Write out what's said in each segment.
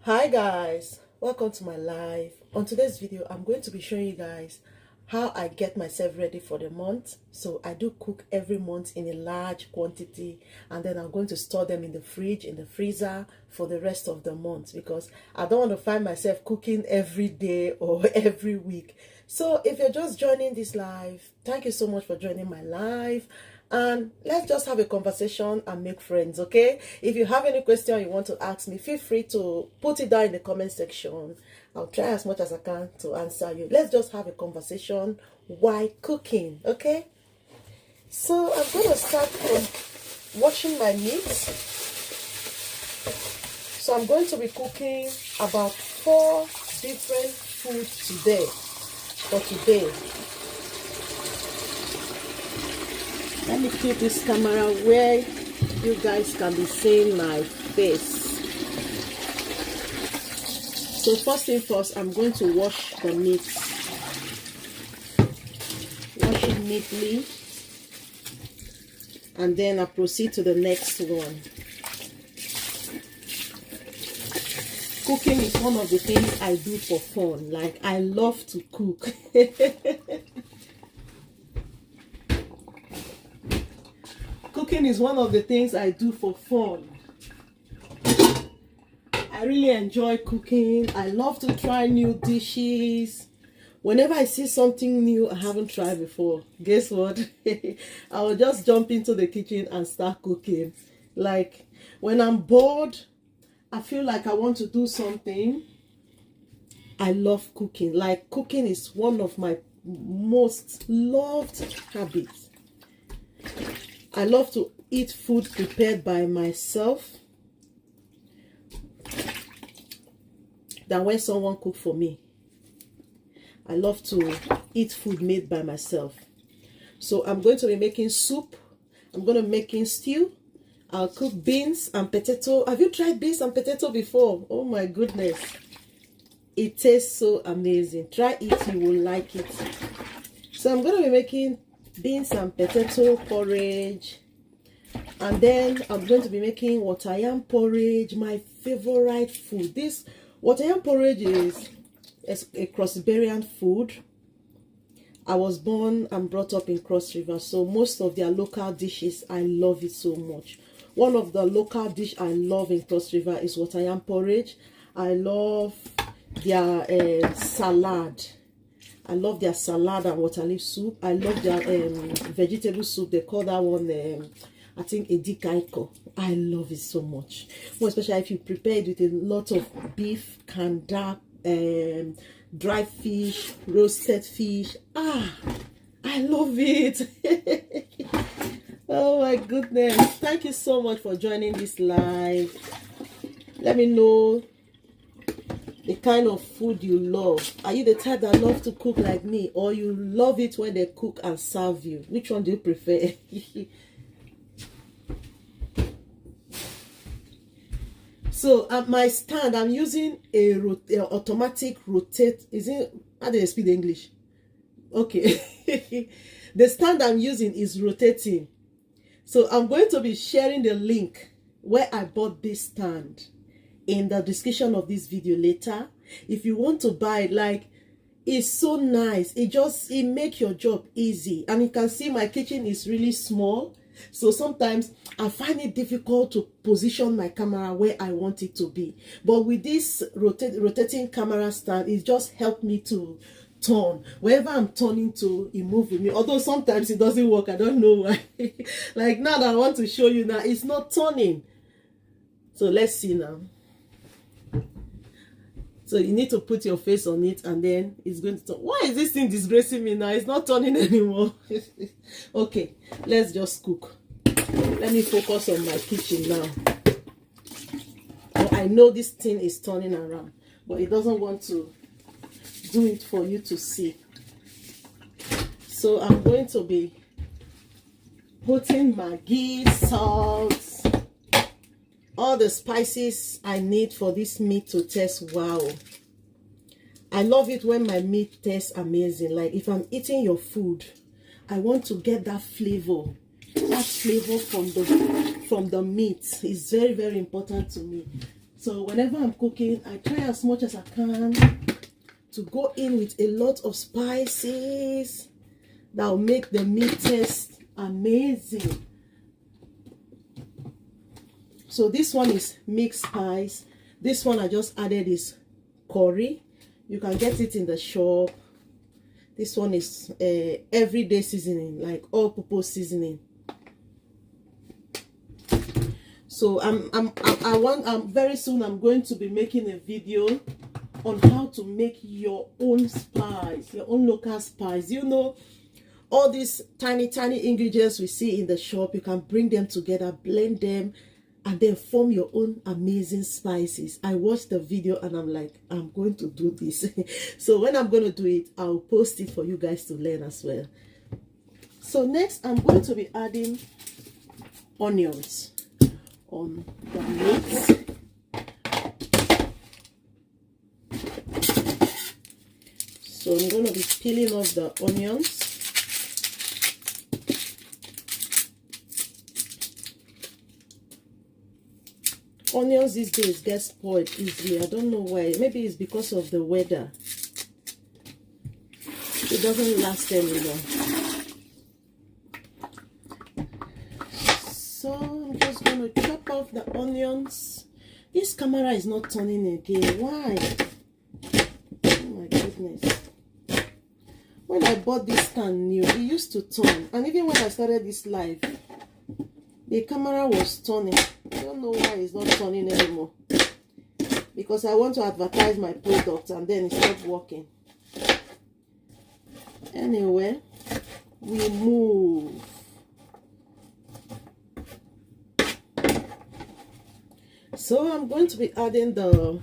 Hi guys, welcome to my live. On today's video I'm going to be showing you guys how I get myself ready for the month. So I do cook every month in a large quantity, and then I'm going to store them in the fridge, in the freezer for the rest of the month, because I don't want to find myself cooking every day or every week. So if you're just joining this live, thank you so much for joining my live, and let's just have a conversation and make friends. Okay, if you have any question you want to ask me, feel free to put it down in the comment section. I'll try as much as I can to answer you. Let's just have a conversation while cooking. Okay, so I'm going to start from washing my meat. So I'm going to be cooking about 4 different foods today. Let me keep this camera where you guys can be seeing my face. So first thing first, I'm going to wash the meat. Wash it neatly. And then I proceed to the next one. Cooking is one of the things I do for fun. Like, I love to cook. Cooking is one of the things I do for fun. I really enjoy cooking. I love to try new dishes. Whenever I see something new I haven't tried before, guess what? I will just jump into the kitchen and start cooking. Like, when I'm bored, I feel like I want to do something, I love cooking. Like, cooking is one of my most loved habits. I love to eat food prepared by myself than when someone cooks for me. I love to eat food made by myself. So I'm going to be making soup. I'm going to be making stew. I'll cook beans and potato. Have you tried beans and potato before? Oh my goodness. It tastes so amazing. Try it, you will like it. So I'm going to be making beans and potato porridge. And then I'm going to be making water yam porridge, my favorite food. This water yam porridge is a Cross-Iberian food. I was born and brought up in Cross River, so most of their local dishes, I love it so much. One of the local dish I love in Cross River is water yam porridge. I love their salad. I love their salad and water leaf soup. I love their vegetable soup. They call that one, I think, edikaiko. I love it so much. More especially if you prepare it with a lot of beef, kanda, dry fish, roasted fish. I love it. Oh my goodness. Thank you so much for joining this live. Let me know the kind of food you love. Are you the type that love to cook like me, or you love it when they cook and serve you? Which one do you prefer? So at my stand, I'm using a automatic rotate. Is it, how do you speak English? Okay. The stand I'm using is rotating. So I'm going to be sharing the link where I bought this stand in the description of this video later. If you want to buy it, like, it's so nice. It makes your job easy. And you can see my kitchen is really small. So sometimes I find it difficult to position my camera where I want it to be. But with this rotating camera stand, it just helped me to turn. Wherever I'm turning to, it moves with me. Although sometimes it doesn't work. I don't know why. Like now that I want to show you now, it's not turning. So let's see now. So you need to put your face on it, and then it's going to turn. Why is this thing disgracing me now? It's not turning anymore. Okay, let's just cook. Let me focus on my kitchen now. I know this thing is turning around, but it doesn't want to do it for you to see. So I'm going to be putting Maggi, salt, all the spices I need for this meat to taste wow. I love it when my meat tastes amazing. Like, if I'm eating your food, I want to get that flavor. That flavor from the meat is very, very important to me. So whenever I'm cooking, I try as much as I can to go in with a lot of spices that will make the meat taste amazing. So this one is mixed spice. This one I just added is curry. You can get it in the shop. This one is everyday seasoning, like all-purpose seasoning. So very soon I'm going to be making a video on how to make your own spice, your own local spice. You know, all these tiny ingredients we see in the shop, you can bring them together, blend them, and then form your own amazing spices. I watched the video and I'm like, I'm going to do this. So when I'm going to do it, I'll post it for you guys to learn as well. So next, I'm going to be adding onions on the meat. So I'm going to be peeling off the onions. Onions these days get spoiled easily. I don't know why. Maybe it's because of the weather. It doesn't last anymore. So I'm just going to chop off the onions. This camera is not turning again. Why? Oh my goodness. When I bought this stand new, it used to turn. And even when I started this live, the camera was turning. I don't know why it's not turning anymore. Because I want to advertise my product and then it stopped working. Anyway, we move. So I'm going to be adding the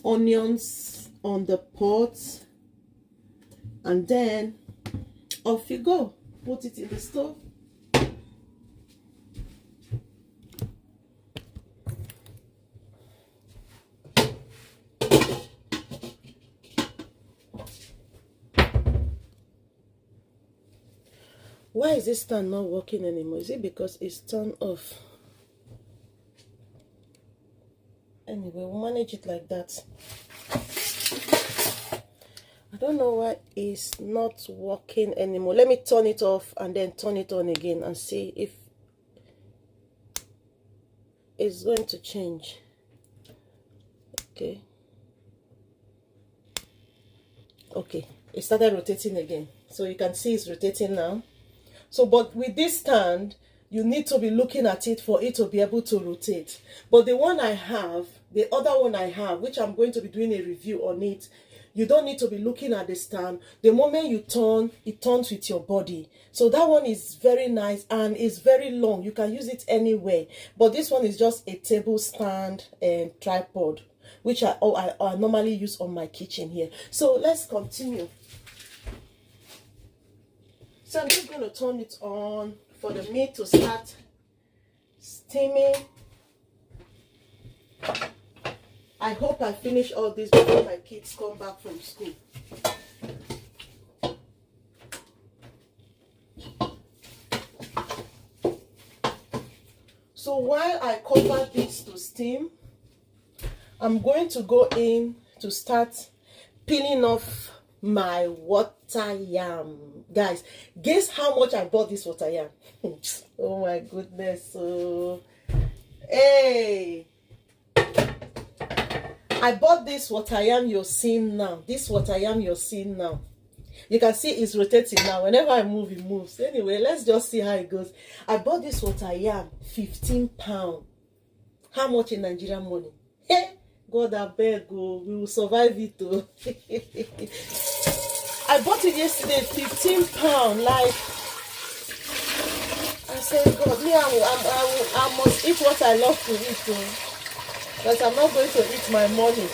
onions on the pot. And then off you go. Put it in the stove. Why is this stand not working anymore? Is it because it's turned off? Anyway, we'll manage it like that. I don't know why it's not working anymore. Let me turn it off and then turn it on again and see if it's going to change. Okay. Okay, it started rotating again. So you can see it's rotating now. So, but with this stand, you need to be looking at it for it to be able to rotate. But the one I have, the other one I have, which I'm going to be doing a review on it, you don't need to be looking at the stand. The moment you turn, it turns with your body. So that one is very nice and it's very long. You can use it anywhere. But this one is just a table stand and tripod, which I normally use on my kitchen here. So let's continue. So I'm just going to turn it on for the meat to start steaming. I hope I finish all this before my kids come back from school. So while I cover this to steam, I'm going to go in to start peeling off my water yam. Guys, guess how much I bought this water yam? Oh my goodness. So hey, I bought this water yam you're seeing now. This water yam you're seeing now. You can see it's rotating now. Whenever I move, it moves. Anyway, let's just see how it goes. I bought this water yam, 15 pounds. How much in Nigerian money? Hey, God, I beg, oh, we will survive it too. I bought it yesterday, 15 pounds. Like, I said, God, me, I must eat what I love to eat too. But I'm not going to eat my money.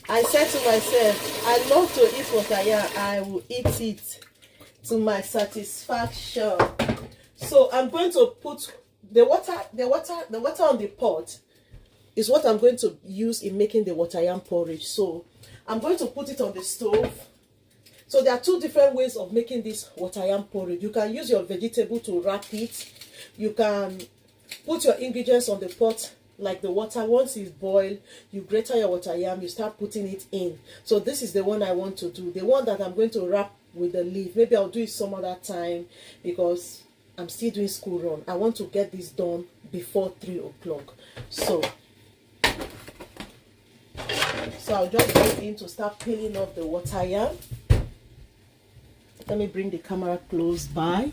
I said to myself, I love to eat water yam. I will eat it to my satisfaction. So I'm going to put the water on the pot is what I'm going to use in making the water yam porridge. So I'm going to put it on the stove. So there are two different ways of making this water yam porridge. You can use your vegetable to wrap it. You can Put your ingredients on the pot, like the water. Once it's boiled, you grate your water yam, you start putting it in. So this is the one I want to do, the one that I'm going to wrap with the leaf. Maybe I'll do it some other time because I'm still doing school run. I want to get this done before 3 o'clock. So I'll just go in to start peeling off the water yam. Let me bring the camera close by.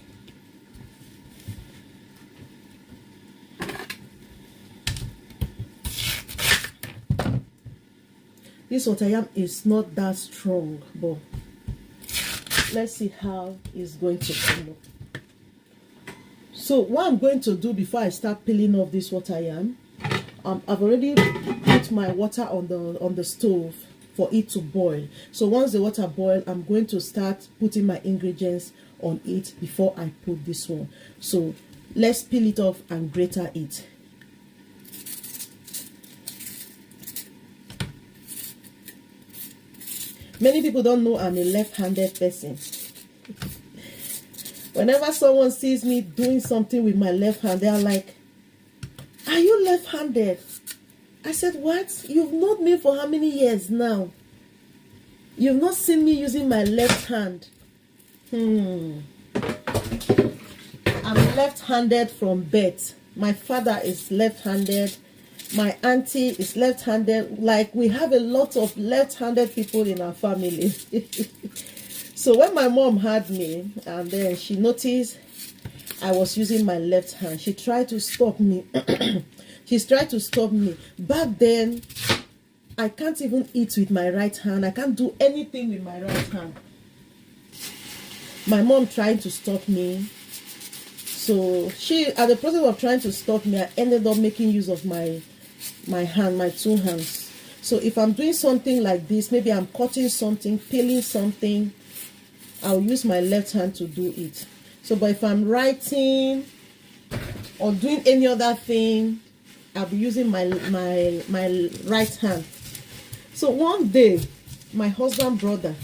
This water yam is not that strong, but let's see how it's going to come up. So what I'm going to do before I start peeling off this water yam, I've already put my water on the stove for it to boil. So once the water boils, I'm going to start putting my ingredients on it before I put this one. So let's peel it off and grate it. Many people don't know I'm a left-handed person. Whenever someone sees me doing something with my left hand, they're like, "Are you left-handed?" I said, "What? You've known me for how many years now? You've not seen me using my left hand." I'm left-handed from birth. My father is left-handed. My auntie is left-handed. Like, we have a lot of left-handed people in our family. So when my mom had me, and then she noticed I was using my left hand, she tried to stop me. She's tried to stop me. Back then, I can't even eat with my right hand. I can't do anything with my right hand. My mom tried to stop me. So she, at the process of trying to stop me, I ended up making use of my hand, my two hands. So if I'm doing something like this, maybe I'm cutting something, peeling something, I'll use my left hand to do it. So, but if I'm writing or doing any other thing, I'll be using my right hand. So one day, my husband's brother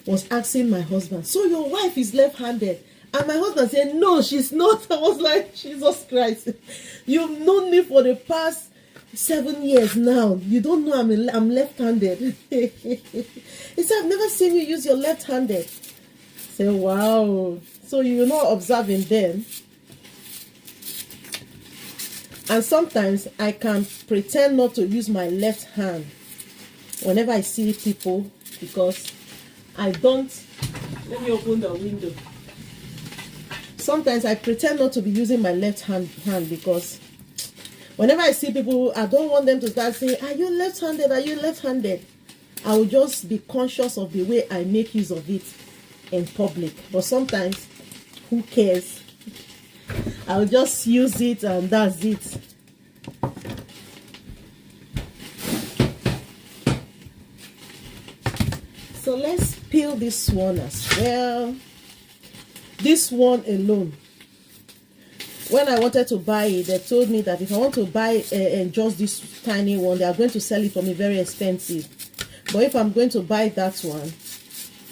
was asking my husband, "So your wife is left-handed?" And my husband said, "No, she's not." I was like, Jesus Christ, you've known me for the past 7 years now. You don't know I'm left-handed. He said, "I've never seen you use your left-handed." I said, wow. So you're not observing them. And sometimes I can pretend not to use my left hand whenever I see people, because I don't. Let me open the window. Sometimes I pretend not to be using my left hand because whenever I see people, I don't want them to start saying, "Are you left-handed? Are you left-handed?" I will just be conscious of the way I make use of it in public. But sometimes, who cares? I'll just use it and that's it. So let's peel this one as well. This one alone. When I wanted to buy it, they told me that if I want to buy just this tiny one, they are going to sell it for me very expensive. But if I'm going to buy that one,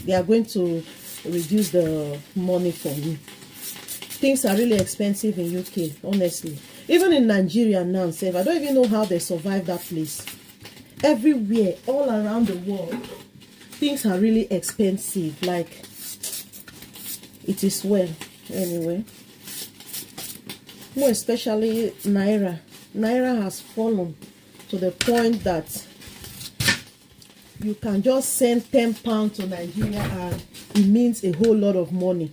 they are going to reduce the money for me. Things are really expensive in UK, honestly. Even in Nigeria now, I don't even know how they survive that place. Everywhere, all around the world, things are really expensive. Like, it is well, anyway. More especially Naira. Naira has fallen to the point that you can just send £10 to Nigeria and it means a whole lot of money.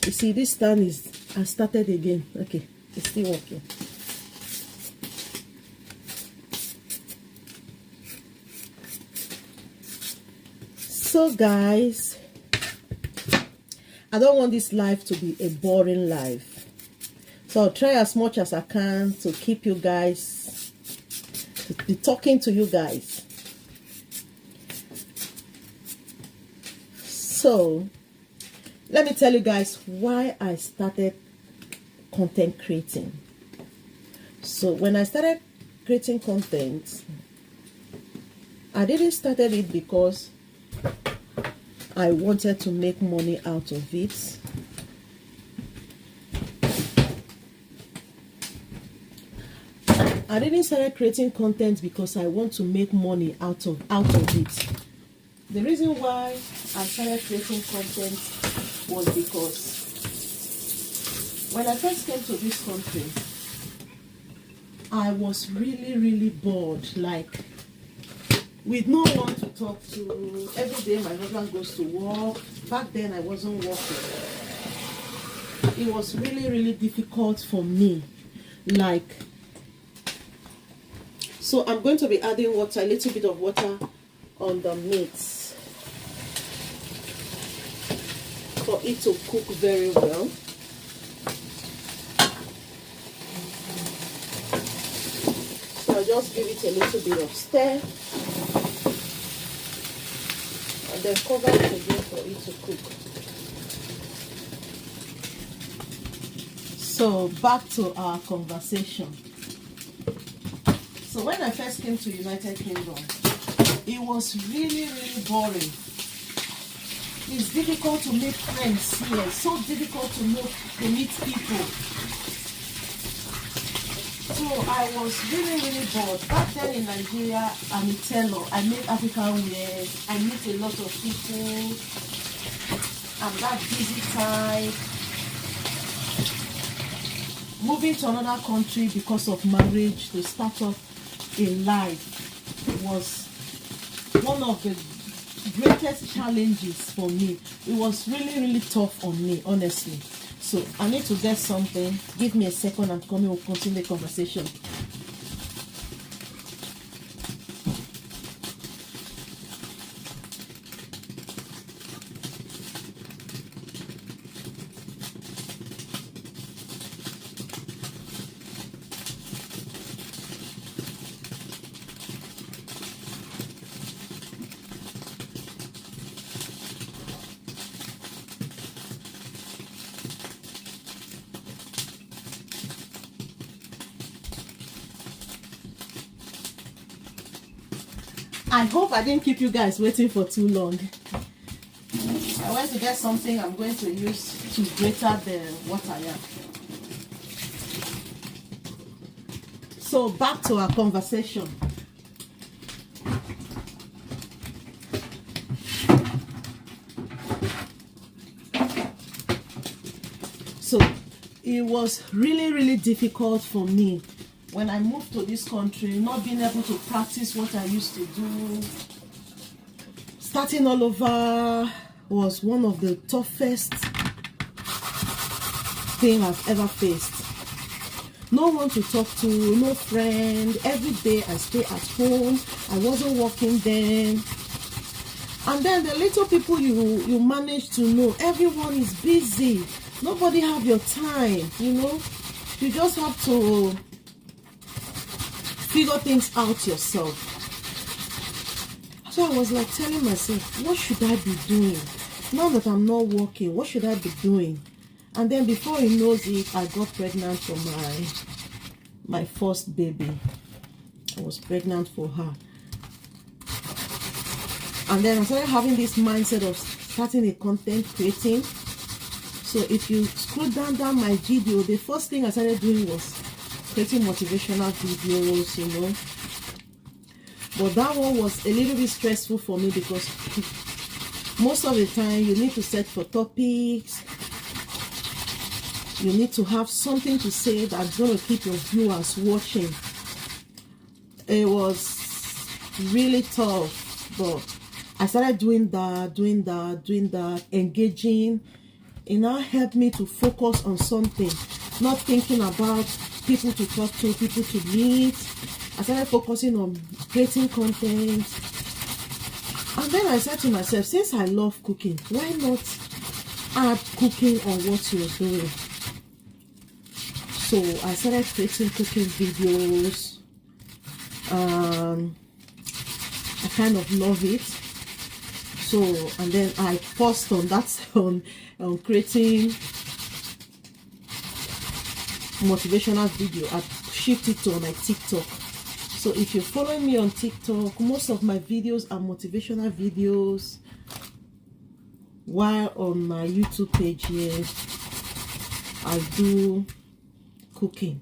You see, this stand has started again. Okay, it's still working. So guys, I don't want this life to be a boring life. So I'll try as much as I can to keep you guys, to be talking to you guys. So let me tell you guys why I started content creating. So when I started creating content, I didn't started it because I wanted to make money out of it. I didn't start creating content because I want to make money out of it. The reason why I started creating content was because when I first came to this country, I was really bored, like with no one to talk to. Every day my husband goes to work. Back then I wasn't working. It was really difficult for me, like, so I'm going to be adding water, a little bit of water on the meat for it to cook very well. So I'll just give it a little bit of stir and then cover it again for it to cook. So back to our conversation. So when I first came to United Kingdom, it was really boring. It's difficult to make friends here. It's so difficult to meet people. So I was really bored. Back then in Nigeria, I'm a tailor. I make African wear. I meet a lot of people. I'm that busy type. Moving to another country because of marriage to start off in life was one of the greatest challenges for me. It was really tough on me, honestly. So I need to get something. Give me a second. I'm coming. We'll continue the conversation. I hope I didn't keep you guys waiting for too long. I went to get something I'm going to use to greater the what I am. So back to our conversation. So it was really difficult for me when I moved to this country, not being able to practice what I used to do. Starting all over was one of the toughest things I've ever faced. No one to talk to, no friend. Every day I stay at home. I wasn't working then. And then the little people you manage to know, everyone is busy. Nobody have your time, you know. You just have to figure things out yourself. So I was like telling myself, what should I be doing? Now that I'm not working, what should I be doing? And then before he knows it, I got pregnant for my first baby. I was pregnant for her. And then I started having this mindset of starting a content creating. So if you scroll down my video, the first thing I started doing was creating motivational videos, you know. But that one was a little bit stressful for me because most of the time you need to set for topics. You need to have something to say that's going to keep your viewers watching. It was really tough, but I started doing that, engaging. It now helped me to focus on something, not thinking about people to talk to, people to meet. I started focusing on creating content. And then I said to myself, since I love cooking, why not add cooking on what you're doing? So I started creating cooking videos. I kind of love it. So, and then I post on that on creating motivational video. I shift it to my TikTok. So if you're following me on TikTok, most of my videos are motivational videos, while on my YouTube page here I do cooking.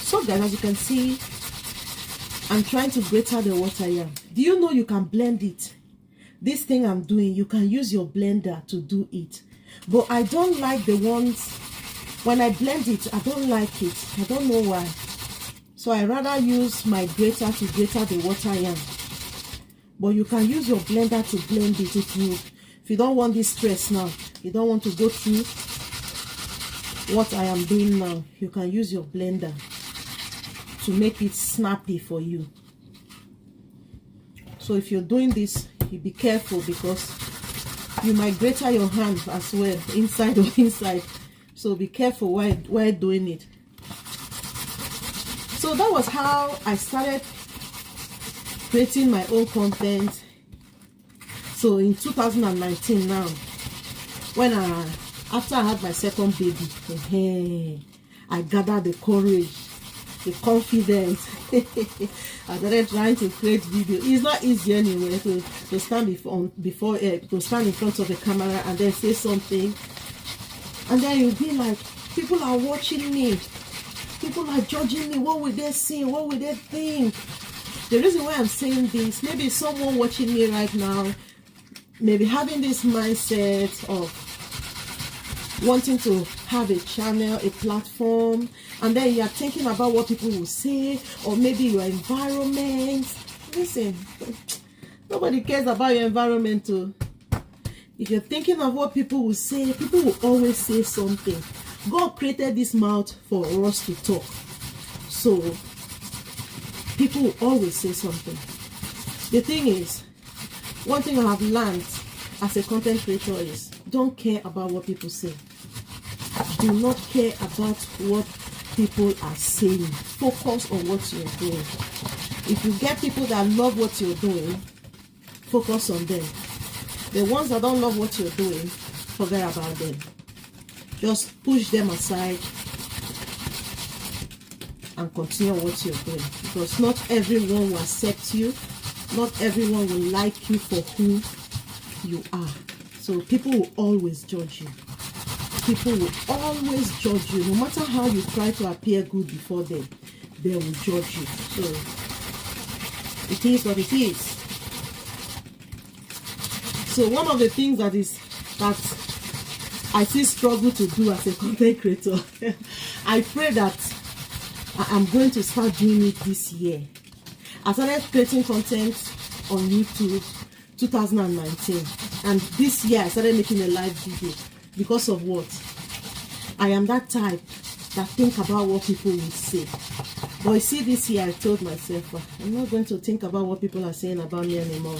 So guys, as you can see, I'm trying to grate out the water yam. Do you know you can blend it? This thing I'm doing, you can use your blender to do it. But I don't like the ones, when I blend it, I don't like it. I don't know why. So I rather use my grater to grate out the water yam. But you can use your blender to blend it if you don't want this stress now. You don't want to go through what I am doing now. You can use your blender to make it snappy for you. So if you're doing this, you be careful, because you might grate out your hand as well, inside or inside. So be careful while doing it. So that was how I started creating my own content. So in 2019 now, when after I had my second baby, I gathered the courage, the confidence. I started trying to create video. It's not easy anyway to stand to stand in front of the camera and then say something, and then you'll be like, people are watching me, people are judging me. What will they see? What will they think? The reason why I'm saying this, maybe someone watching me right now, maybe having this mindset of wanting to have a channel, a platform, and then you are thinking about what people will say, or maybe your environment. Listen, nobody cares about your environment too. If you're thinking of what people will say, people will always say something. God created this mouth for us to talk, so people will always say something. The thing is, one thing I have learned as a content creator is, don't care about what people say. Do not care about what people are saying. Focus on what you're doing. If you get people that love what you're doing, focus on them. The ones that don't love what you're doing, forget about them. Just push them aside and continue what you're doing, because not everyone will accept you. Not everyone will like you for who you are. So people will always judge you. People will always judge you. No matter how you try to appear good before them, they will judge you. So it is what it is. So one of the things that I still struggle to do as a content creator, I pray that I'm going to start doing it this year. I started creating content on YouTube 2019, and this year I started making a live video. Because of what? I am that type that think about what people will say. But you see, this year I told myself, I'm not going to think about what people are saying about me anymore.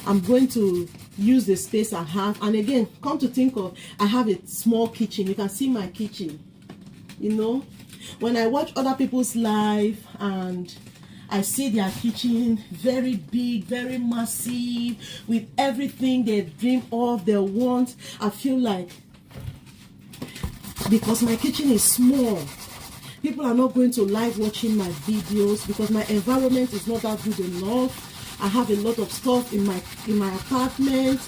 I'm going to use the space I have. And again, come to think of, I have a small kitchen. You can see my kitchen. You know, when I watch other people's life and I see their kitchen very big, very massive, with everything they dream of, they want, I feel like, because my kitchen is small, people are not going to like watching my videos, because my environment is not that good enough. I have a lot of stuff in my apartment.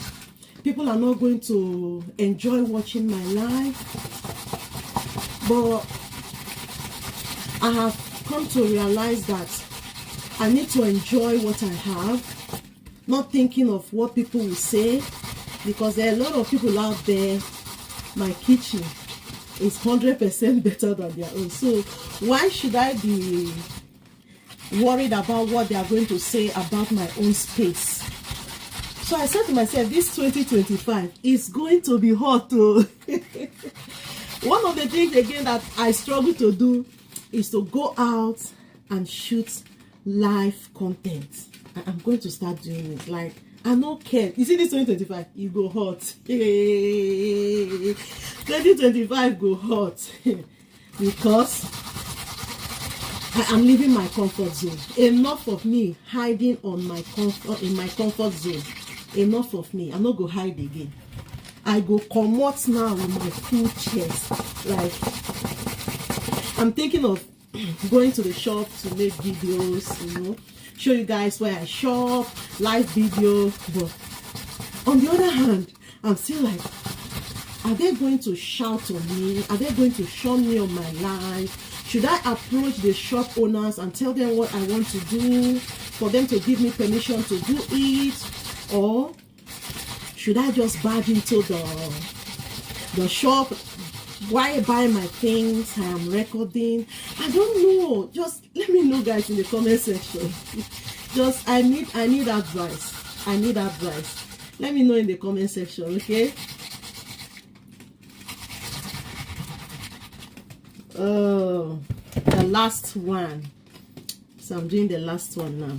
People are not going to enjoy watching my life. But I have come to realize that I need to enjoy what I have, not thinking of what people will say, because there are a lot of people out there. My kitchen is 100% better than their own. So why should I be worried about what they are going to say about my own space? So I said to myself, this 2025 is going to be hot too. One of the things again that I struggle to do is to go out and shoot live content. I'm going to start doing it. Like, I don't care. You see, this 2025, it go hot. 2025 go hot because I am leaving my comfort zone. Enough of me hiding on my in my comfort zone. Enough of me. I'm not going to hide again. I go come out now with my full chest. Like, I'm thinking of going to the shop to make videos, you know, show you guys where I shop, live video. But on the other hand, I'm still like, Are they going to shout on me? Are they going to shun me on my life? Should I approach the shop owners and tell them what I want to do for them to give me permission to do it? Or should I just barge into the shop? Why buy my things? I am recording. I don't know. Just let me know, guys, in the comment section. Just I need advice. I need advice. Let me know in the comment section, okay? Oh, the last one. So I'm doing the last one now.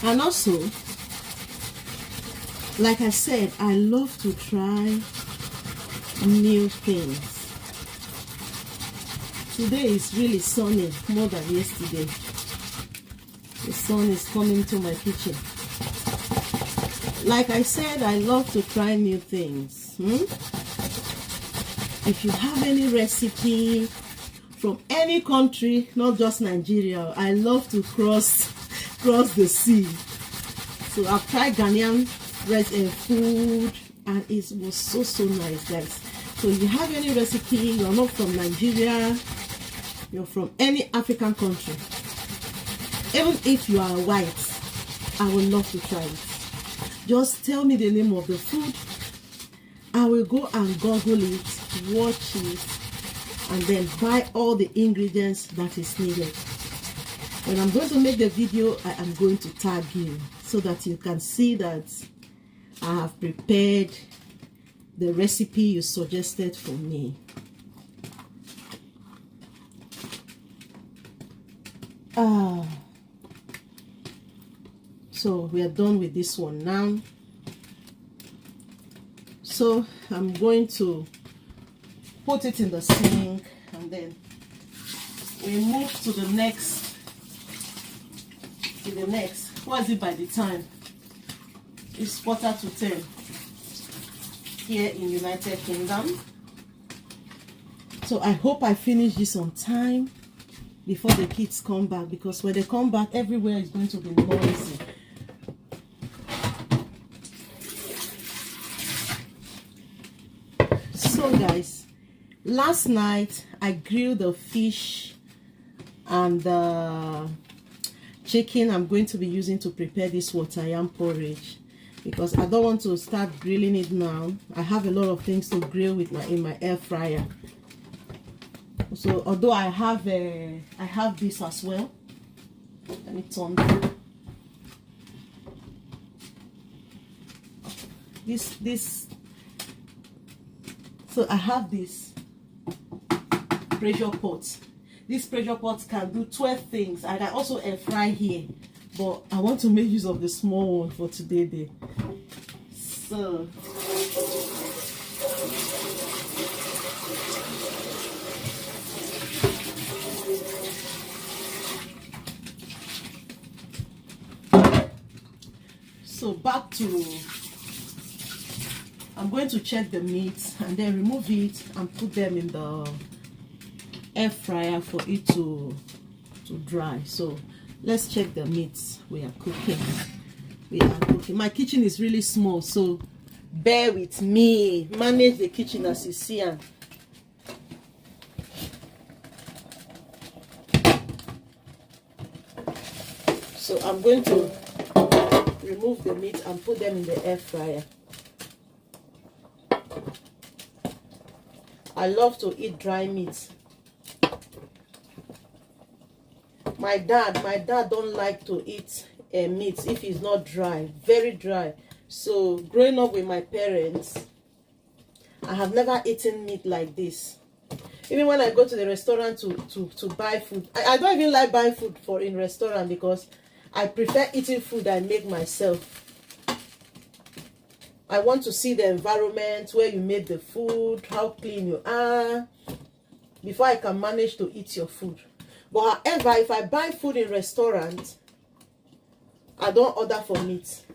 And also, like I said, I love to try new things. Today is really sunny, more than yesterday. The sun is coming to my kitchen. Like I said, I love to try new things. If you have any recipe from any country, not just Nigeria, I love to cross the sea. So I've tried Ghanaian food, and it was so nice, guys. So if you have any recipe, you're not from Nigeria, you're from any African country, even if you are white, I would love to try it. Just tell me the name of the food. I will go and Google it, watch it, and then buy all the ingredients that is needed. When I'm going to make the video, I am going to tag you so that you can see that I have prepared the recipe you suggested for me. So we are done with this one now. So I'm going to put it in the sink, and then we move to the next. What is it by the time? It's 9:45 here in United Kingdom. So I hope I finish this on time before the kids come back, because when they come back, everywhere is going to be noisy. So guys, last night I grilled the fish and the chicken I'm going to be using to prepare this water yam porridge, because I don't want to start grilling it now. I have a lot of things to grill with in my air fryer. So although I have this as well. Let me turn this. So I have this pressure pot. This pressure pot can do 12 things. I can also air fry here, but I want to make use of the small one for today. So back to, I'm going to check the meat and then remove it and put them in the air fryer for it to dry. So let's check the meats we are cooking. My kitchen is really small, so bear with me. Manage the kitchen as you see. So I'm going to remove the meat and put them in the air fryer. I love to eat dry meat. My dad don't like to eat meat if it's not dry, very dry. So growing up with my parents, I have never eaten meat like this. Even when I go to the restaurant to buy food, I don't even like buying food in restaurant, because I prefer eating food I make myself. I want to see the environment where you made the food, how clean you are, before I can manage to eat your food. But however, if I buy food in restaurant, I don't order for meat.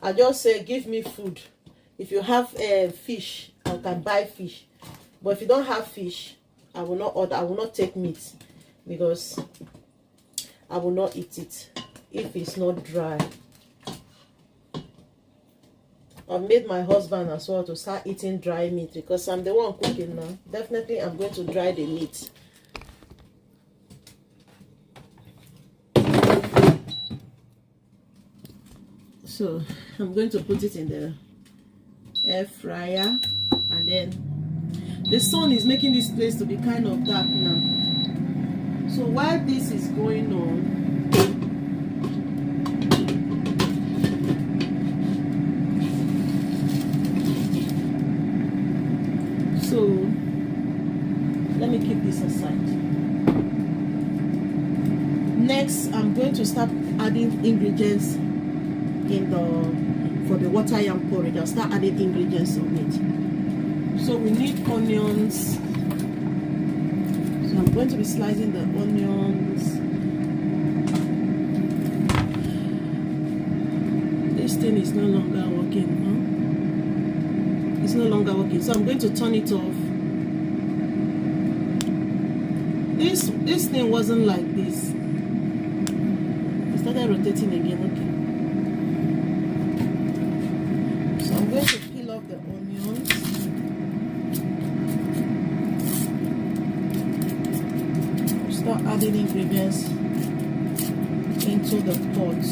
I just say, give me food. If you have fish, I can buy fish. But if you don't have fish, I will not order. I will not take meat, because I will not eat it if it's not dry. I've made my husband as well to start eating dry meat because I'm the one cooking now. Definitely I'm going to dry the meat. So I'm going to put it in the air fryer, and then the sun is making this place to be kind of dark now. So while this is going on, so let me keep this aside. Next, I'm going to start adding ingredients in for the water yam porridge. I'll start adding ingredients on it. So we need onions. So I'm going to be slicing the onions. This thing is no longer working, huh? It's no longer working, so I'm going to turn it off. This thing wasn't like this. It started rotating again. Okay, so I'm going to peel off the onions. Start adding ingredients into the pot.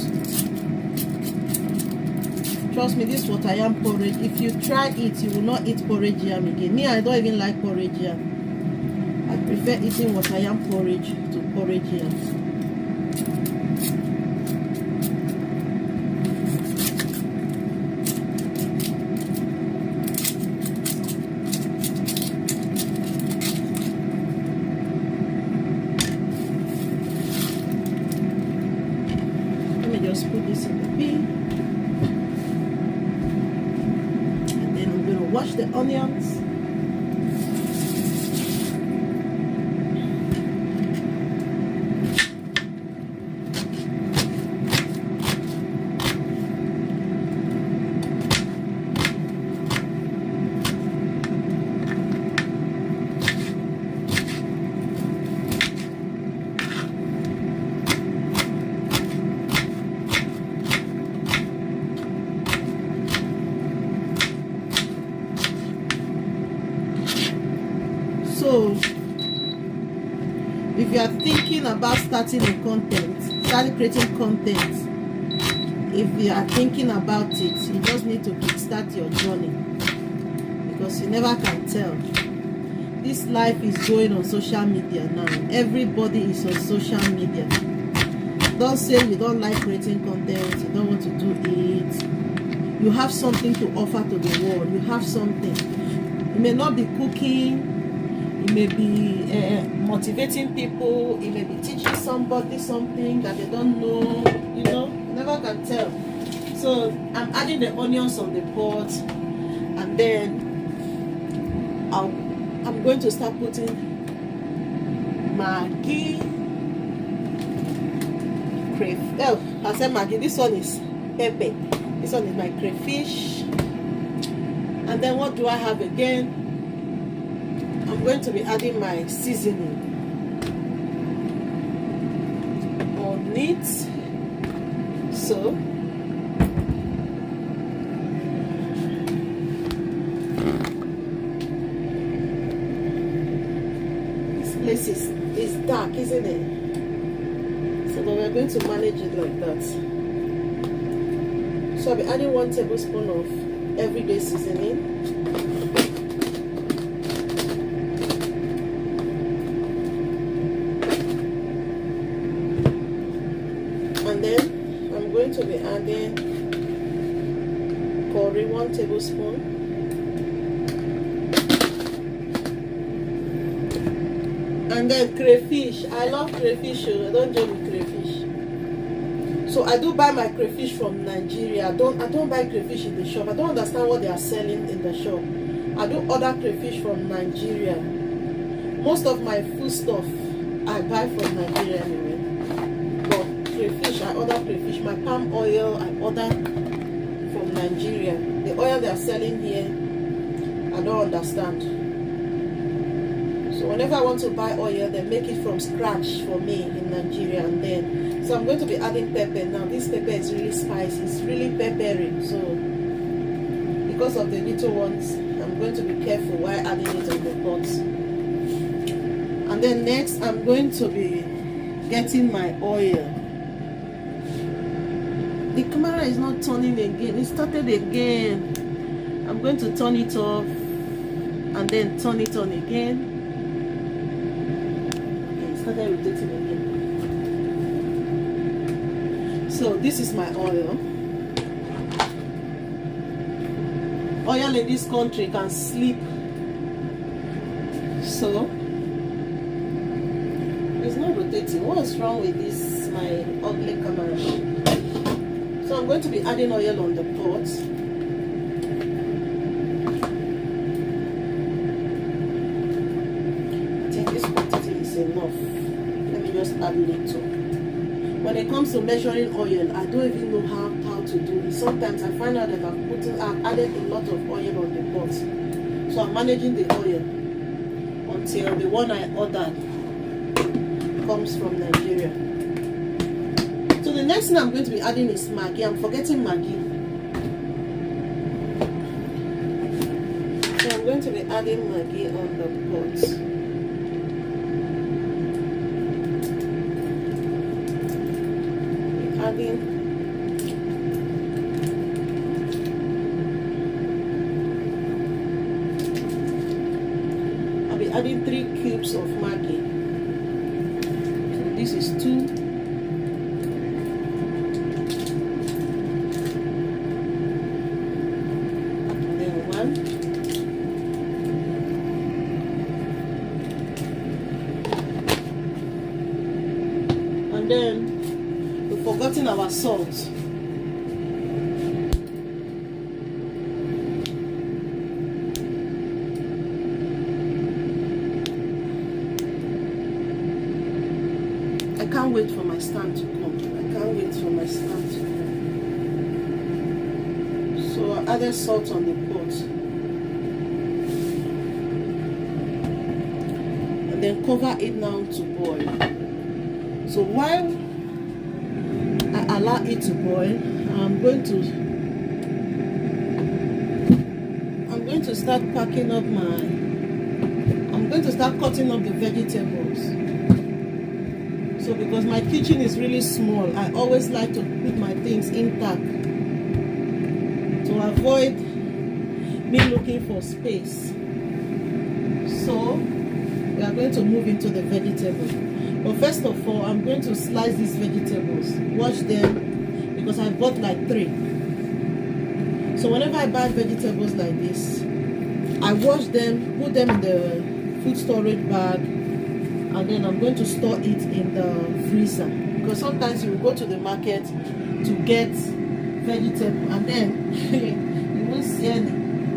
Trust me, this water yam porridge, if you try it, you will not eat porridge yam again. Me, I don't even like porridge yam. I prefer eating water yam porridge to porridge yam. Let me just put this in the bin. Wash the onions. So, if you are thinking about starting a content, starting creating content, if you are thinking about it, you just need to kickstart your journey, because you never can tell. This life is going on social media now. Everybody is on social media. Don't say you don't like creating content, you don't want to do it. You have something to offer to the world. You have something. You may not be cooking. It may be motivating people. It may be teaching somebody something that they don't know. You know, you never can tell. So I'm adding the onions on the pot, and then I'm going to start putting Maggi. Oh, I said Maggi. This one is pepper. This one is my crayfish. And then what do I have again? I'm going to be adding my seasoning on it. So this place is dark, isn't it? So we're going to manage it like that. So I'll be adding 1 tablespoon of everyday seasoning. And then I'm going to be adding curry, 1 tablespoon. And then crayfish. I love crayfish. I don't joke with crayfish. So I do buy my crayfish from Nigeria. I don't buy crayfish in the shop. I don't understand what they are selling in the shop. I do order crayfish from Nigeria. Most of my food stuff I buy from Nigeria anyway. Crayfish, I order crayfish. My palm oil, I order from Nigeria. The oil they are selling here, I don't understand. So whenever I want to buy oil, they make it from scratch for me in Nigeria, and then So I'm going to be adding pepper now. This pepper is really spicy. It's really peppery. So because of the little ones, I'm going to be careful while adding it in the pot. And then next, I'm going to be getting my oil. The camera is not turning again. It started again. I'm going to turn it off and then turn it on again. Okay, it started rotating again. So this is my oil. Oil in this country can sleep. So it's not rotating. What's wrong with this, my ugly camera? So I'm going to be adding oil on the pot. I think this quantity is enough. Let me just add little. When it comes to measuring oil, I don't even know how to do it. Sometimes I find out that I've added a lot of oil on the pot. So I'm managing the oil until the one I ordered comes from Nigeria. So the next thing I'm going to be adding is Maggi. I'm forgetting Maggi. So I'm going to be adding Maggi on the pot. I'll be adding 3 cubes of Maggi. So this is 2. And then 1. And then we've forgotten our salt. I can't wait for my stand to come. So I added salt on the pot. And then cover it now to boil. So while I allow it to boil, I'm going to start packing up I'm going to start cutting up the vegetables. So because my kitchen is really small, I always like to put my things intact to avoid me looking for space. So we are going to move into the vegetables. But first of all, I'm going to slice these vegetables, wash them, because I bought like 3. So whenever I buy vegetables like this, I wash them, put them in the food storage bag, and then I'm going to store it in the freezer. Because sometimes you go to the market to get vegetable and then you won't see any.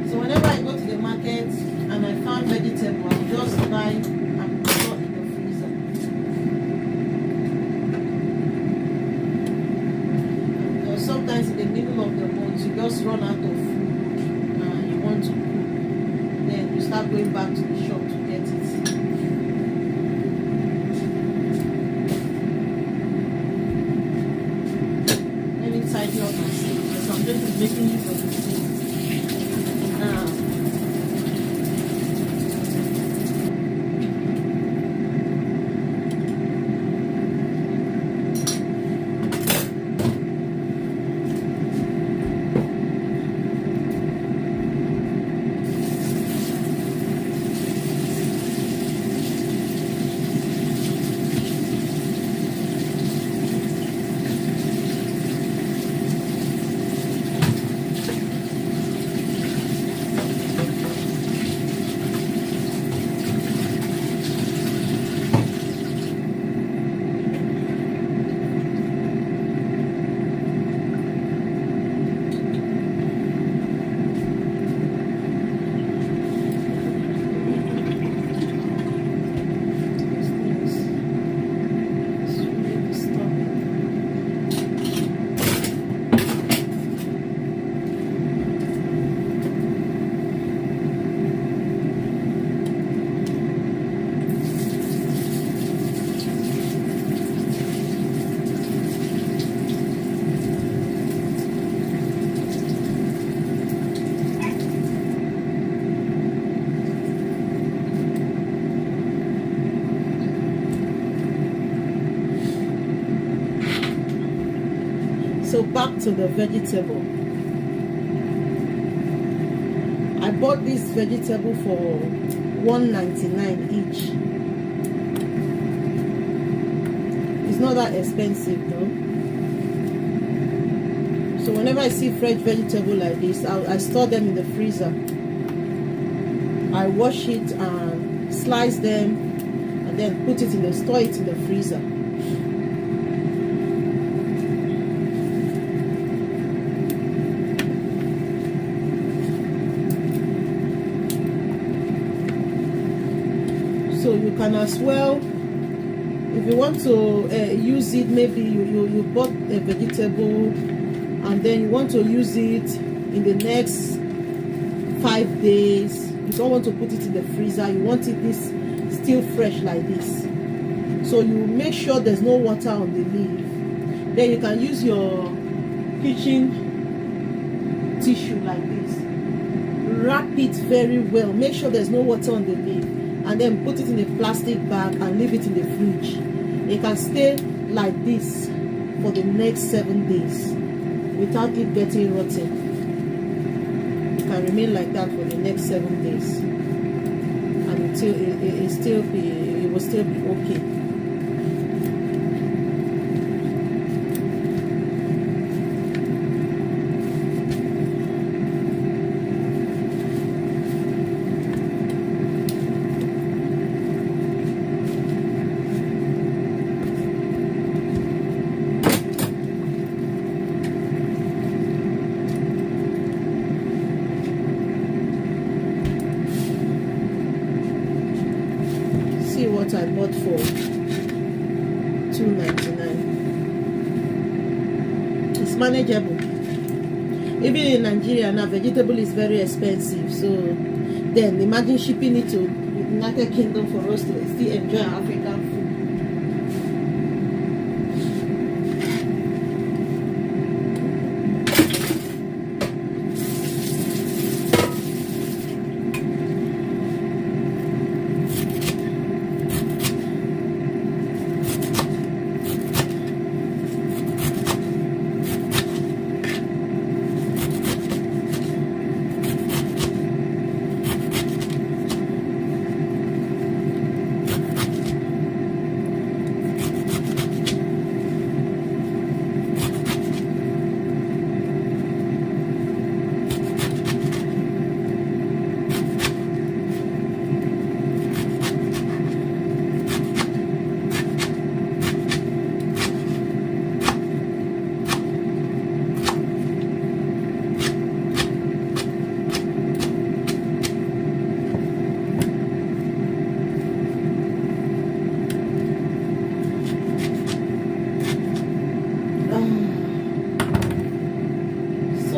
So whenever I go to the market and I found vegetable, I'll just buy and store in the freezer. Because sometimes in the middle of the month you just run out of food and you want to cook. Then you start going back to the shop to get it. Tidy up my sink because I'm going to be making use of the sink now. So back to the vegetable. I bought this vegetable for $1.99 each. It's not that expensive though. So whenever I see fresh vegetable like this, I store them in the freezer. I wash it and slice them and then store it in the freezer. So you can as well, if you want to use it, maybe you bought a vegetable and then you want to use it in the next 5 days. You don't want to put it in the freezer. You want it still fresh like this. So you make sure there's no water on the leaf. Then you can use your kitchen tissue like this. Wrap it very well. Make sure there's no water on the leaf. And then put it in a plastic bag and leave it in the fridge. It can stay like this for the next 7 days without it getting rotten. It can remain like that for the next 7 days, and it will still be okay. What I bought for $2.99. It's manageable. Even in Nigeria now, vegetable is very expensive. So then imagine shipping it to the United Kingdom for us to still enjoy African food.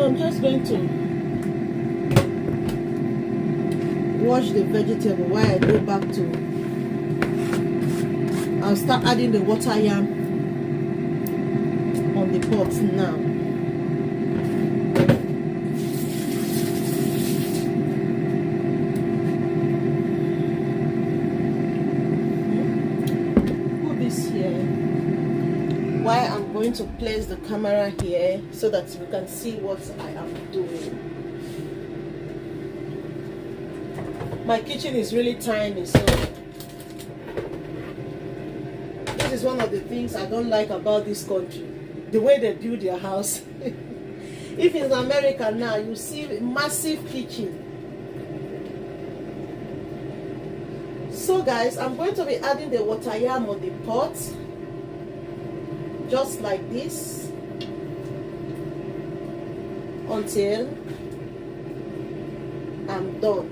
I'm just going to wash the vegetable while I go back to. I'll start adding the water yam on the pot now. Put this here. Why I'm going to place the camera here so that you can see what I am doing. My kitchen is really tiny, so this is one of the things I don't like about this country, the way they build their house. If in America now, you see a massive kitchen. So guys, I'm going to be adding the water yam on the pot. Just like this until I'm done.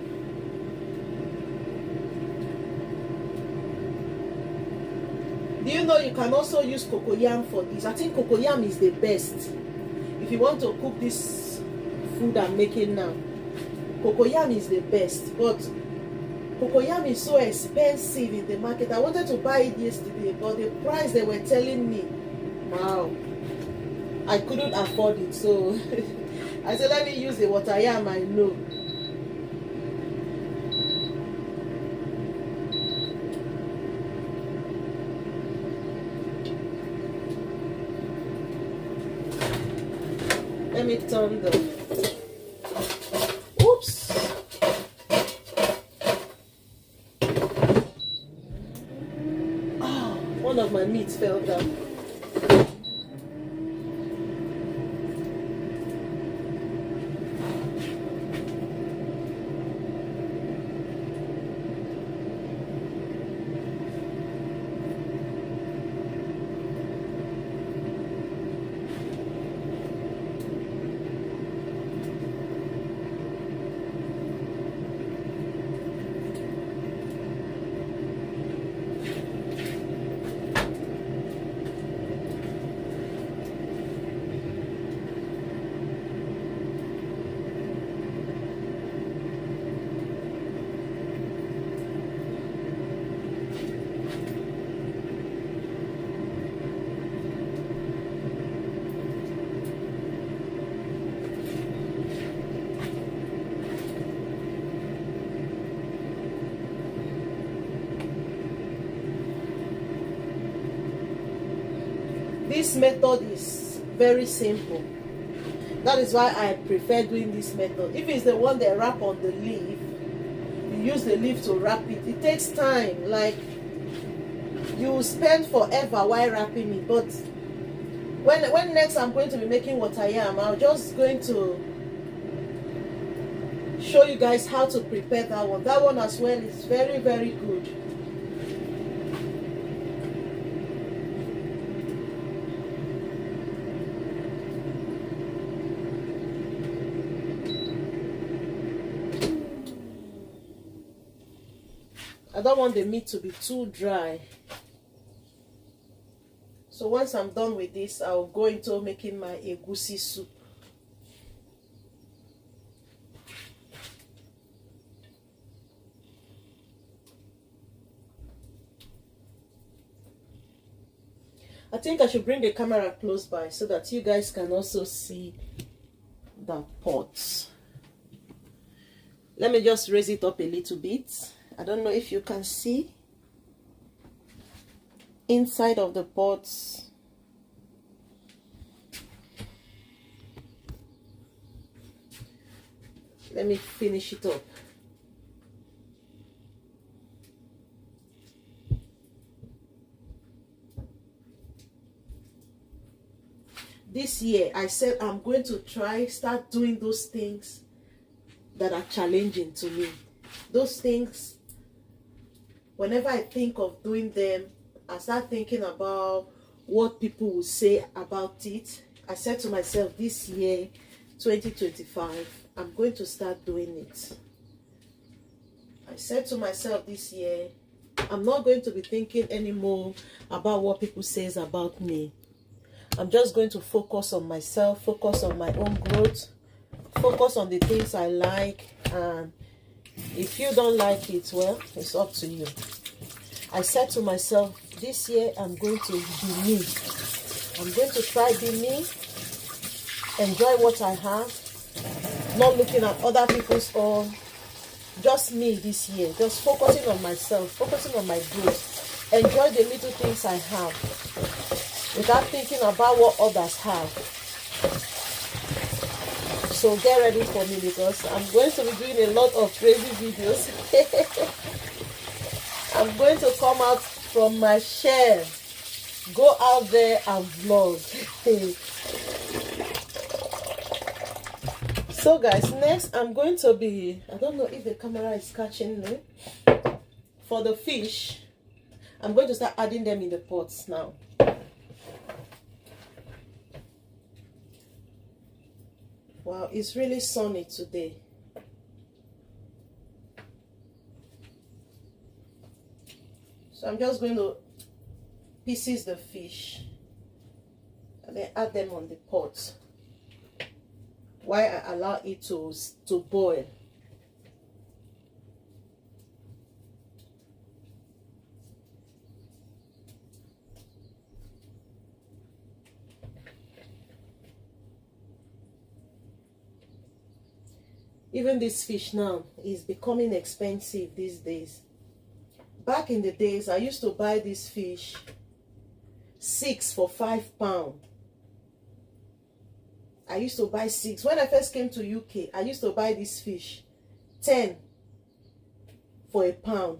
Do you know you can also use cocoyam for this? I think cocoyam is the best if you want to cook this food I'm making now. Cocoyam is the best, but cocoyam is so expensive in the market. I wanted to buy it yesterday, but the price they were telling me, wow, I couldn't afford it. So I said, let me use the water yam I know. Let me turn the, oops. Oh, one of my meats fell down. This method is very simple. That is why I prefer doing this method. If it's the one that wrap on the leaf, you use the leaf to wrap it. It takes time. Like, you spend forever while wrapping it. But when next I'm going to be making what I am, I'm just going to show you guys how to prepare that one. That one as well is very, very good. I don't want the meat to be too dry. So once I'm done with this, I'll go into making my egusi soup. I think I should bring the camera close by so that you guys can also see the pot. Let me just raise it up a little bit. I don't know if you can see inside of the pot. Let me finish it up. This year I said I'm going to start doing those things that are challenging to me. Those things, whenever I think of doing them, I start thinking about what people will say about it. I said to myself, this year, 2025, I'm going to start doing it. I said to myself this year, I'm not going to be thinking anymore about what people say about me. I'm just going to focus on myself, focus on my own growth, focus on the things I like, and if you don't like it, well, it's up to you. I said to myself, this year I'm going to be me. I'm going to try be me, enjoy what I have, not looking at other people's own, just me this year, just focusing on myself, focusing on my growth, enjoy the little things I have, without thinking about what others have. So get ready for me, because I'm going to be doing a lot of crazy videos. I'm going to come out from my shell, go out there and vlog. So guys, next I'm going to be, I don't know if the camera is catching me, for the fish. I'm going to start adding them in the pots now. Wow, it's really sunny today. So I'm just going to pieces the fish and then add them on the pot while I allow it to boil. Even this fish now is becoming expensive these days. Back in the days, I used to buy this fish 6 for £5. I used to buy 6. When I first came to UK, I used to buy this fish 10 for a pound.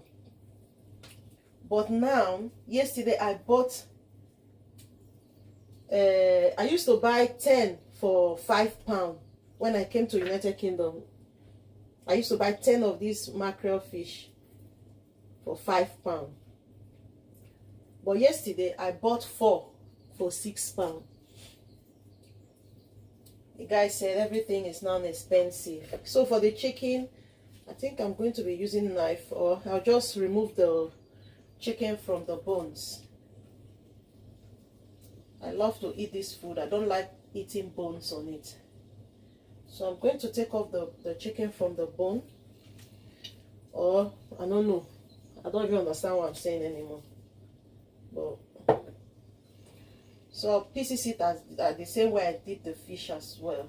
But now, yesterday I bought, I used to buy 10 for £5 when I came to United Kingdom. I used to buy 10 of these mackerel fish for £5. But yesterday I bought 4 for £6. The guy said everything is now expensive. So for the chicken, I think I'm going to be using knife, or I'll just remove the chicken from the bones. I love to eat this food. I don't like eating bones on it. So I'm going to take off the chicken from the bone. Or, I don't know. I don't even understand what I'm saying anymore. But, so I'll pieces it as the same way I did the fish as well.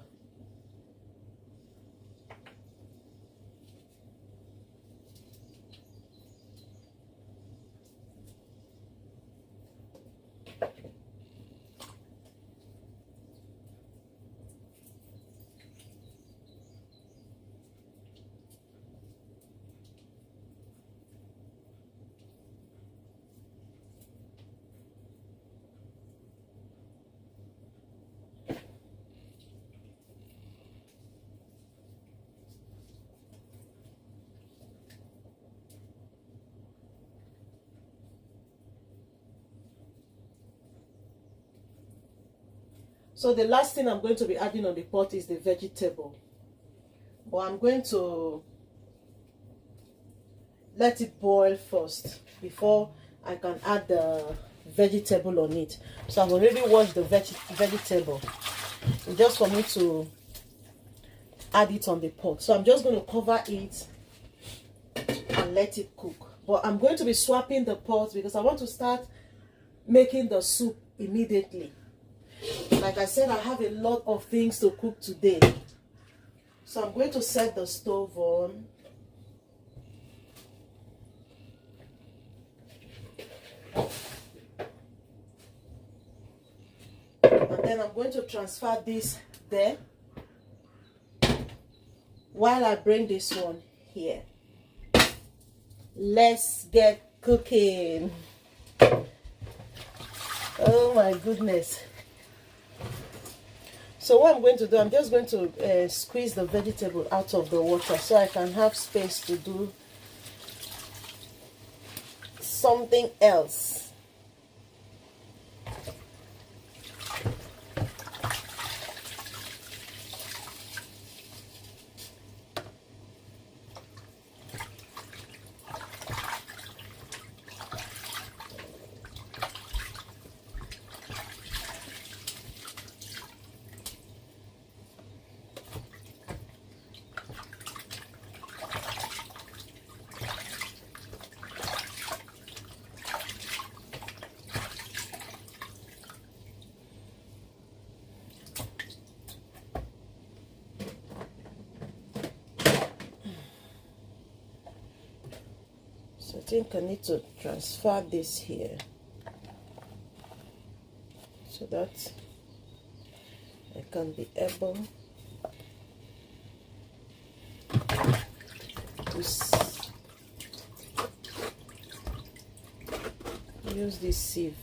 So the last thing I'm going to be adding on the pot is the vegetable. But I'm going to let it boil first before I can add the vegetable on it. So I've already washed the vegetable. It's just for me to add it on the pot. So I'm just going to cover it and let it cook. But I'm going to be swapping the pot because I want to start making the soup immediately. Like I said, I have a lot of things to cook today. So I'm going to set the stove on. And then I'm going to transfer this there while I bring this one here. Let's get cooking. Oh my goodness. So what I'm going to do, I'm just going to squeeze the vegetable out of the water so I can have space to do something else. So I think I need to transfer this here so that I can be able to use this sieve.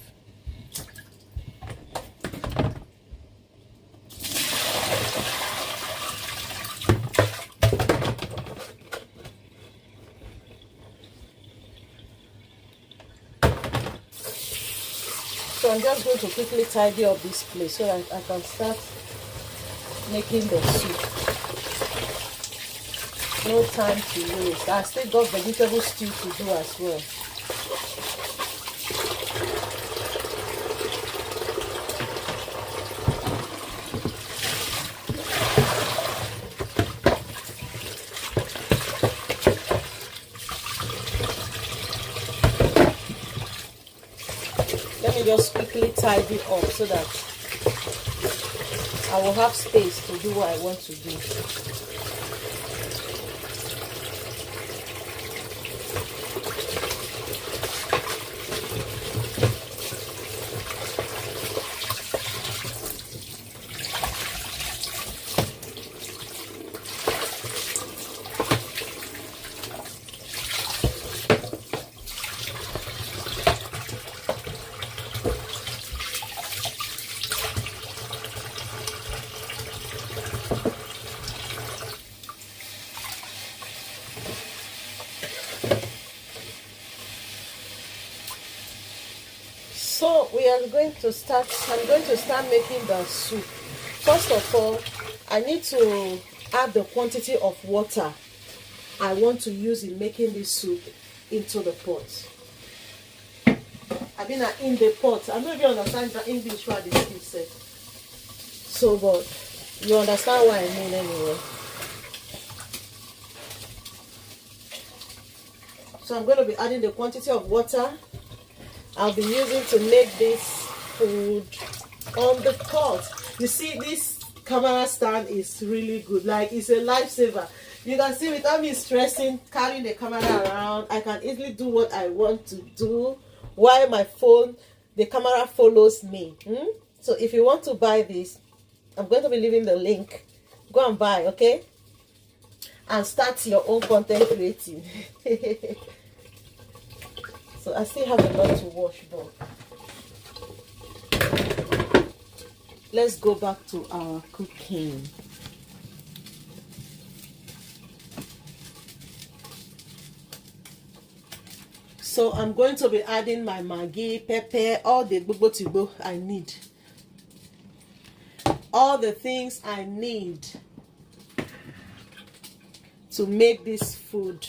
So I'm just going to quickly tidy up this place so that I can start making the soup. No time to waste. I still got vegetable stew to do as well. Let me just quickly tidy up so that I will have space to do what I want to do. So we are going to start. I'm going to start making the soup. First of all, I need to add the quantity of water I want to use in making this soup into the pot. I mean, in the pot. I don't even understand the English what this is said. So, but you understand what I mean anyway. So I'm going to be adding the quantity of water I'll be using to make this food on the pot. You see, this camera stand is really good. Like, it's a lifesaver. You can see without me stressing, carrying the camera around, I can easily do what I want to do while my phone, the camera follows me. So if you want to buy this, I'm going to be leaving the link. Go and buy, okay? And start your own content creating. So I still have a lot to wash, but let's go back to our cooking. So I'm going to be adding my Maggi, pepper, all the gbogbo I need. All the things I need to make this food.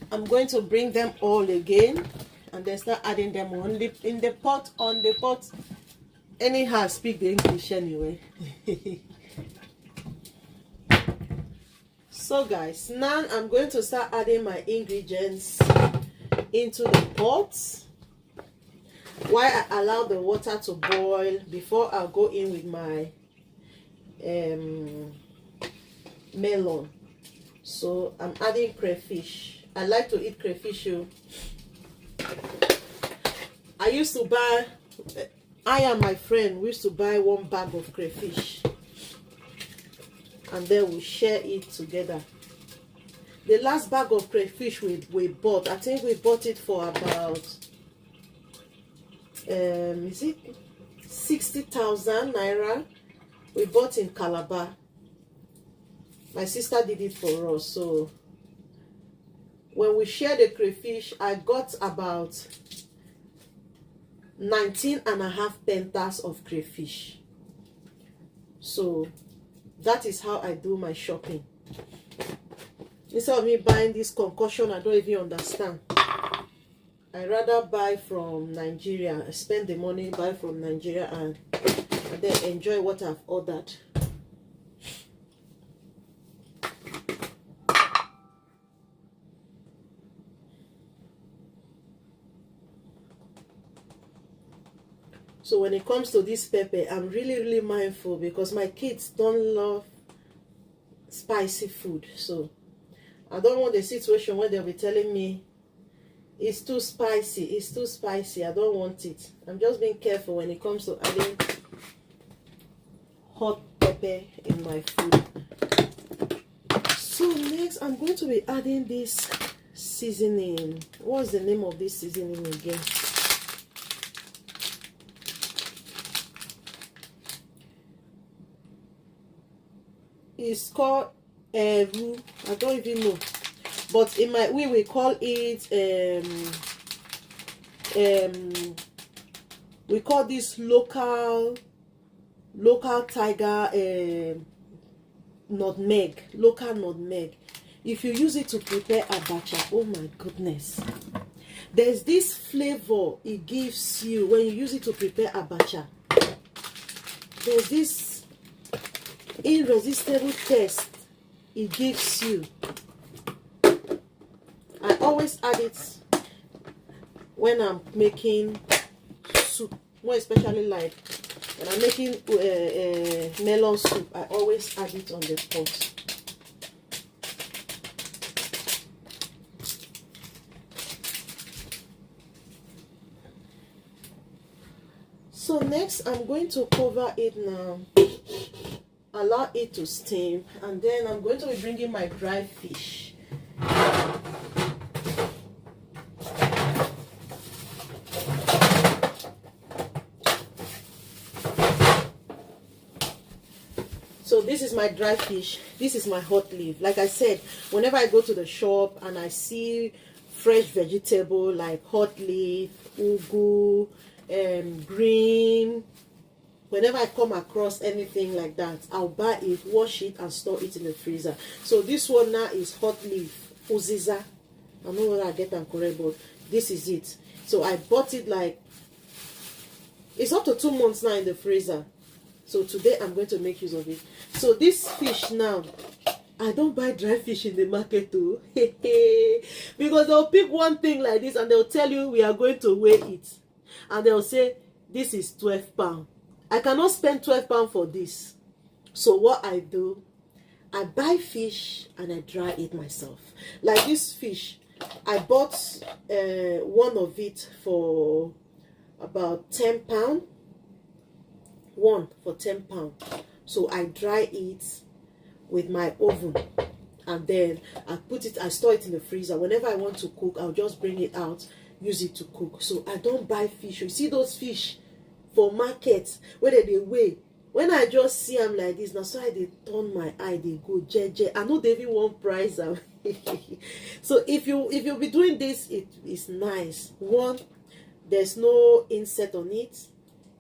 I'm going to bring them all again and then start adding them in the pot, on the pot. Anyhow, speak the English anyway. So guys, now I'm going to start adding my ingredients into the pot while I allow the water to boil before I'll go in with my melon. So I'm adding crayfish. I like to eat crayfish. I used to buy, I and my friend, we used to buy one bag of crayfish and then we share it together. The last bag of crayfish we bought, I think we bought it for about is it 60,000 naira. We bought in Calabar. My sister did it for us. So when we shared the crayfish, I got about 19.5 pentas of crayfish. So that is how I do my shopping. Instead of me buying this concoction I don't even understand, I rather buy from Nigeria. I spend the money, buy from Nigeria, and then enjoy what I've ordered. So when it comes to this pepper, I'm really mindful because my kids don't love spicy food. So I don't want a situation where they'll be telling me it's too spicy, it's too spicy. I don't want it. I'm just being careful when it comes to adding hot pepper in my food. So next I'm going to be adding this seasoning. What's the name of this seasoning again? It's called roux. I don't even know, but in my we call it we call this local tiger nutmeg, local nutmeg. If you use it to prepare abacha, oh my goodness, there's this flavor it gives you when you use it to prepare abacha. There's this irresistible taste it gives you. I always add it when I'm making soup, more especially like when I'm making melon soup. I always add it on the pot. So next I'm going to cover it now, allow it to steam, and then I'm going to be bringing my dry fish. So this is my dry fish. This is my hot leaf. Like I said, whenever I go to the shop and I see fresh vegetable like hot leaf, ugu, green. Whenever I come across anything like that, I'll buy it, wash it, and store it in the freezer. So this one now is hot leaf, uziza. I don't know whether I get them correct, but this is it. So I bought it like, it's up to 2 months now in the freezer. So today I'm going to make use of it. So this fish now, I don't buy dry fish in the market too. Because they'll pick one thing like this and they'll tell you we are going to weigh it. And they'll say, this is 12 pounds. I cannot spend 12 pounds for this. So what I do, I buy fish and I dry it myself. Like this fish, I bought one of it for about 10 pounds. One for 10 pounds. So I dry it with my oven, and then I store it in the freezer. Whenever I want to cook, I'll just bring it out, use it to cook. So I don't buy fish. You see those fish for market where they weigh, when I just see them like this, now so I they turn my eye, they go jeje. I know they even want price. So if you be doing this, it is nice. One, there's no insect on it.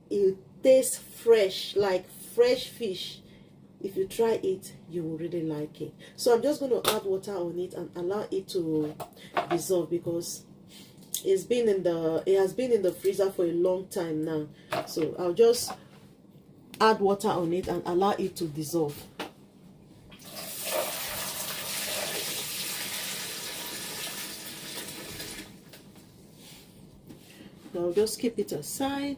It tastes fresh, like fresh fish. If you try it, you will really like it. So I'm just going to add water on it and allow it to dissolve, because it has been in the freezer for a long time now. So I'll just add water on it and allow it to dissolve. I'll just keep it aside.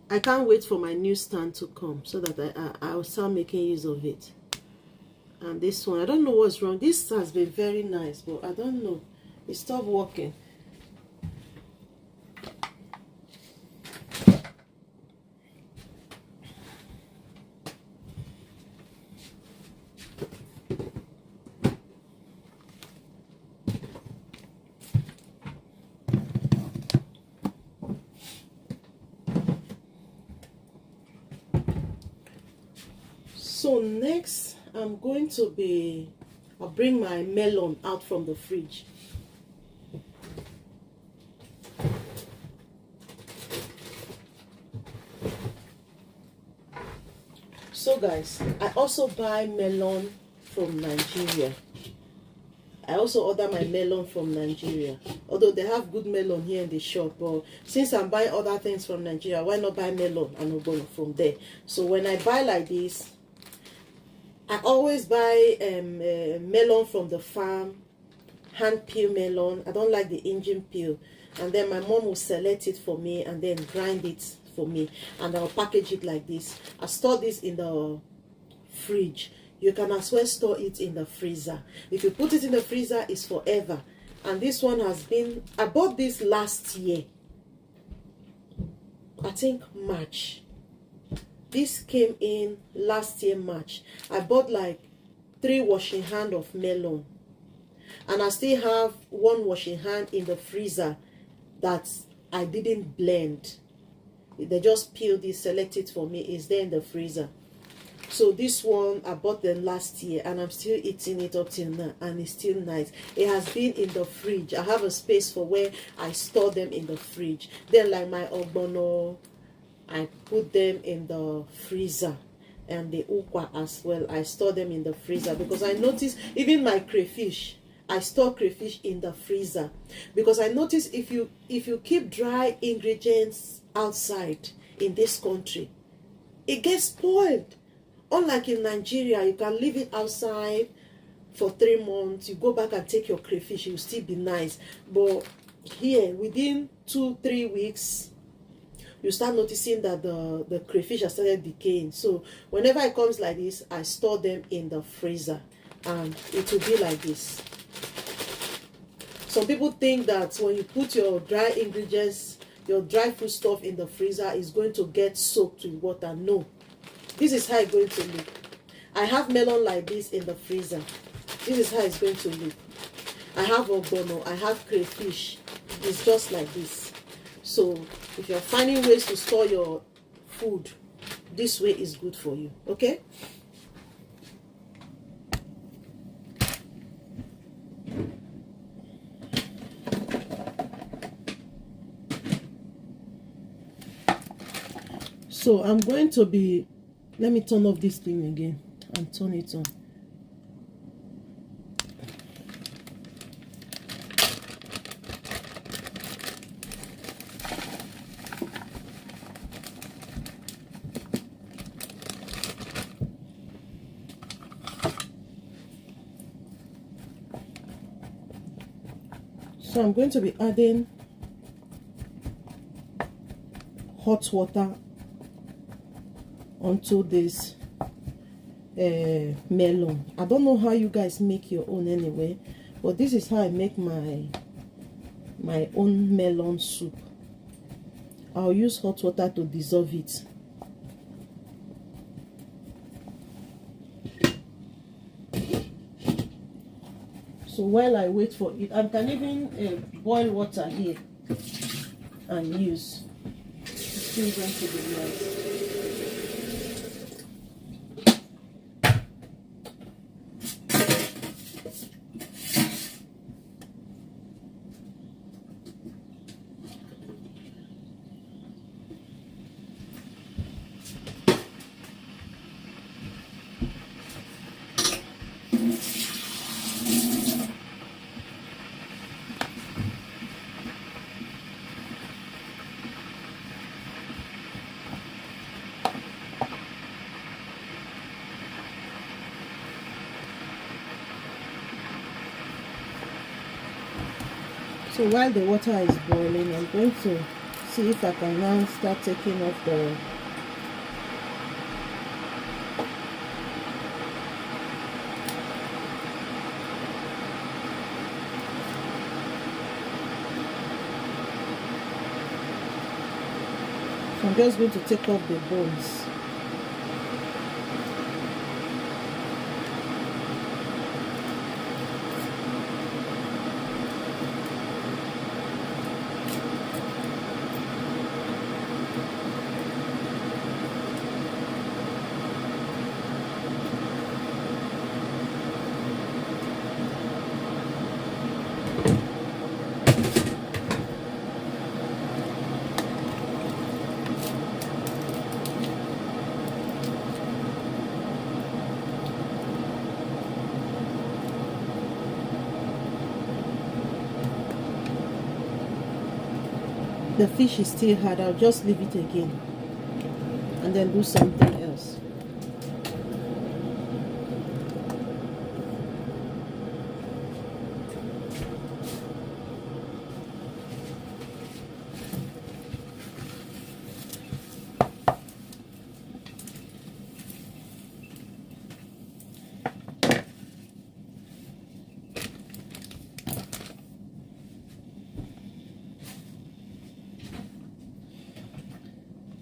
I can't wait for my new stand to come so that I'll start making use of it. And this one, I don't know what's wrong. This has been very nice, but I don't know. It stopped working. So next, I'll bring my melon out from the fridge. So guys, I also buy melon from Nigeria. I also order my melon from Nigeria. Although they have good melon here in the shop, but since I'm buying other things from Nigeria, why not buy melon and ogbono from there? So when I buy like this, I always buy melon from the farm, hand peel melon. I don't like the engine peel. And then my mom will select it for me and then grind it for me. And I'll package it like this. I store this in the fridge. You can as well store it in the freezer. If you put it in the freezer, it's forever. And this one has been, I bought this last year. I think March. This came in last year, March. I bought like 3 washing hand of melon. And I still have 1 washing hand in the freezer that I didn't blend. They just peeled it, select it for me. It's there in the freezer. So this one, I bought them last year and I'm still eating it up till now. And it's still nice. It has been in the fridge. I have a space for where I store them in the fridge. Then like my ogbono, I put them in the freezer, and the ukwa as well. I store them in the freezer because I notice even my crayfish, I store crayfish in the freezer because I notice if you keep dry ingredients outside in this country, it gets spoiled. Unlike in Nigeria, you can leave it outside for 3 months. You go back and take your crayfish, it will still be nice. But here, within 2-3 weeks, you start noticing that the crayfish has started decaying. So whenever it comes like this, I store them in the freezer and it will be like this. Some people think that when you put your dry ingredients, your dry food stuff in the freezer, is going to get soaked with water. No, this is how it's going to look. I have melon like this in the freezer. This is how it's going to look. I have ogbono, I have crayfish. It's just like this. So if you're finding ways to store your food this way is good for you. Okay, so I'm going to be, let me turn off this thing again and turn it on. So I'm going to be adding hot water onto this melon. I don't know how you guys make your own anyway, but this is how I make my own melon soup. I'll use hot water to dissolve it. So while I wait for it, I can even boil water here and use. It's still going to be nice. So while the water is boiling, I'm going to see if I can now start taking off the I'm just going to take off the bones. The fish is still hard. I'll just leave it again and then do something else.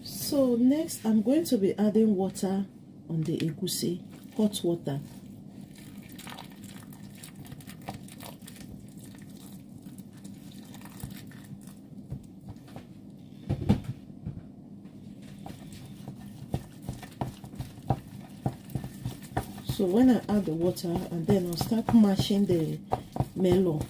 So next I'm going to be adding water on the egusi, hot water. So when I add the water, and then I'll start mashing the melon.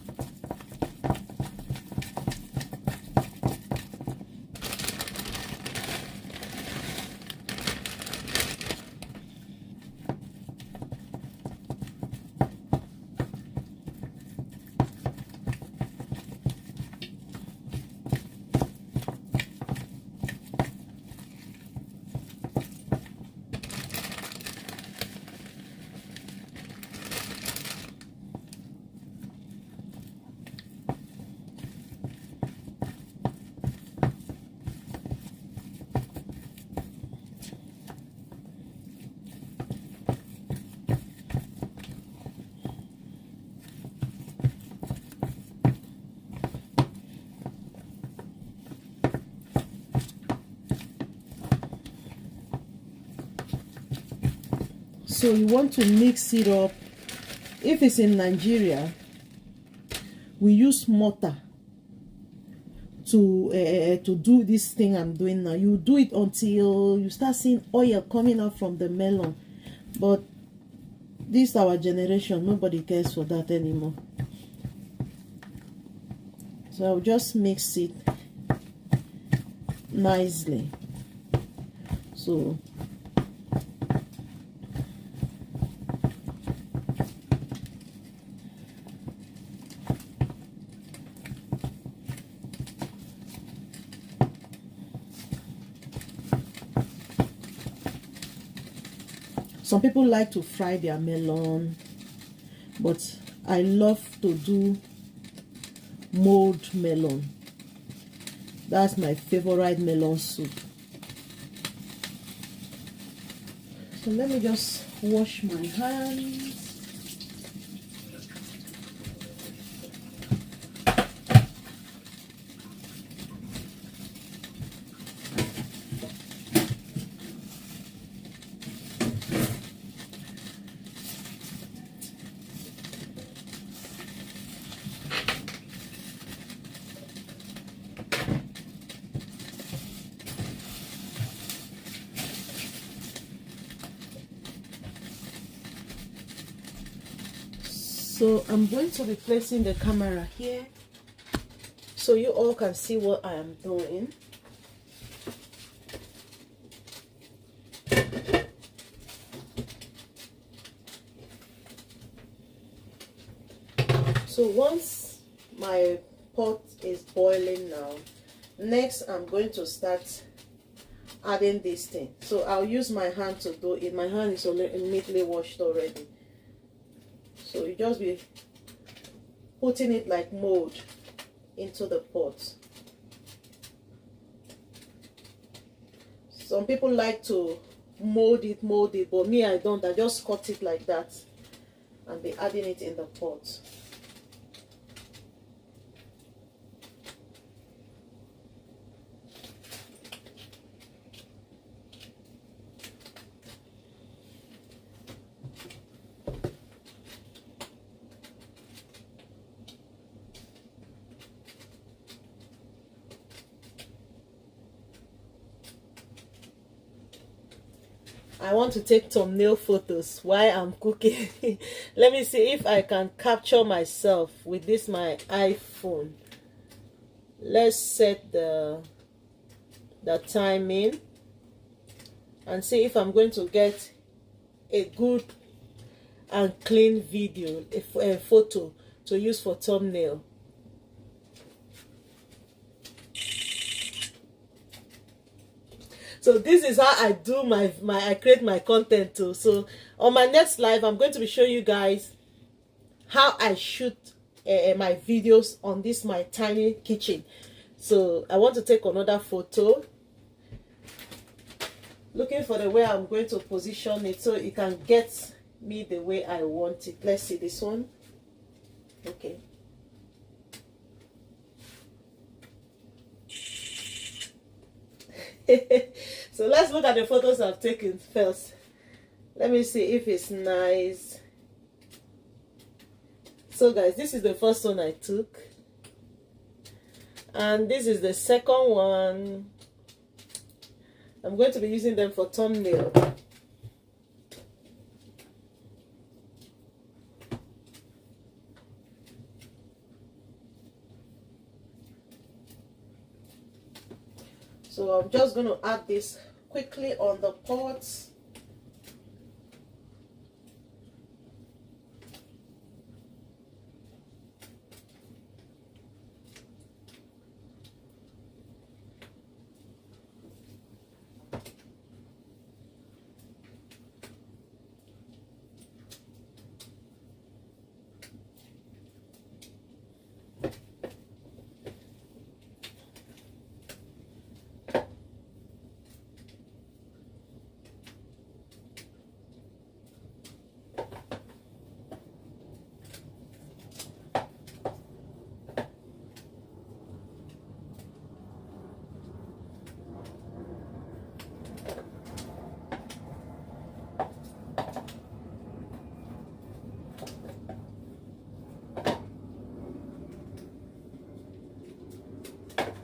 So you want to mix it up. If it's in Nigeria, we use mortar to do this thing I'm doing now. You do it until you start seeing oil coming out from the melon. But this our generation, nobody cares for that anymore. So I'll just mix it nicely. So some people like to fry their melon, but I love to do mulled melon. That's my favorite melon soup. So let me just wash my hands. So I'm going to be placing the camera here so you all can see what I am doing. So once my pot is boiling now, next I'm going to start adding this thing. So I'll use my hand to do it. My hand is neatly washed already. So you just be putting it like mold into the pot. Some people like to mold it, but me, I don't. I just cut it like that and be adding it in the pot. I want to take thumbnail photos while I'm cooking. Let me see if I can capture myself with this my iPhone. Let's set the timing and see if I'm going to get a good and clean video, a photo to use for thumbnail. So this is how I do I create my content too. So on my next live, I'm going to be showing you guys how I shoot my videos on this my tiny kitchen. So I want to take another photo, looking for the way I'm going to position it so it can get me the way I want it. Let's see this one. Okay. So let's look at the photos I've taken first. Let me see if it's nice. So guys, this is the first one I took, and this is the second one. I'm going to be using them for thumbnail. So I'm just going to add this quickly on the pot.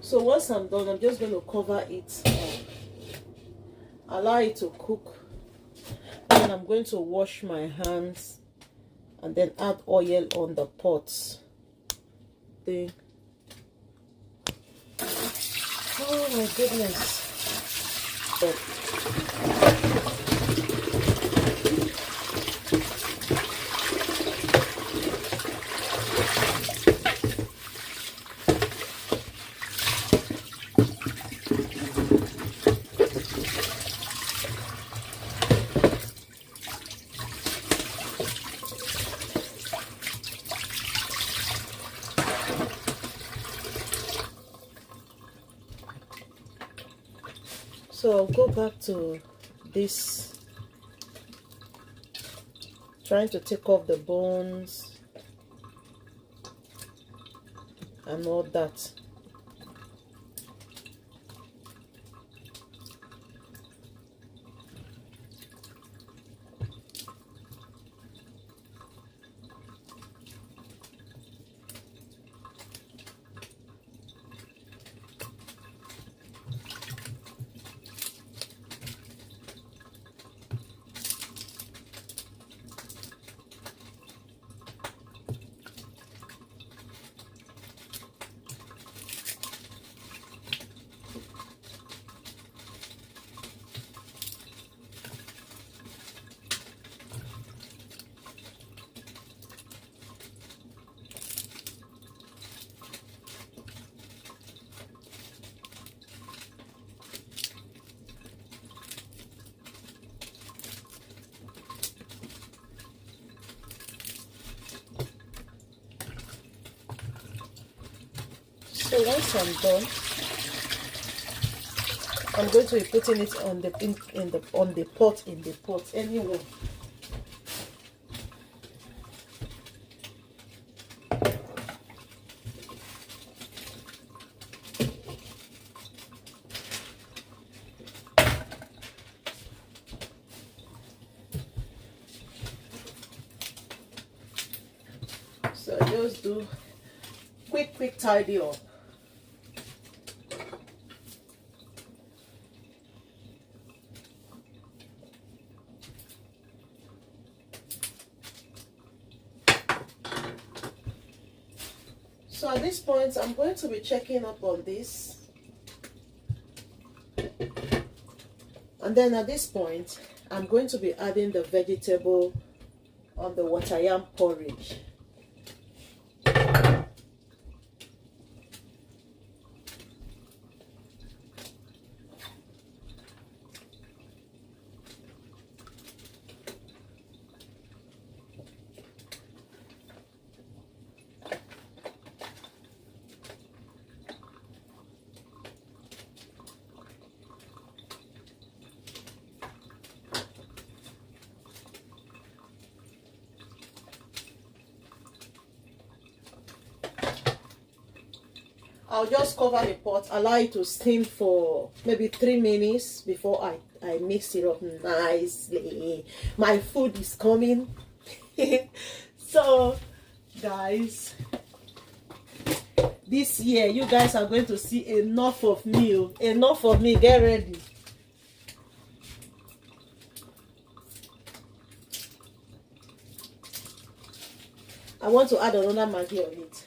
So once I'm done, I'm just going to cover it, allow it to cook. Then I'm going to wash my hands and then add oil on the pot thing. Oh my goodness. But so I'll go back to this, trying to take off the bones and all that. So once I'm done, I'm going to be putting it on the pot anyway. So just do quick tidy up. So at this point, I'm going to be checking up on this. And then at this point, I'm going to be adding the vegetable on the water yam porridge. I'll just cover the pot, allow it to steam for maybe 3 minutes before I mix it up nicely. My food is coming. So, guys, this year you guys are going to see enough of me. Enough of me. Get ready. I want to add another Maggi on it.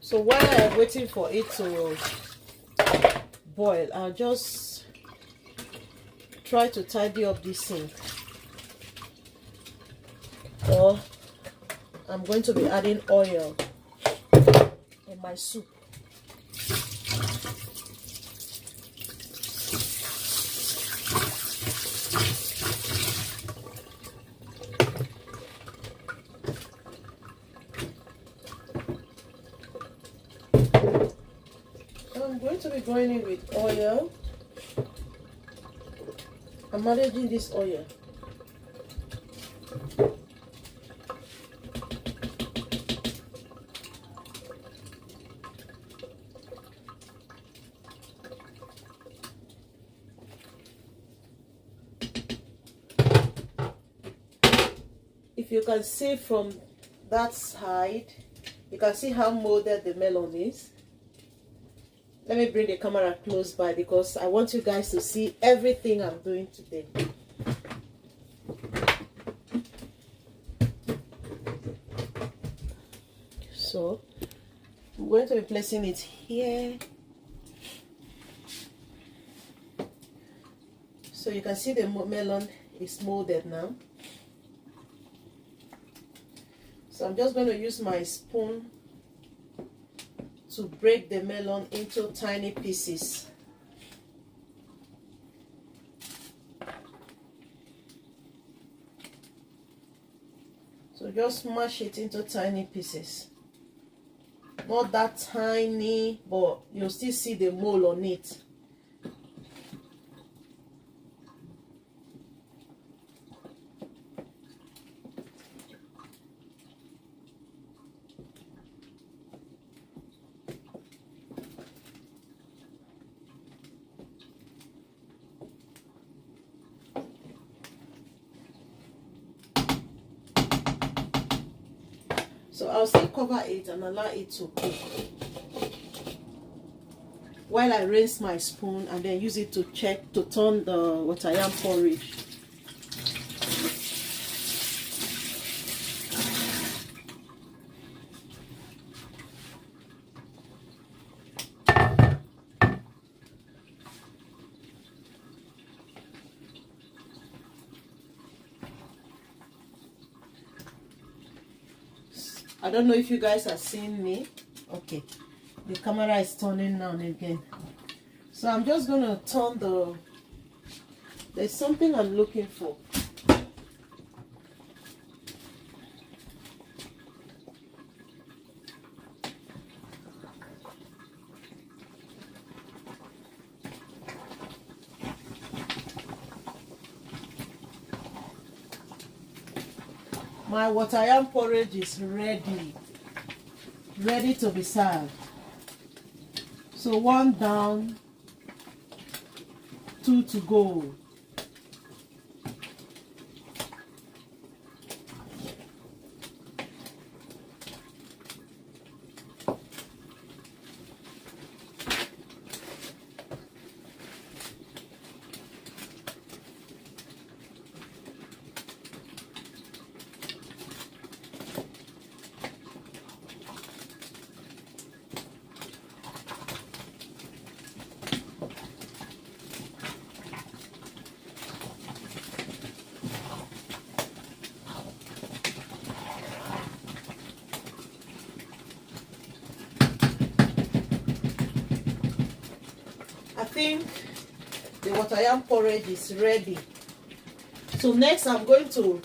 So while I'm waiting for it to boil, I'll just try to tidy up this sink. Or I'm going to be adding oil in my soup. I'm going to be going in with oil. I'm managing this oil. if you can see from that side, you can see how molded the melon is. Let me bring the camera close by because I want you guys to see everything I'm doing today. So I'm going to be placing it here. So you can see the melon is molded now. So I'm just going to use my spoon to break the melon into tiny pieces. So just mash it into tiny pieces. Not that tiny, but you'll still see the mold on it. So I'll still cover it and allow it to cook while I rinse my spoon and then use it to check to turn the water yam porridge. I don't know if you guys are seeing me. Okay, the camera is turning now and again. So I'm just going to turn there's something I'm looking for. My water yam porridge is ready to be served. So 1 down, 2 to go. I think the water yam porridge is ready. So next I'm going to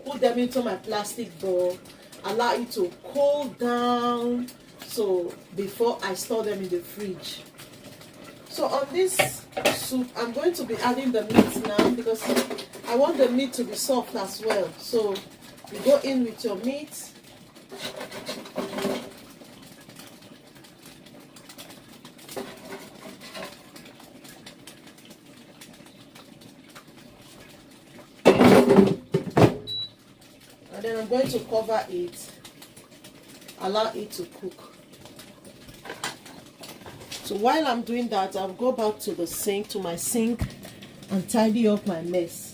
put them into my plastic bowl, allow it to cool down, so before I store them in the fridge. So on this soup I'm going to be adding the meat now because I want the meat to be soft as well. So you go in with your meat. And then I'm going to cover it, allow it to cook. So while I'm doing that, I'll go back to the sink, to my sink, and tidy up my mess.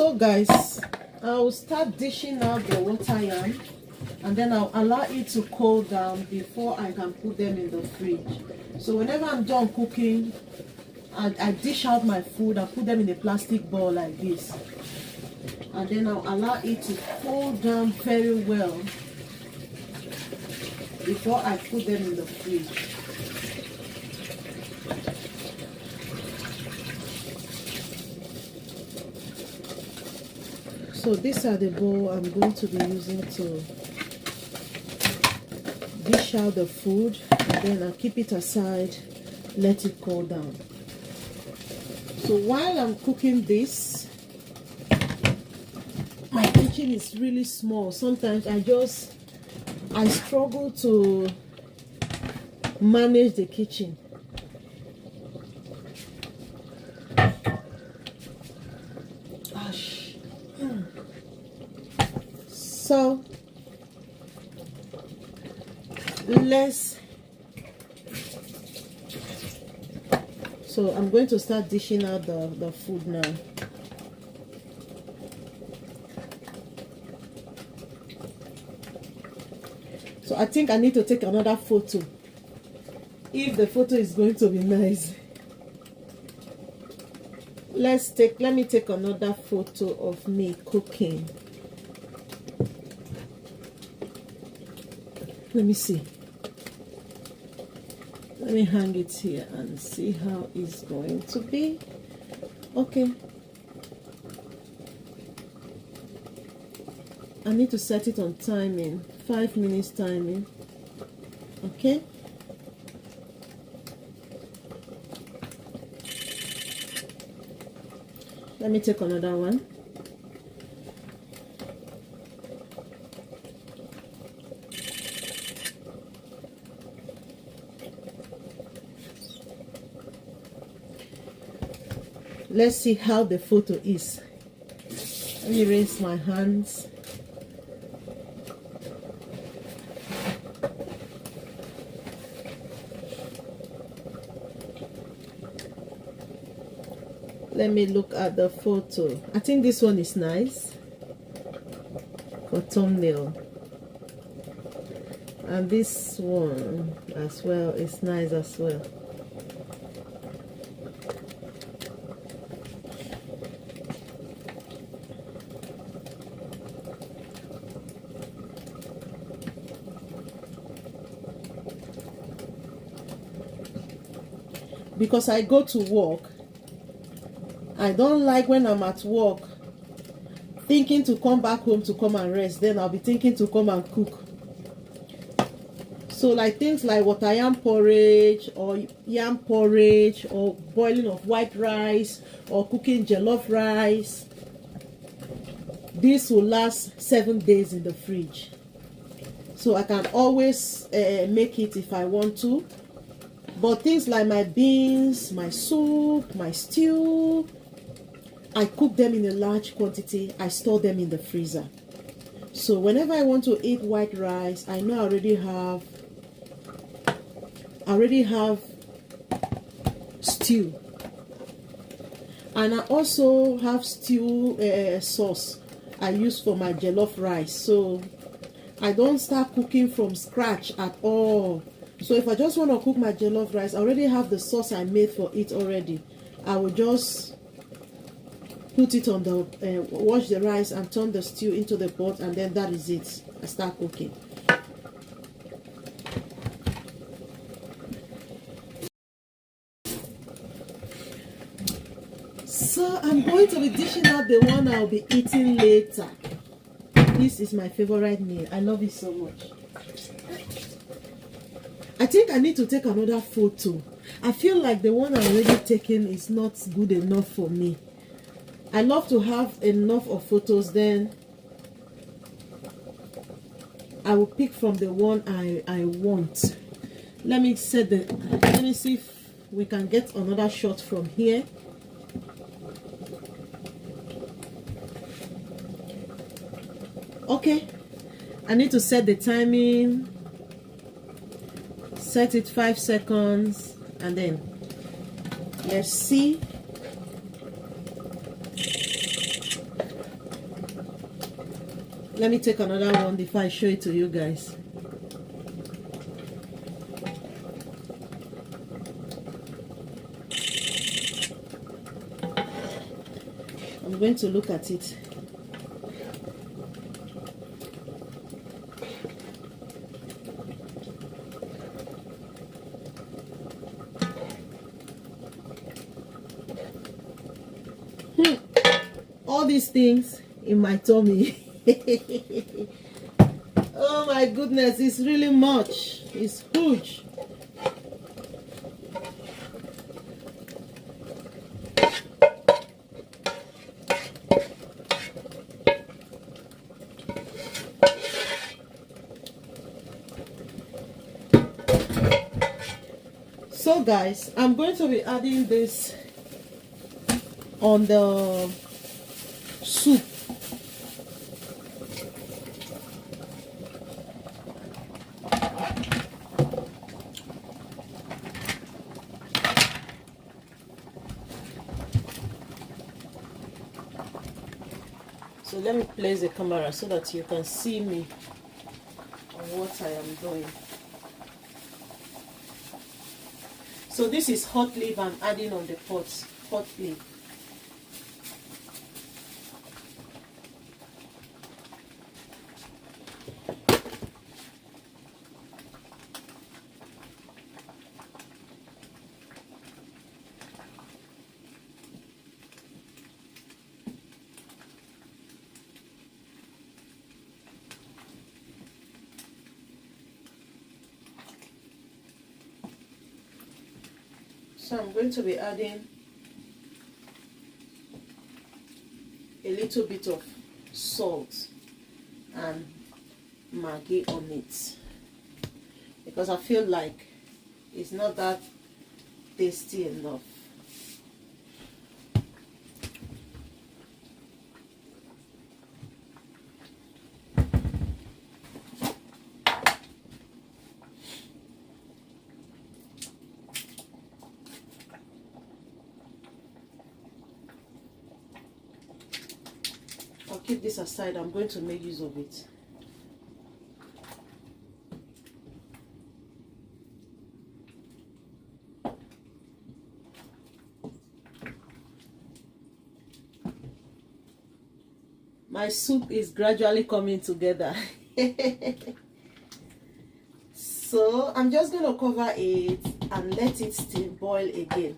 So guys, I'll start dishing out the water yam, and then I'll allow it to cool down before I can put them in the fridge. So whenever I'm done cooking, I dish out my food. I put them in a plastic bowl like this, and then I'll allow it to cool down very well before I put them in the fridge. So these are the bowl I'm going to be using to dish out the food, and then I'll keep it aside, let it cool down. So while I'm cooking this, my kitchen is really small. Sometimes I struggle to manage the kitchen. So I'm going to start dishing out the food now. So I think I need to take another photo, if the photo is going to be nice. Let me take another photo of me cooking. Let me see. Let me hang it here and see how it's going to be. Okay. I need to set it on timing, 5 minutes timing. Okay. Let me take another one. Let's see how the photo is. Let me rinse my hands. Let me look at the photo. I think this one is nice for thumbnail. And this one as well is nice as well. Because I go to work, I don't like when I'm at work thinking to come back home to come and rest, then I'll be thinking to come and cook. So like things like water yam porridge or yam porridge or boiling of white rice or cooking jollof rice, this will last 7 days in the fridge. So I can always make it if I want to. But things like my beans, my soup, my stew, I cook them in a large quantity. I store them in the freezer. So whenever I want to eat white rice, I know I already have stew. And I also have stew sauce I use for my jollof rice. So I don't start cooking from scratch at all. So if I just want to cook my jollof rice, I already have the sauce I made for it already. I will just put it on the, wash the rice and turn the stew into the pot, and then that is it. I start cooking. So I'm going to be dishing out the one I'll be eating later. This is my favorite meal. I love it so much. I think I need to take another photo. I feel like the one I'm already taking is not good enough for me. I love to have enough of photos, then I will pick from the one I want. Let me see if we can get another shot from here. Okay, I need to set the timing. Set it 5 seconds, and then let's see. Let me take another one before I show it to you guys. I'm going to look at it. All these things in my tummy. Oh my goodness, it's really much. It's huge. So guys, I'm going to be adding this on the soup. So let me place the camera so that you can see me on what I am doing. So this is hot leaf I'm adding on the pot, hot leaf. So I'm going to be adding a little bit of salt and Maggi on it because I feel like it's not that tasty enough. I'll keep this aside. I'm going to make use of it. My soup is gradually coming together. So I'm just going to cover it and let it still boil again.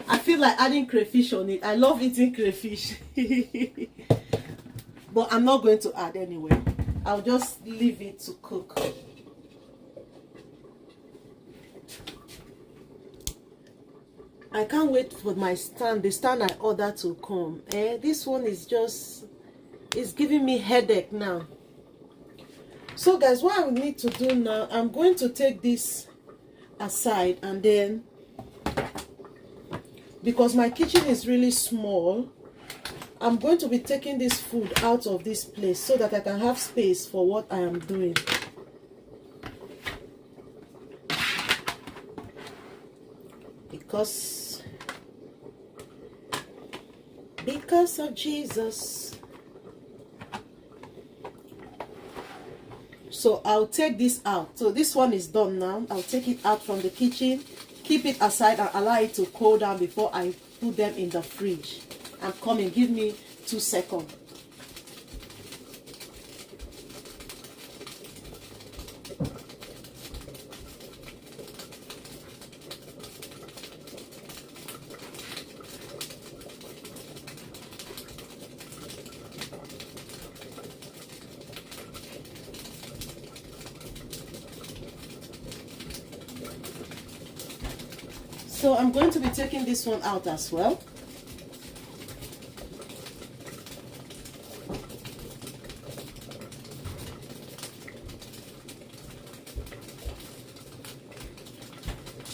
I feel like adding crayfish on it. I love eating crayfish. But I'm not going to add anyway. I'll just leave it to cook. I can't wait for my stand, the stand I ordered to come. This one is just, it's giving me headache now. So guys, what I need to do now, I'm going to take this aside and then, because my kitchen is really small, I'm going to be taking this food out of this place so that I can have space for what I am doing. Because of Jesus. So I'll take this out. So this one is done now. I'll take it out from the kitchen, keep it aside and allow it to cool down before I put them in the fridge. I'm coming. Give me 2 seconds. So I'm going to be taking this one out as well.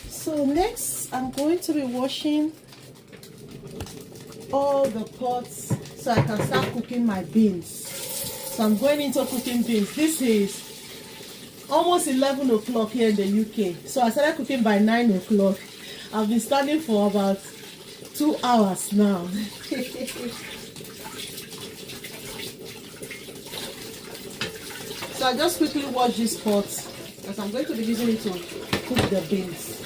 So next, I'm going to be washing all the pots so I can start cooking my beans. So I'm going into cooking beans. This is almost 11 o'clock here in the UK. So I started cooking by 9 o'clock. I've been standing for about 2 hours now. So I just quickly wash this pot because I'm going to be using it to cook the beans.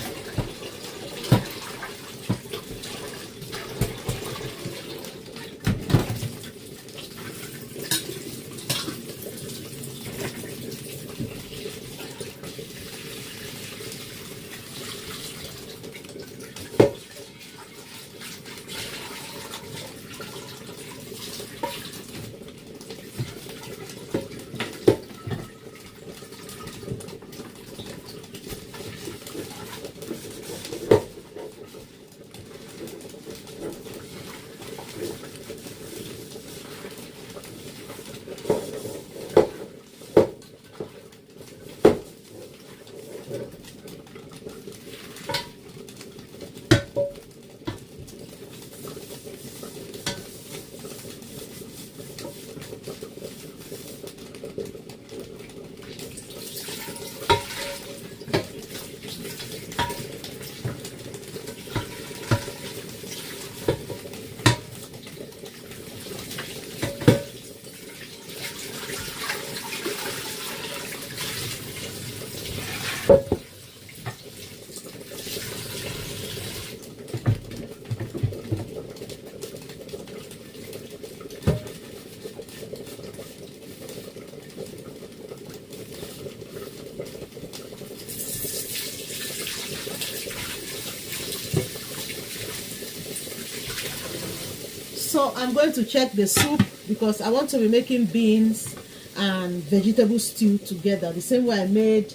So I'm going to check the soup because I want to be making beans and vegetable stew together. The same way I made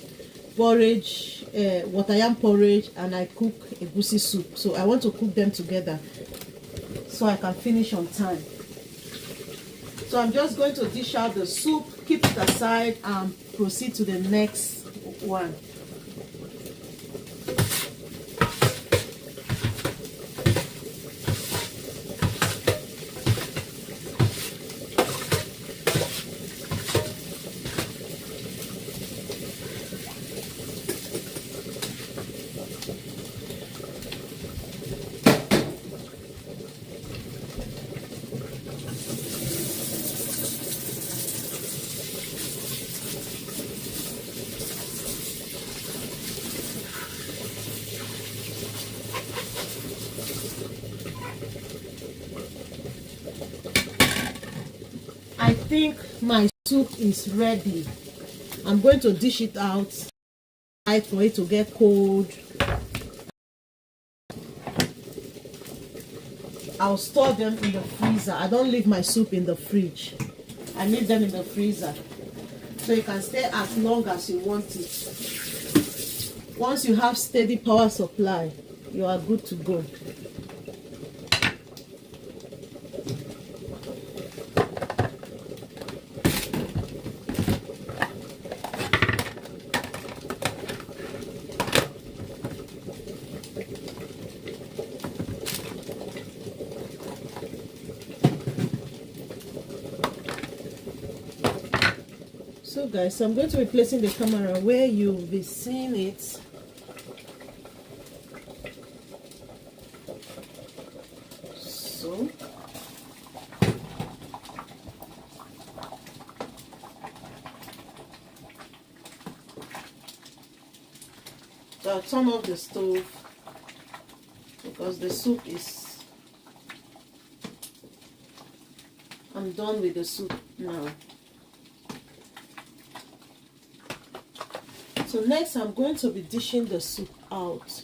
porridge, water yam porridge, and I cook egusi soup. So I want to cook them together so I can finish on time. So I'm just going to dish out the soup, keep it aside, and proceed to the next one. I think my soup is ready. I'm going to dish it out for it to get cold. I'll store them in the freezer. I don't leave my soup in the fridge. I leave them in the freezer so you can stay as long as you want it. Once you have steady power supply, you are good to go. So guys, so I'm going to be placing the camera where you'll be seeing it. So I'll turn off the stove because the soup is, I'm done with the soup now. So next I'm going to be dishing the soup out.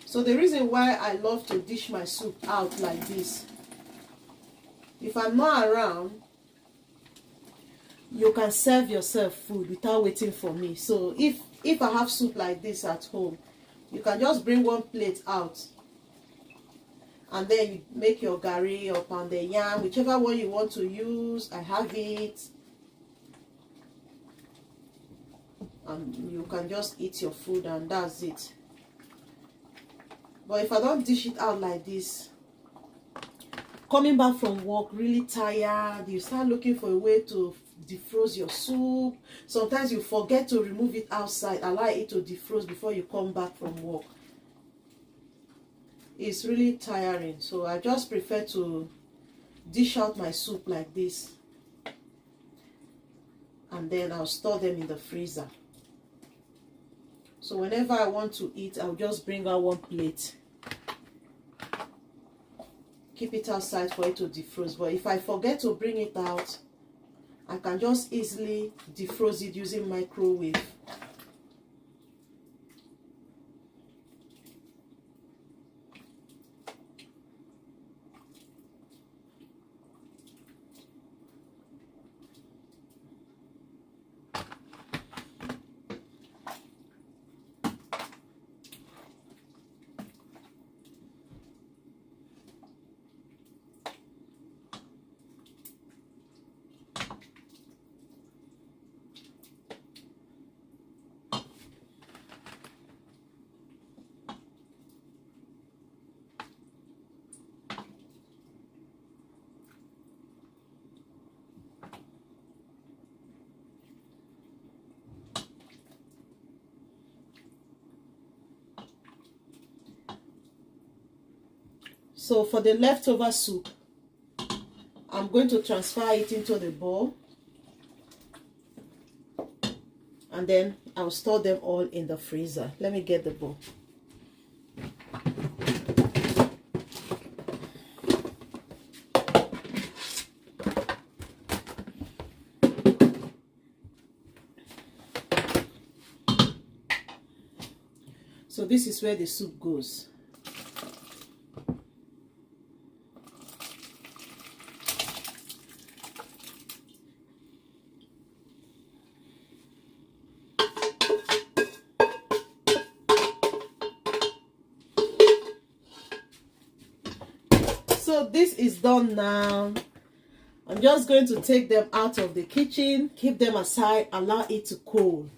So the reason why I love to dish my soup out like this, if I'm not around, you can serve yourself food without waiting for me. So if I have soup like this at home, you can just bring one plate out and then you make your gari or pounded yam, whichever one you want to use. I have it, and you can just eat your food and that's it. But if I don't dish it out like this, coming back from work really tired, you start looking for a way to defrost your soup. Sometimes you forget to remove it outside, allow it to defrost before you come back from work. It's really tiring, so I just prefer to dish out my soup like this, and then I'll store them in the freezer. So whenever I want to eat, I'll just bring out one plate, keep it outside for it to defrost. But if I forget to bring it out, I can just easily defrost it using microwave. So for the leftover soup, I'm going to transfer it into the bowl, and then I'll store them all in the freezer. Let me get the bowl. So this is where the soup goes. So this is done now. I'm just going to take them out of the kitchen, keep them aside, allow it to cool.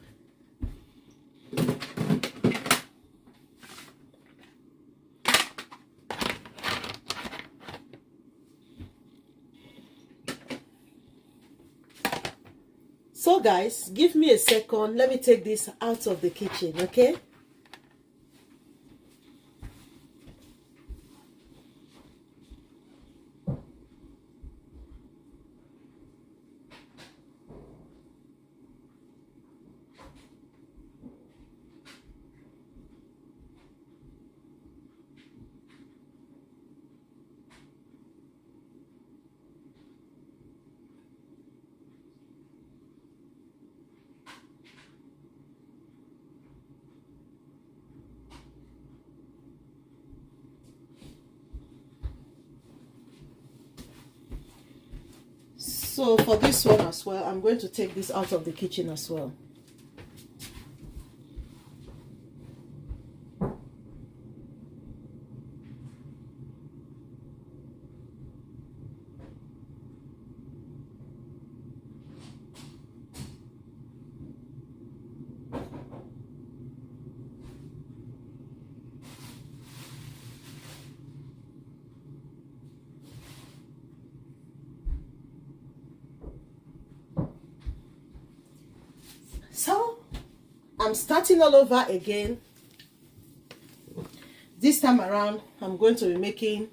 So guys, give me a second. Let me take this out of the kitchen, okay? So for this one as well, I'm going to take this out of the kitchen as well. So I'm starting all over again. This time around, I'm going to be making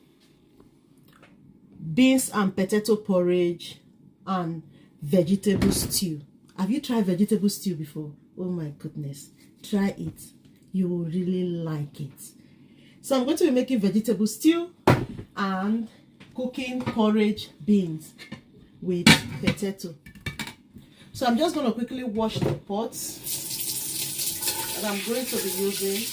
beans and potato porridge and vegetable stew. Have you tried vegetable stew before? Oh my goodness, try it. You will really like it. So I'm going to be making vegetable stew and cooking porridge beans with potato. So I'm just going to quickly wash the pots that I'm going to be using.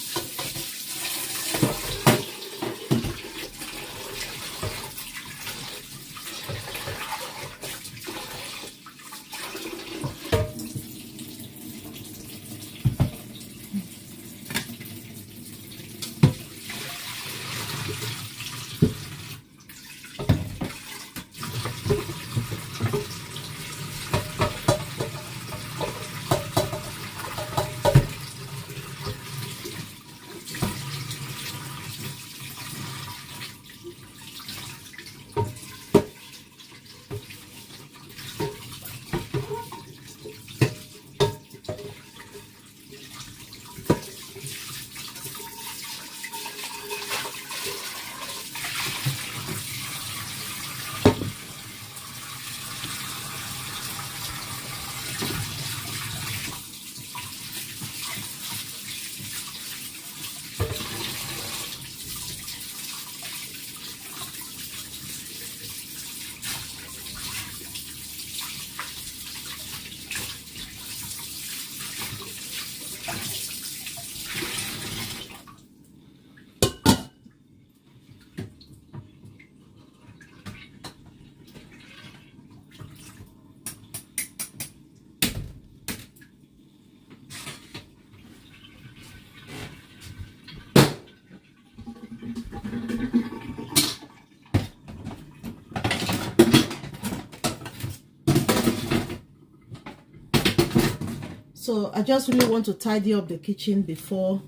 So I just really want to tidy up the kitchen before.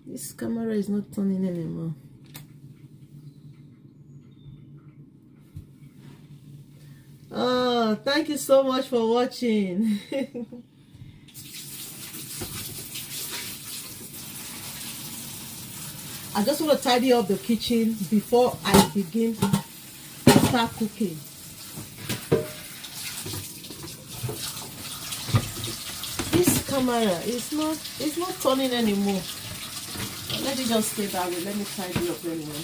This camera is not turning anymore. Oh, thank you so much for watching. I just want to tidy up the kitchen before I begin to start cooking. This camera is not turning anymore. Let it just stay that way. Let me tidy up anyway.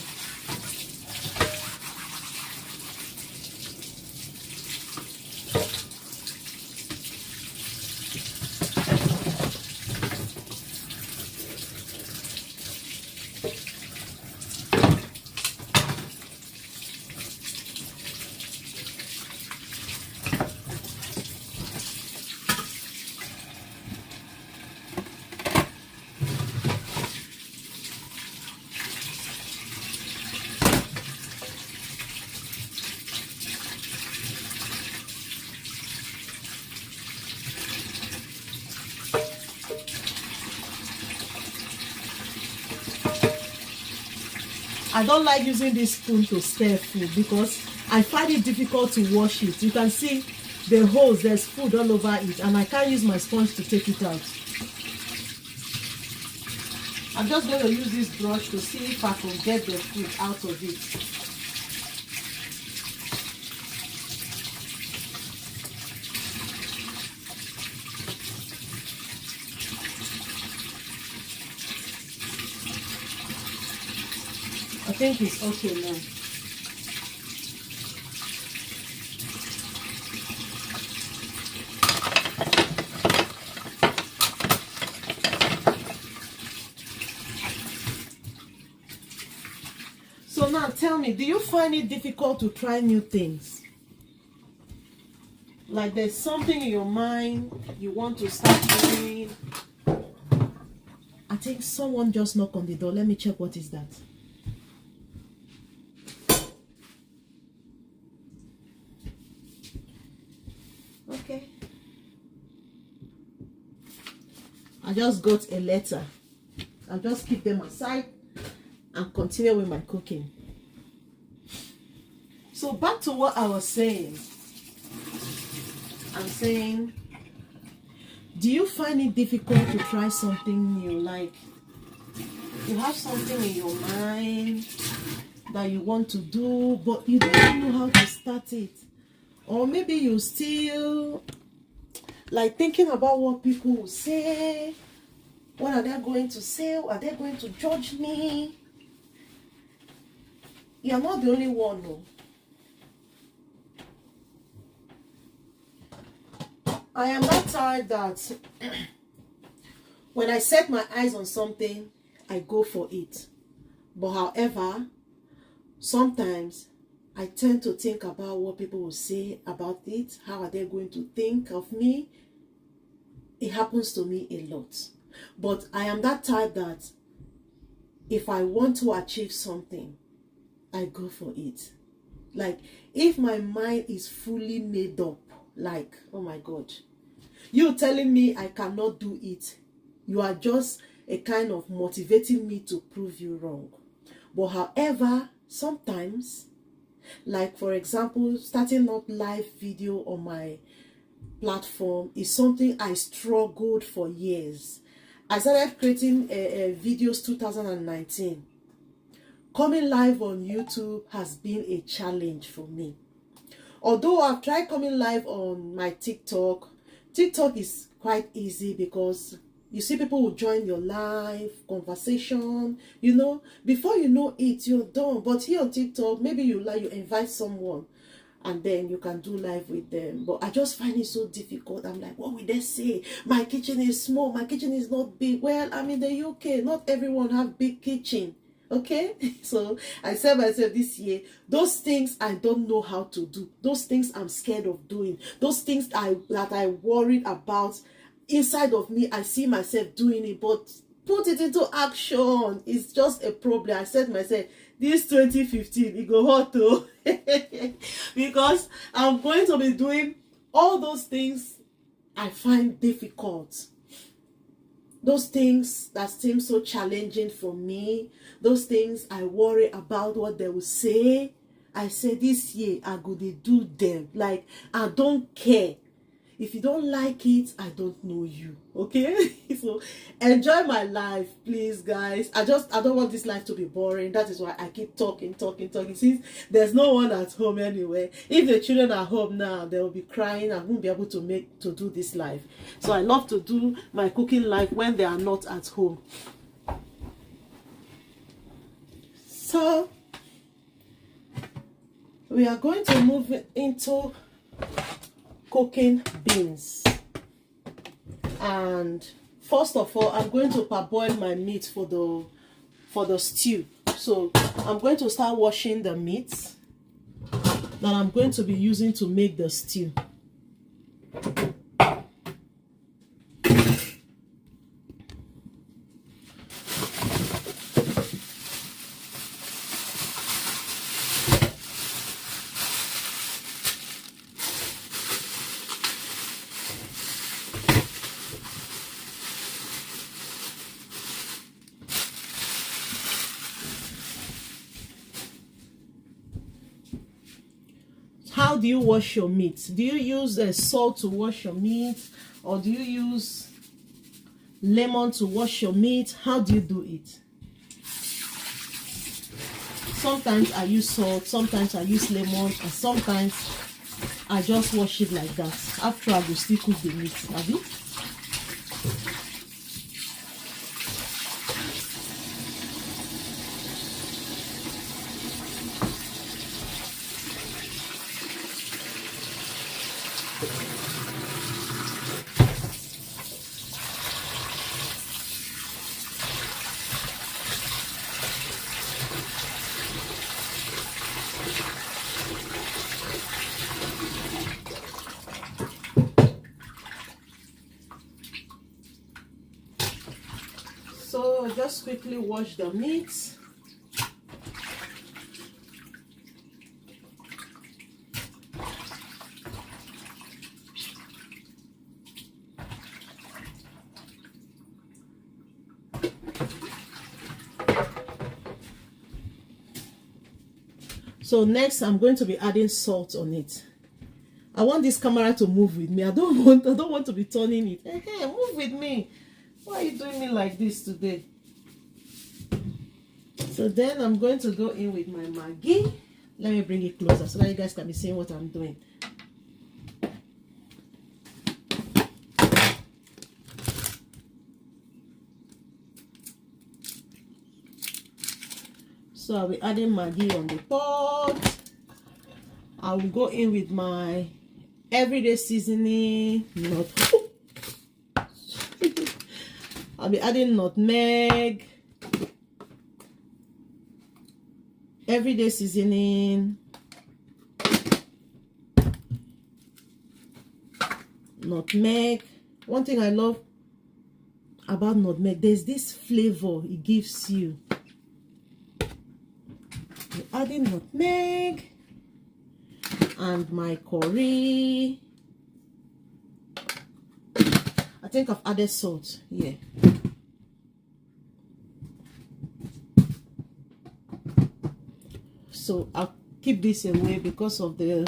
I don't like using this spoon to stir food because I find it difficult to wash it. You can see the holes, there's food all over it, and I can't use my sponge to take it out. I'm just going to use this brush to see if I can get the food out of it. I think it's okay now. So now tell me, do you find it difficult to try new things? Like there's something in your mind you want to start doing. I think someone just knocked on the door. Let me check what is that. Okay. I just got a letter. I'll just keep them aside and continue with my cooking. So back to what I was saying. I'm saying, do you find it difficult to try something new? Like you have something in your mind that you want to do, but you don't know how to start it. Or maybe you still like thinking about what people will say. What are they going to say? Are they going to judge me? You're not the only one, no. I am that type that when I set my eyes on something, I go for it. But however, sometimes I tend to think about what people will say about it. How are they going to think of me? It happens to me a lot. But I am that type that if I want to achieve something, I go for it. Like if my mind is fully made up, like, oh my God, you telling me I cannot do it, you are just a kind of motivating me to prove you wrong. But however, sometimes, like for example, starting up live video on my platform is something I struggled for years. I started creating videos 2019. Coming live on YouTube has been a challenge for me. Although I've tried coming live on my TikTok, TikTok is quite easy because you see people will join your live conversation, you know, before you know it, you're done. But here on TikTok, maybe you invite someone and then you can do live with them. But I just find it so difficult. I'm like, what will they say? My kitchen is small. My kitchen is not big. Well, I'm in the UK. Not everyone have big kitchen. Okay, so I said myself this year, those things I don't know how to do, those things I'm scared of doing, those things that I worried about inside of me, I see myself doing it, but put it into action, it's just a problem. I said myself, this 2015, it go hot though, because I'm going to be doing all those things I find difficult. Those things that seem so challenging for me, those things I worry about what they will say, I say this year I go to do them. Like, I don't care. If you don't like it, I don't know you. Okay? So enjoy my life, please, guys. I don't want this life to be boring. That is why I keep talking. Since there's no one at home anyway. If the children are home now, they will be crying. I won't be able to do this life. So I love to do my cooking life when they are not at home. So we are going to move into cooking beans. And first of all, I'm going to parboil my meat for the stew. So I'm going to start washing the meat that I'm going to be using to make the stew. How do you wash your meat? Do you use salt to wash your meat, or do you use lemon to wash your meat? How do you do it? Sometimes I use salt, sometimes I use lemon, and sometimes I just wash it like that. After I will still cook the meat. Have you? So just quickly wash the meat. So next I'm going to be adding salt on it. I want this camera to move with me. I don't want to be turning it. Hey, move with me. Why are you doing me like this today? So then I'm going to go in with my Maggi. Let me bring it closer so that you guys can be seeing what I'm doing. So I'll be adding Maggi on the pot. I will go in with my everyday seasoning. I'll be adding nutmeg, everyday seasoning, nutmeg. One thing I love about nutmeg, there's this flavor it gives you. I'm adding nutmeg and my curry. I think I've added salt. Yeah. So I'll keep this away because of the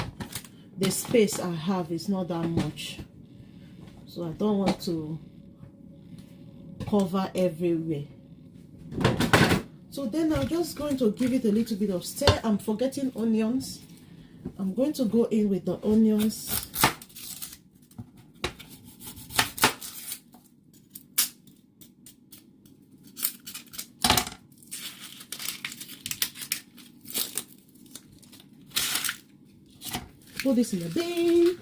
space I have is not that much. So I don't want to cover everywhere. So then I'm just going to give it a little bit of stir. I'm forgetting onions. I'm going to go in with the onions. Put this in the bin.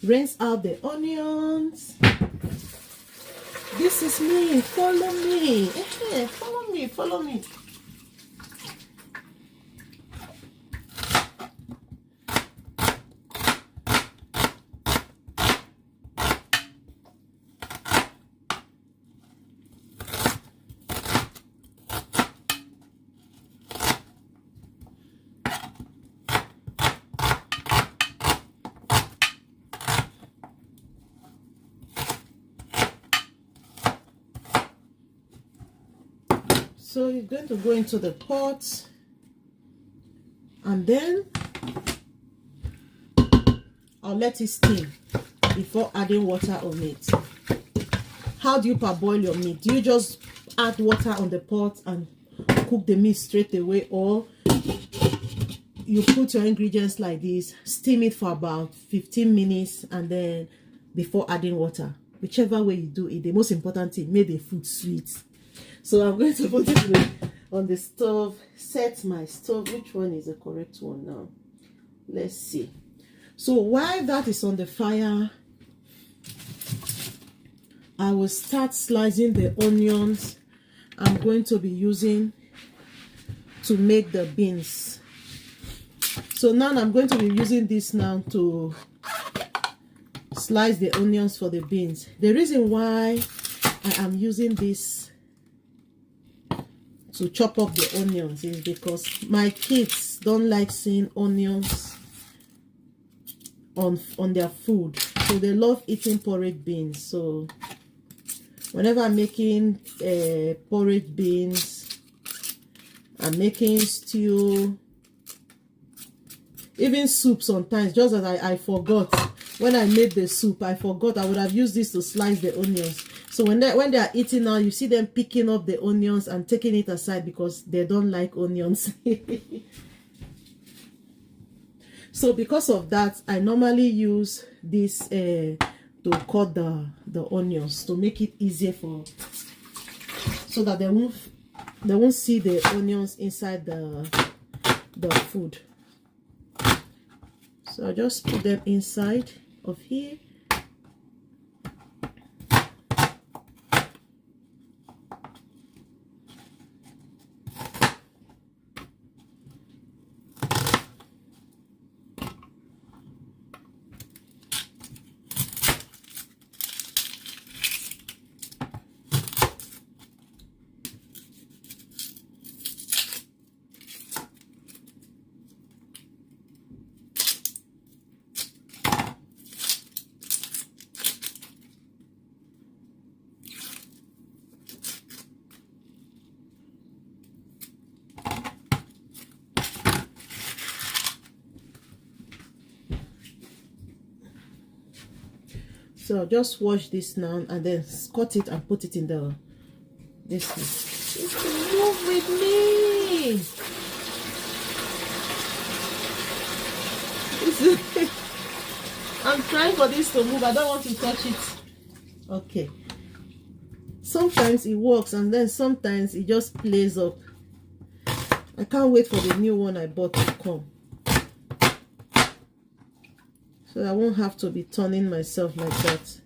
Rinse out the onions. This is me. Follow me. Follow me. Follow me. So it's going to go into the pot, and then I'll let it steam before adding water on it. How do you parboil your meat? Do you just add water on the pot and cook the meat straight away, or you put your ingredients like this, steam it for about 15 minutes, and then before adding water? Whichever way you do it, the most important thing, make the food sweet. So I'm going to put it on the stove, set my stove. Which one is the correct one now? Let's see. So while that is on the fire, I will start slicing the onions I'm going to be using to make the beans. So now I'm going to be using this now to slice the onions for the beans. The reason why I am using this to chop up the onions is because my kids don't like seeing onions on their food. So they love eating porridge beans. So whenever I'm making porridge beans, I'm making stew, even soup sometimes, just as I forgot. When I made the soup, I forgot I would have used this to slice the onions. So when they are eating now, you see them picking up the onions and taking it aside because they don't like onions. So because of that, I normally use this to cut the onions to make it easier so that they won't see the onions inside the food. So I just put them inside of here. So just wash this now and then cut it and put it in this one. Move with me. I'm trying for this to move. I don't want to touch it. Okay. Sometimes it works and then sometimes it just plays up. I can't wait for the new one I bought to come. So I won't have to be turning myself like that.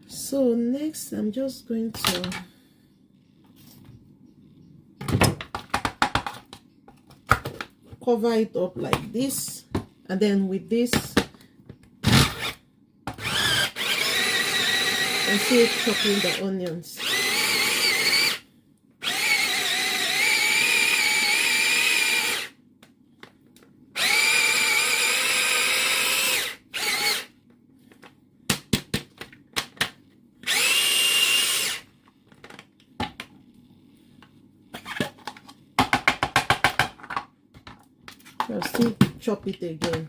So next I'm just going to cover it up like this, and then with this I see it chopping the onions. I'll still chop it again.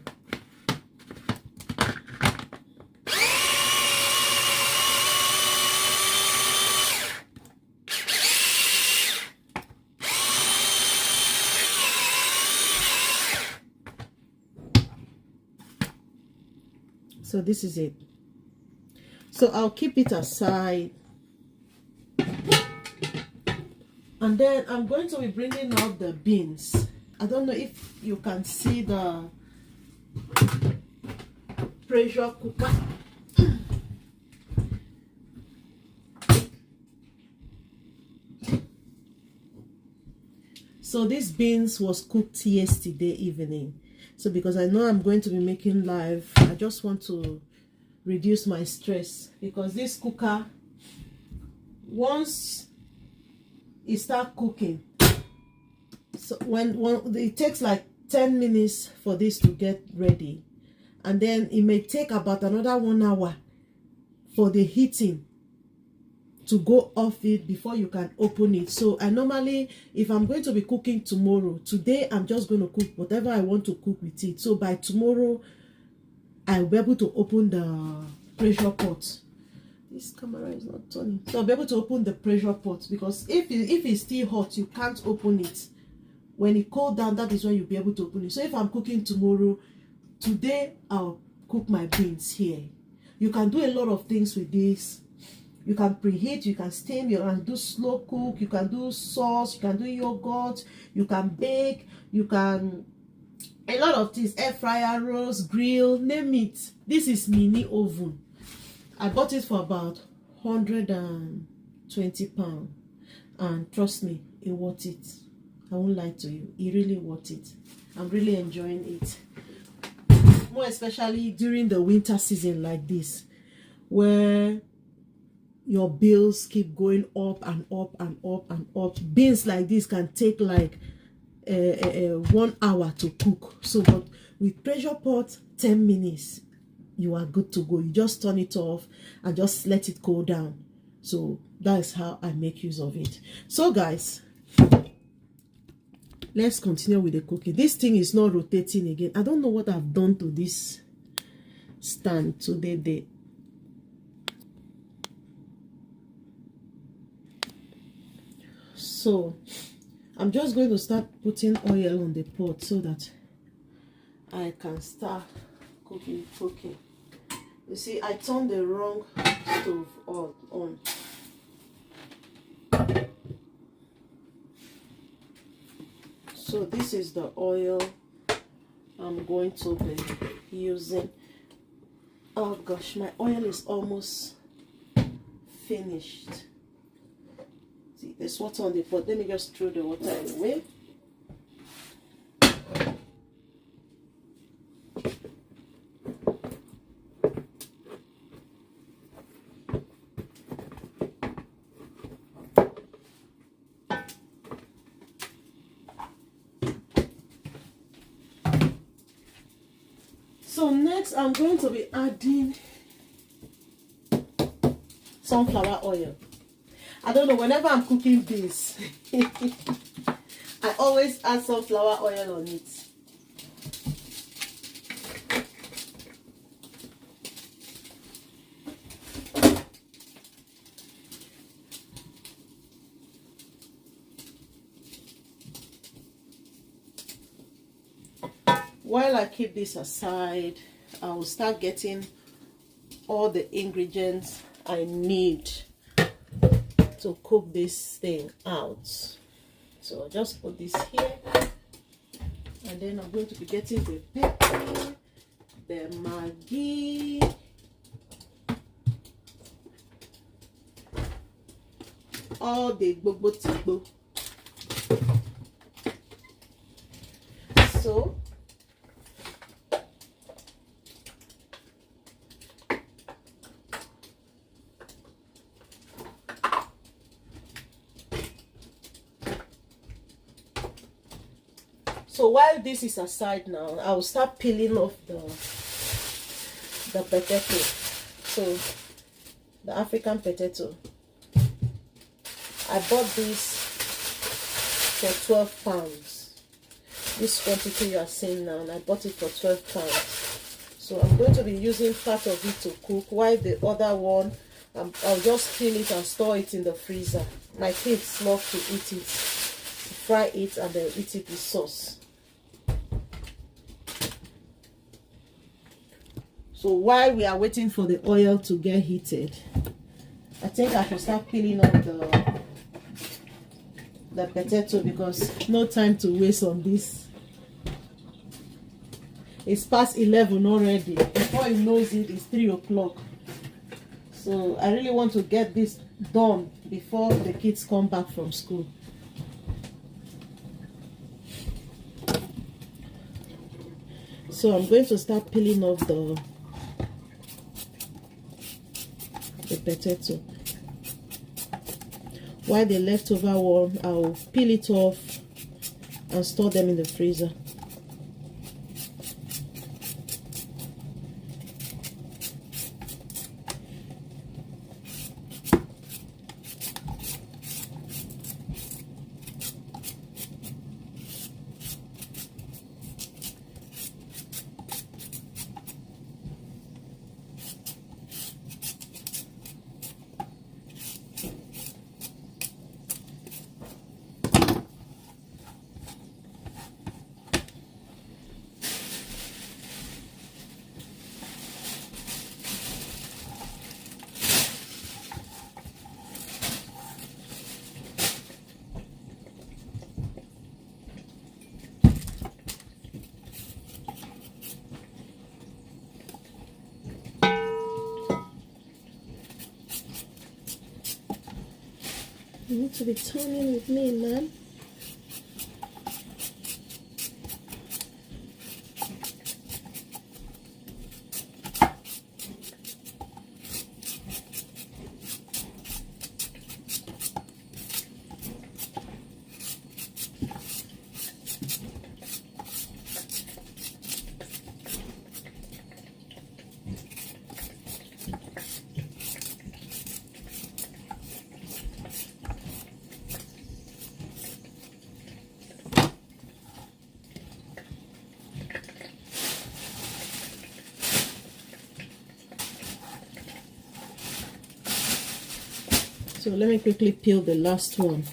So this is it. So I'll keep it aside. And then I'm going to be bringing out the beans. I don't know if you can see the pressure cooker. So these beans was cooked yesterday evening. So because I know I'm going to be making live, I just want to reduce my stress, because this cooker, once it starts cooking, so when it takes like 10 minutes for this to get ready, and then it may take about another 1 hour for the heating to go off it before you can open it. So I normally, if I'm going to be cooking tomorrow, today I'm just going to cook whatever I want to cook with it. So by tomorrow I'll be able to open the pressure pot. This camera is not turning, so I'll be able to open the pressure pot, because if it's still hot, you can't open it. When it cool down, that is when you'll be able to open it. So if I'm cooking tomorrow, today I'll cook my beans here. You can do a lot of things with this. You can preheat, you can steam, you can do slow cook, you can do sauce, you can do yogurt, you can bake, you can, a lot of things, air fryer, roast, grill, name it. This is mini oven. I bought it for about 120 pounds, and trust me, it worth it. I won't lie to you, it really worth it. I'm really enjoying it, more especially during the winter season like this, where your bills keep going up and up and up and up. Beans like this can take like 1 hour to cook. So but with pressure pot, 10 minutes you are good to go. You just turn it off and just let it cool down. So that is how I make use of it. So guys, let's continue with the cooking. This thing is not rotating again. I don't know what I've done to this stand today. So I'm just going to start putting oil on the pot so that I can start cooking. You see, I turned the wrong stove on. So this is the oil I'm going to be using. Oh gosh, my oil is almost finished. See, there's water on the pot. Let me just throw the water away. So next I'm going to be adding sunflower oil. I don't know, whenever I'm cooking this, I always add sunflower oil on it. While I keep this aside, I will start getting all the ingredients I need to cook this thing out. So I'll just put this here, and then I'm going to be getting the pepper, the Maggi, all the gbogbo. So while this is aside now, I will start peeling off the potato. So the African potato, I bought this for 12 pounds. This quantity you are seeing now, and I bought it for 12 pounds. So I'm going to be using part of it to cook, while the other one, I'll just peel it and store it in the freezer. My kids love to eat it, fry it, and then eat it with sauce. So while we are waiting for the oil to get heated, I think I should start peeling off the potato, because no time to waste on this. It's past 11 already. Before he knows it, it's 3 o'clock. So I really want to get this done before the kids come back from school. So I'm going to start peeling off the potato. While the leftover one, I'll peel it off and store them in the freezer. You need to be turning with me, man. So let me quickly peel the last one.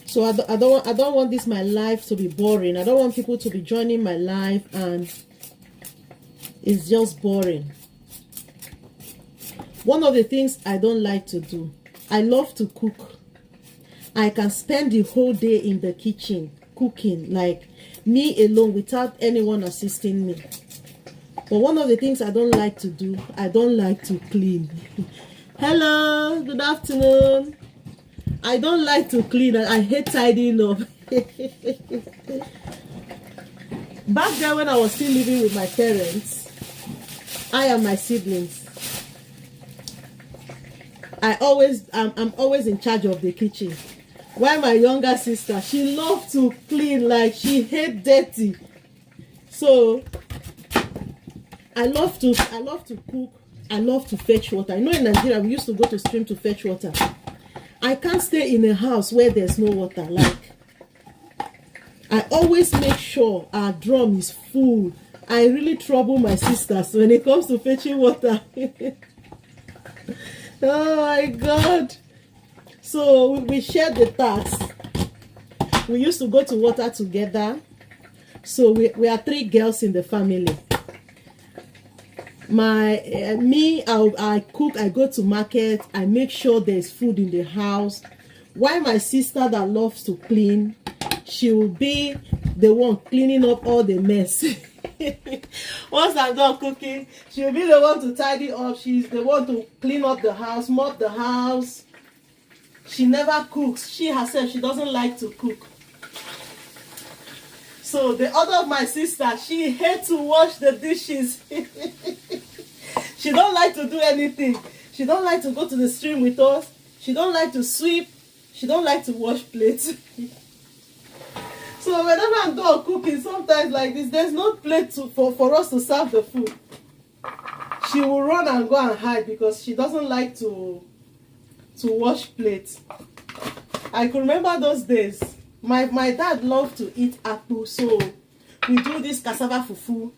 So I don't want this my life to be boring. I don't want people to be joining my life and it's just boring. One of the things I don't like to do, I love to cook. I can spend the whole day in the kitchen cooking, like me alone without anyone assisting me. But one of the things I don't like to do, I don't like to clean. Hello, good afternoon. I don't like to clean. I hate tidying up. Back then when I was still living with my parents, I and my siblings, I'm always in charge of the kitchen. While my younger sister, she loved to clean, like she hate dirty. So I love to cook. I love to fetch water. I know in Nigeria we used to go to stream to fetch water. I can't stay in a house where there's no water. Like, I always make sure our drum is full. I really trouble my sisters when it comes to fetching water. Oh my God. So we shared the task. We used to go to water together. So we are 3 girls in the family. I cook, I go to market, I make sure there's food in the house. While my sister that loves to clean, she will be the one cleaning up all the mess. Once I'm done cooking, she will be the one to tidy up. She's the one to clean up the house, mop the house. She never cooks. She herself, she doesn't like to cook. So the other of my sister, she hates to wash the dishes. She don't like to do anything. She don't like to go to the stream with us. She don't like to sweep. She don't like to wash plates. So whenever I'm done cooking, sometimes like this, there's no plate for us to serve the food. She will run and go and hide because she doesn't like to wash plates. I can remember those days. My dad loved to eat apple, so we do this cassava fufu.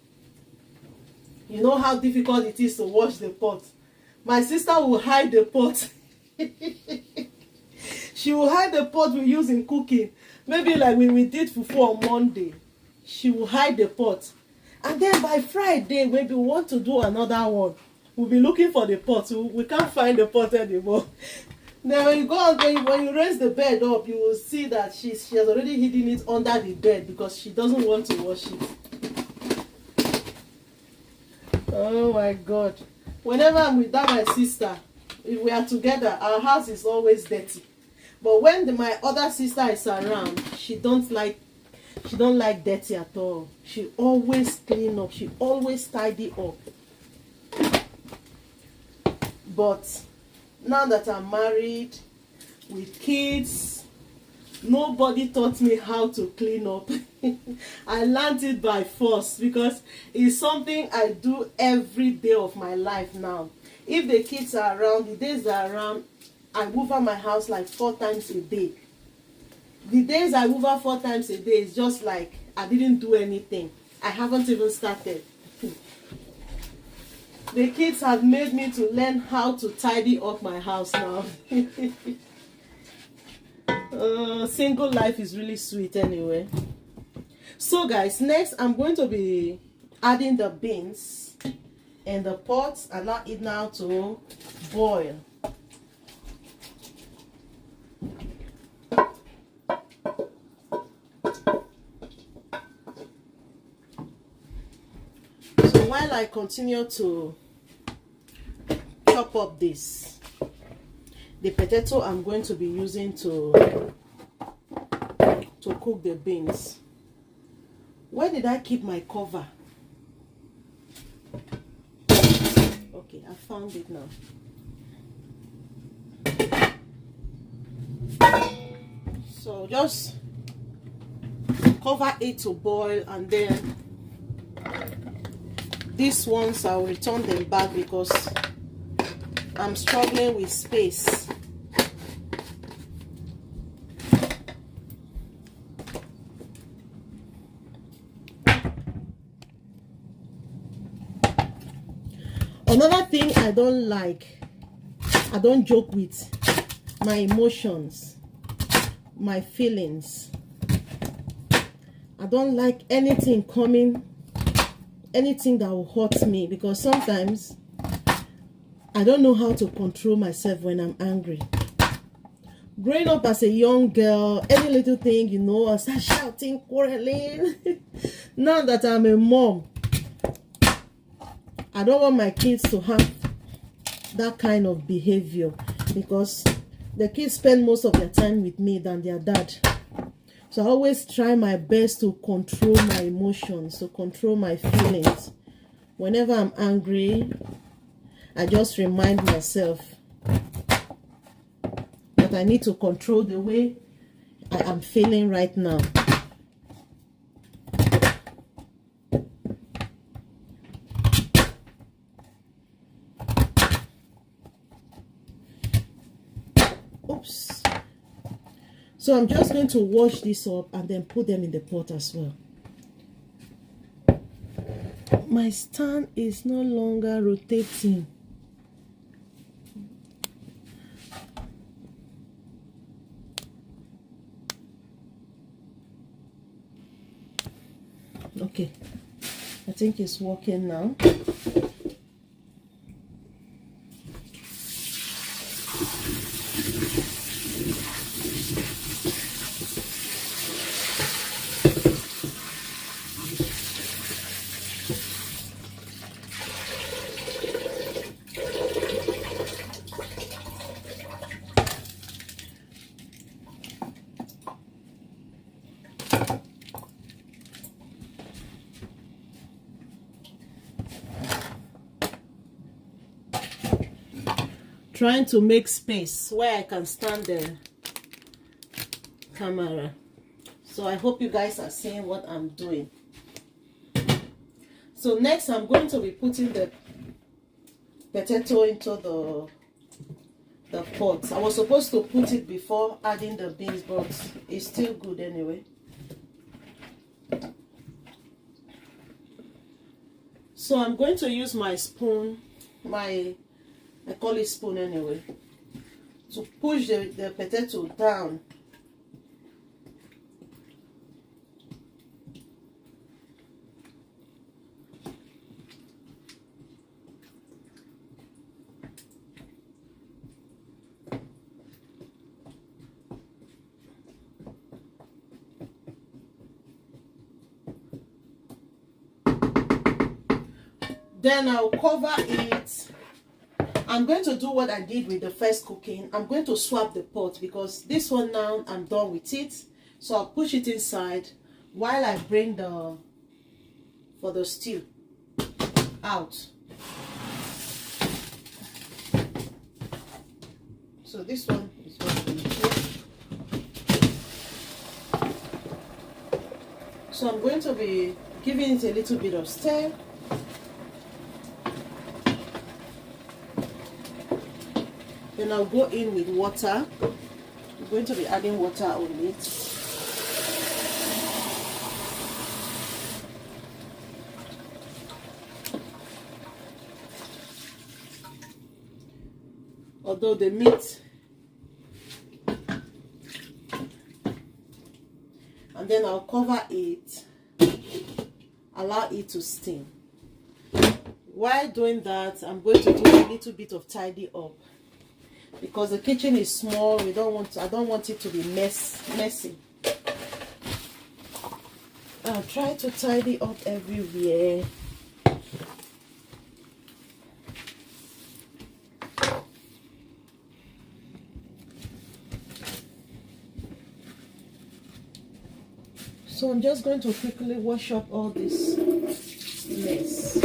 You know how difficult it is to wash the pot. My sister will hide the pot. She will hide the pot we use in cooking. Maybe like when we did fufu on Monday, she will hide the pot. And then by Friday, maybe we want to do another one. We'll be looking for the pot. We can't find the pot anymore. Then when you go out, when you raise the bed up, you will see that she has already hidden it under the bed because she doesn't want to wash it. Oh my God. Whenever I'm with my sister, if we are together, our house is always dirty. But when my other sister is around, she don't like dirty at all. She always clean up. She always tidy up. But now that I'm married with kids, nobody taught me how to clean up. I learned it by force because it's something I do every day of my life now. If the kids are around, the days they're around, I hoover my house like 4 times a day. The days I hoover 4 times a day is just like I didn't do anything. I haven't even started. The kids have made me to learn how to tidy up my house now. Single life is really sweet anyway. So guys, next I'm going to be adding the beans in the pot. Allow it now to boil. So while I continue to chop up this, the potato I'm going to be using to cook the beans. Where did I keep my cover? Okay, I found it now. So just cover it to boil, and then these ones I'll return them back because I'm struggling with space. Another thing I don't like, I don't joke with my emotions, my feelings. I don't like anything coming, anything that will hurt me, because sometimes I don't know how to control myself when I'm angry. Growing up as a young girl, any little thing, you know, I start shouting, quarreling. Now that I'm a mom, I don't want my kids to have that kind of behavior, because the kids spend most of their time with me than their dad. So I always try my best to control my emotions, to control my feelings. Whenever I'm angry, I just remind myself that I need to control the way I am feeling right now. Oops. So I'm just going to wash this up and then put them in the pot as well. My stand is no longer rotating. Okay, I think it's working now. Trying to make space where I can stand the camera. So I hope you guys are seeing what I'm doing. So next I'm going to be putting the potato into the pot. I was supposed to put it before adding the beans, but it's still good anyway. So I'm going to use my spoon, I call it spoon anyway, to push the potato down. Then I'll cover it. I'm going to do what I did with the first cooking. I'm going to swap the pot because this one now I'm done with it. So I'll push it inside while I bring the stew out. So this one is going to be here. So I'm going to be giving it a little bit of stir. Then I'll go in with water. I'm going to be adding water on it. although the meat, and then I'll cover it, allow it to steam. While doing that, I'm going to do a little bit of tidy up because the kitchen is small. I don't want it to be messy. I'll try to tidy up everywhere. So I'm just going to quickly wash up all this mess.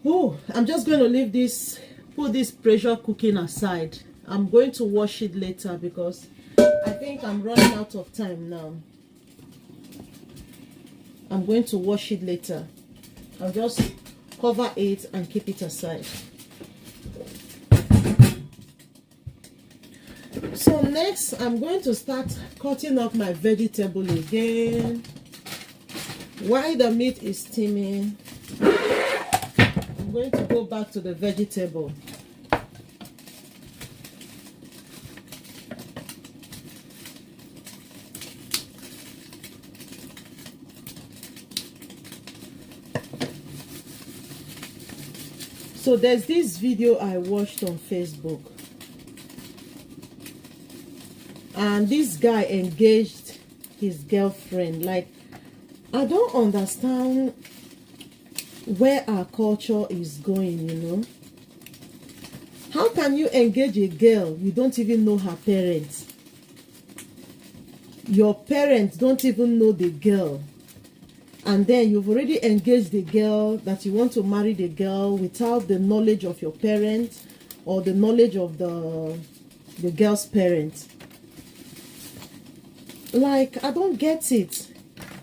Oh, I'm just going to leave this, put this pressure cooking aside. I'm going to wash it later because I think I'm running out of time now. I'm going to wash it later. I'll just cover it and keep it aside. So next, I'm going to start cutting up my vegetable again. While the meat is steaming, I'm going to go back to the vegetable. So there's this video I watched on Facebook, and this guy engaged his girlfriend. Like, I don't understand where our culture is going, you know. How can you engage a girl you don't even know her parents? Your parents don't even know the girl, and then you've already engaged the girl, that you want to marry the girl without the knowledge of your parents or the knowledge of the girl's parents. Like, I don't get it,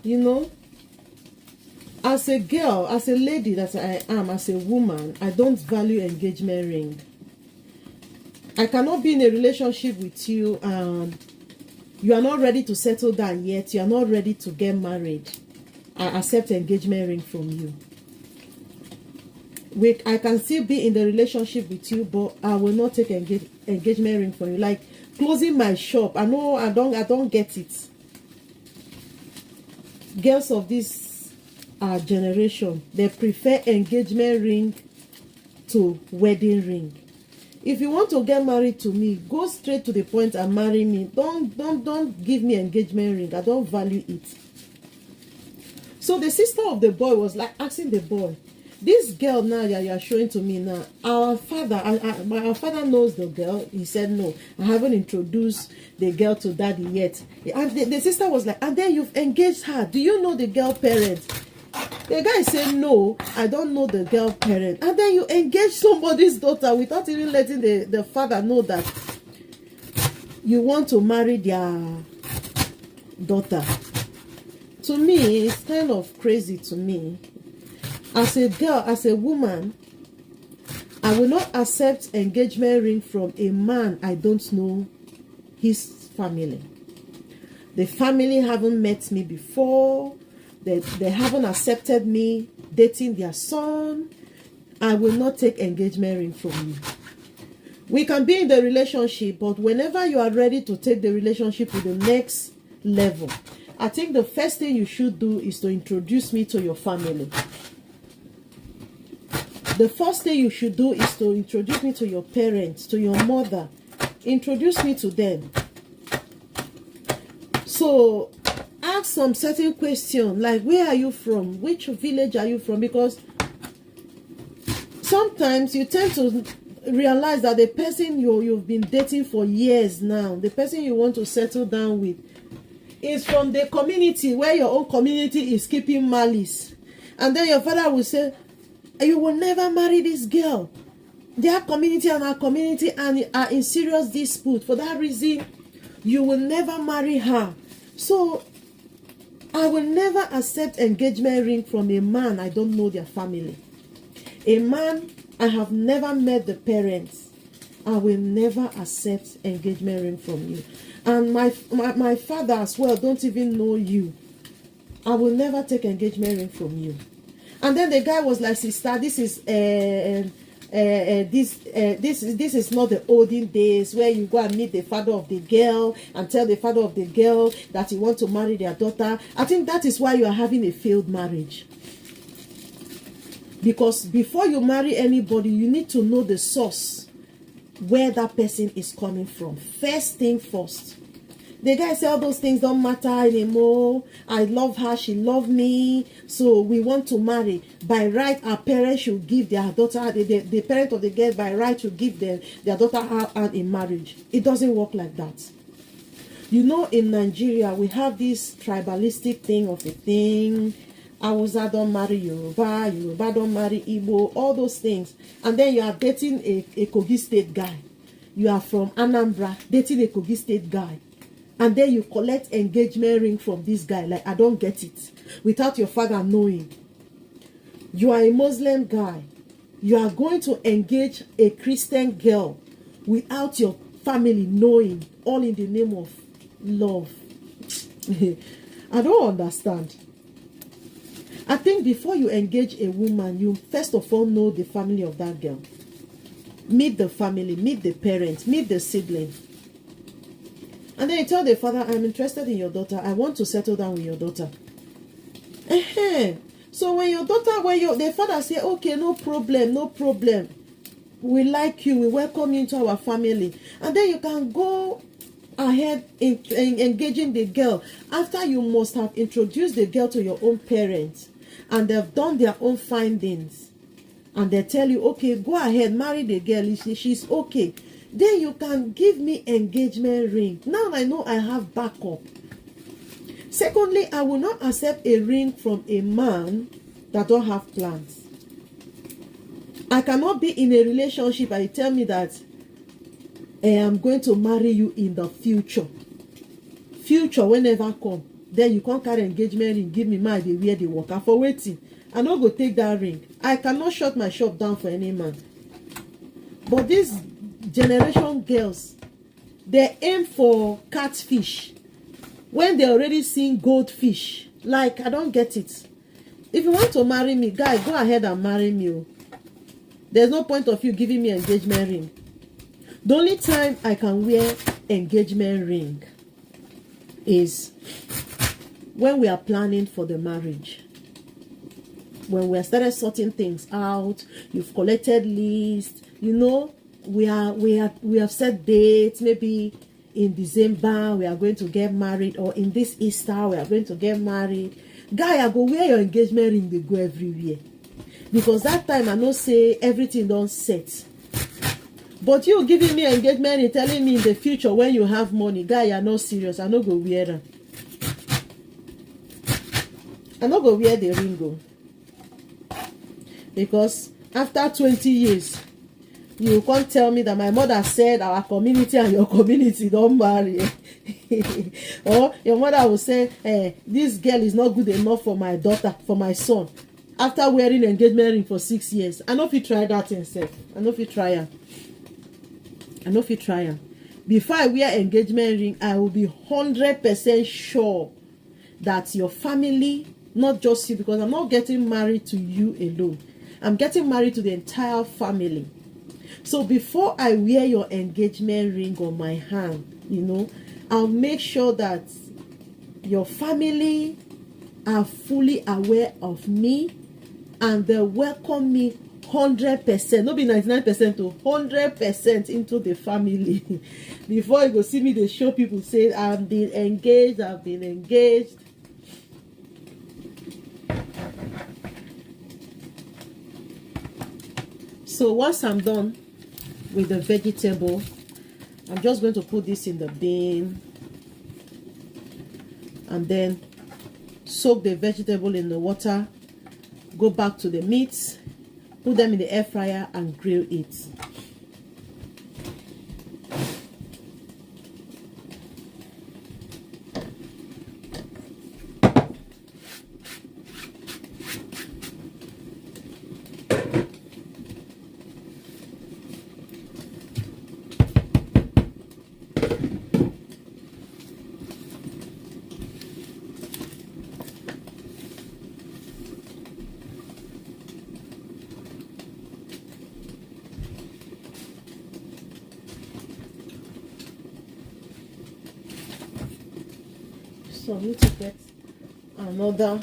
you know. As a girl, as a lady that I am, as a woman, I don't value engagement ring. I cannot be in a relationship with you and you are not ready to settle down yet. You are not ready to get married. I accept engagement ring from you. I can still be in the relationship with you, but I will not take engagement ring from you. Like closing my shop. I know I don't get it. Girls of this generation, they prefer engagement ring to wedding ring. If you want to get married to me, go straight to the point and marry me. Don't give me engagement ring. I don't value it. So the sister of the boy was like asking the boy, This girl now that you are showing to me now, our father, our father knows the girl. He said, no, I haven't introduced the girl to daddy yet. And the sister was like, and then you've engaged her. Do you know the girl parents? The guy said, no, I don't know the girl parent. And then you engage somebody's daughter without even letting the father know that you want to marry their daughter. To me, it's kind of crazy to me. As a girl, as a woman, I will not accept engagement ring from a man I don't know his family. The family haven't met me before. They haven't accepted me dating their son. I will not take engagement ring from you. We can be in the relationship, but whenever you are ready to take the relationship to the next level, I think the first thing you should do is to introduce me to your family. The first thing you should do is to introduce me to your parents, to your mother. Introduce me to them. So, ask some certain question, like where are you from? Which village are you from? Because sometimes you tend to realize that the person you've been dating for years now, the person you want to settle down with, is from the community where your own community is keeping malice. And then your father will say, you will never marry this girl. Their community and our community are in serious dispute. For that reason, you will never marry her. So, I will never accept engagement ring from a man I don't know their family. A man I have never met the parents. I will never accept engagement ring from you. And my father as well don't even know you. I will never take engagement ring from you. And then the guy was like, sister, this is this is not the olden days where you go and meet the father of the girl and tell the father of the girl that you want to marry their daughter. I think that is why you are having a failed marriage. Because before you marry anybody, you need to know the source where that person is coming from. First thing first. The guy said all those things don't matter anymore. I love her, she loved me, so we want to marry. By right, our parents should give their daughter, the parent of the girl by right should give their daughter out in marriage. It doesn't work like that. You know, in Nigeria, we have this tribalistic thing of a thing. Hausa don't marry Yoruba, Yoruba don't marry Igbo, all those things. And then you are dating a Kogi State guy. You are from Anambra, dating a Kogi State guy. And then you collect engagement ring from this guy. Like, I don't get it. Without your father knowing. You are a Muslim guy. You are going to engage a Christian girl without your family knowing. All in the name of love. I don't understand. I think before you engage a woman, you first of all know the family of that girl. Meet the family, meet the parents, meet the siblings. And then you tell the father, I'm interested in your daughter. I want to settle down with your daughter. So when your daughter, the father say, okay, no problem, no problem. We like you, we welcome you into our family. And then you can go ahead in engaging the girl. After you must have introduced the girl to your own parents. And they've done their own findings. And they tell you, okay, go ahead, marry the girl. She's okay. Then you can give me engagement ring. Now I know I have backup. Secondly, I will not accept a ring from a man that don't have plans. I cannot be in a relationship and you tell me that I am going to marry you in the future. Future will never come. Then you can't carry engagement ring, give me my day where they work. I'm for waiting. I not go take that ring. I cannot shut my shop down for any man. But these generation girls, they aim for catfish when they already seen goldfish. Like, I don't get it. If you want to marry me, guy, go ahead and marry me. There's no point of you giving me engagement ring. The only time I can wear engagement ring is when we are planning for the marriage. When we have started sorting things out, you've collected lists, you know, we have set dates, maybe in December we are going to get married, or in this Easter we are going to get married. Guy, I go wear your engagement ring, they go everywhere. because that time I know say everything don't set. But you giving me engagement and telling me in the future when you have money, guy, you're not serious. I no go wear them. I no go wear the ring go. Because after 20 years, you can't tell me that my mother said our community and your community don't marry. Or your mother will say, this girl is not good enough for my daughter, for my son. After wearing engagement ring for 6 years. I know if you try that himself. I know if you try it. I know if you try it. Before I wear engagement ring, I will be 100% sure that your family, not just you, because I'm not getting married to you alone. I'm getting married to the entire family. So before I wear your engagement ring on my hand, you know, I'll make sure that your family are fully aware of me and they welcome me 100%, not be 99% to 100% into the family. Before you go see me, they show people say I've been engaged. So once I'm done with the vegetable, I'm just going to put this in the bin and then soak the vegetable in the water, go back to the meat, put them in the air fryer and grill it. So I need to get another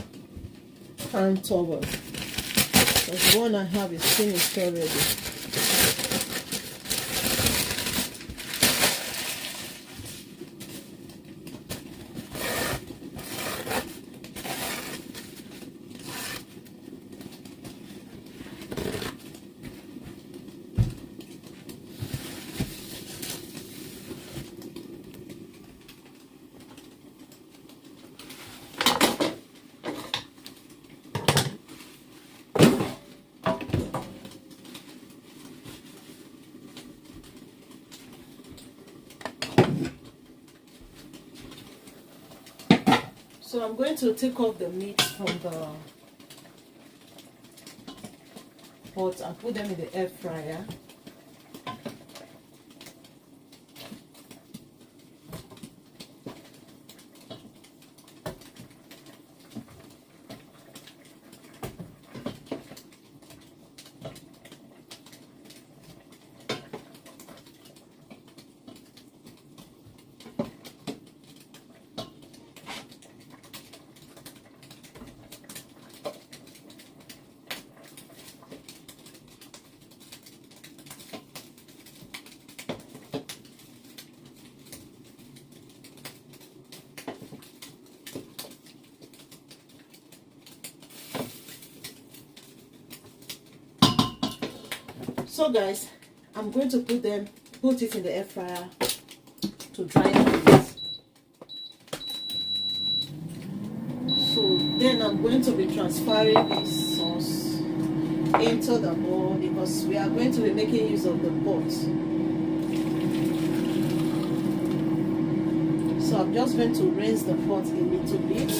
hand towel because the one I have is finished already. So I'm going to take off the meat from the pot and put them in the air fryer. So guys, I'm going to put it in the air fryer to dry it. So then I'm going to be transferring this sauce into the bowl because we are going to be making use of the pot. So I'm just going to raise the pot a little bit.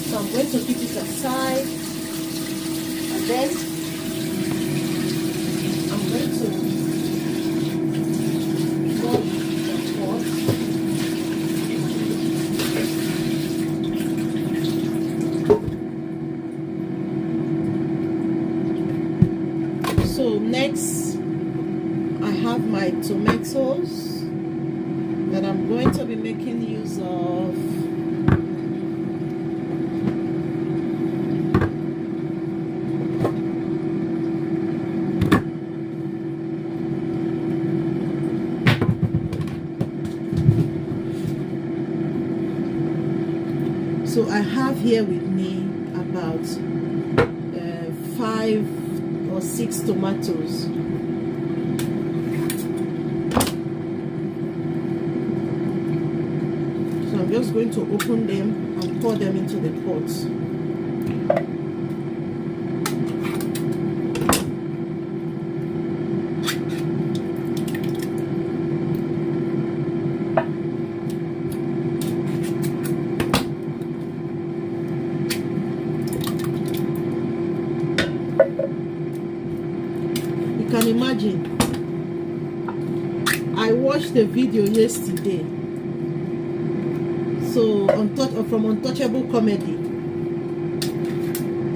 So I'm going to keep it aside and then I'm going to wash the pot. So next I have my tomatoes that I'm going to be making use of. So I have here with me about 5 or 6 tomatoes. So I'm just going to open them and pour them into the pot. Can imagine, I watched the video yesterday, so from Untouchable Comedy,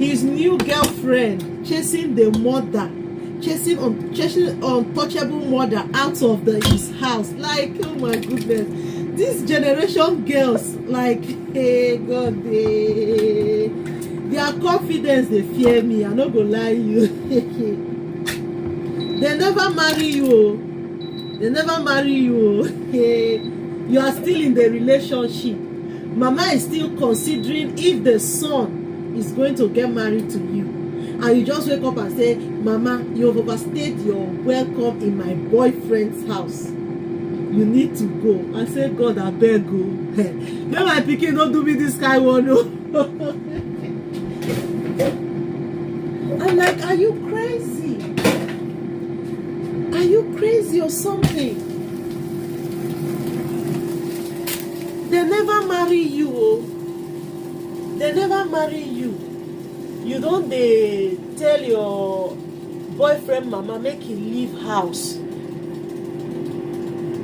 his new girlfriend chasing the mother, chasing Untouchable mother out of his house. Like, oh my goodness, this generation girls, like, hey God, their confidence, they fear me. I'm not gonna lie you. They never marry you. They never marry you. You are still in the relationship. Mama is still considering if the son is going to get married to you. And you just wake up and say, Mama, you have overstayed your welcome in my boyfriend's house. You need to go. I say, God, I beg you. When my pikin don't do me this kind one. I'm like, are you crazy? Are you crazy or something? They never marry you. Oh. They never marry you. You don't tell your boyfriend, Mama, make him leave house.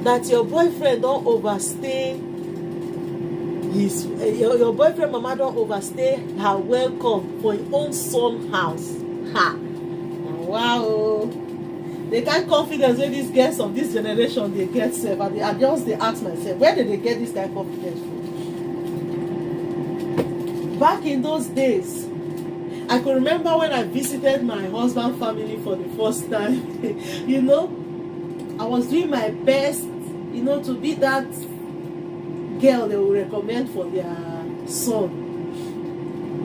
That your boyfriend don't overstay his your boyfriend, Mama, don't overstay her welcome for his own son house. Ha! Wow. The kind of confidence when these girls of this generation they get self, and they ask myself, where did they get this kind of confidence from? Back in those days, I could remember when I visited my husband's family for the first time. You know, I was doing my best, you know, to be that girl they will recommend for their son.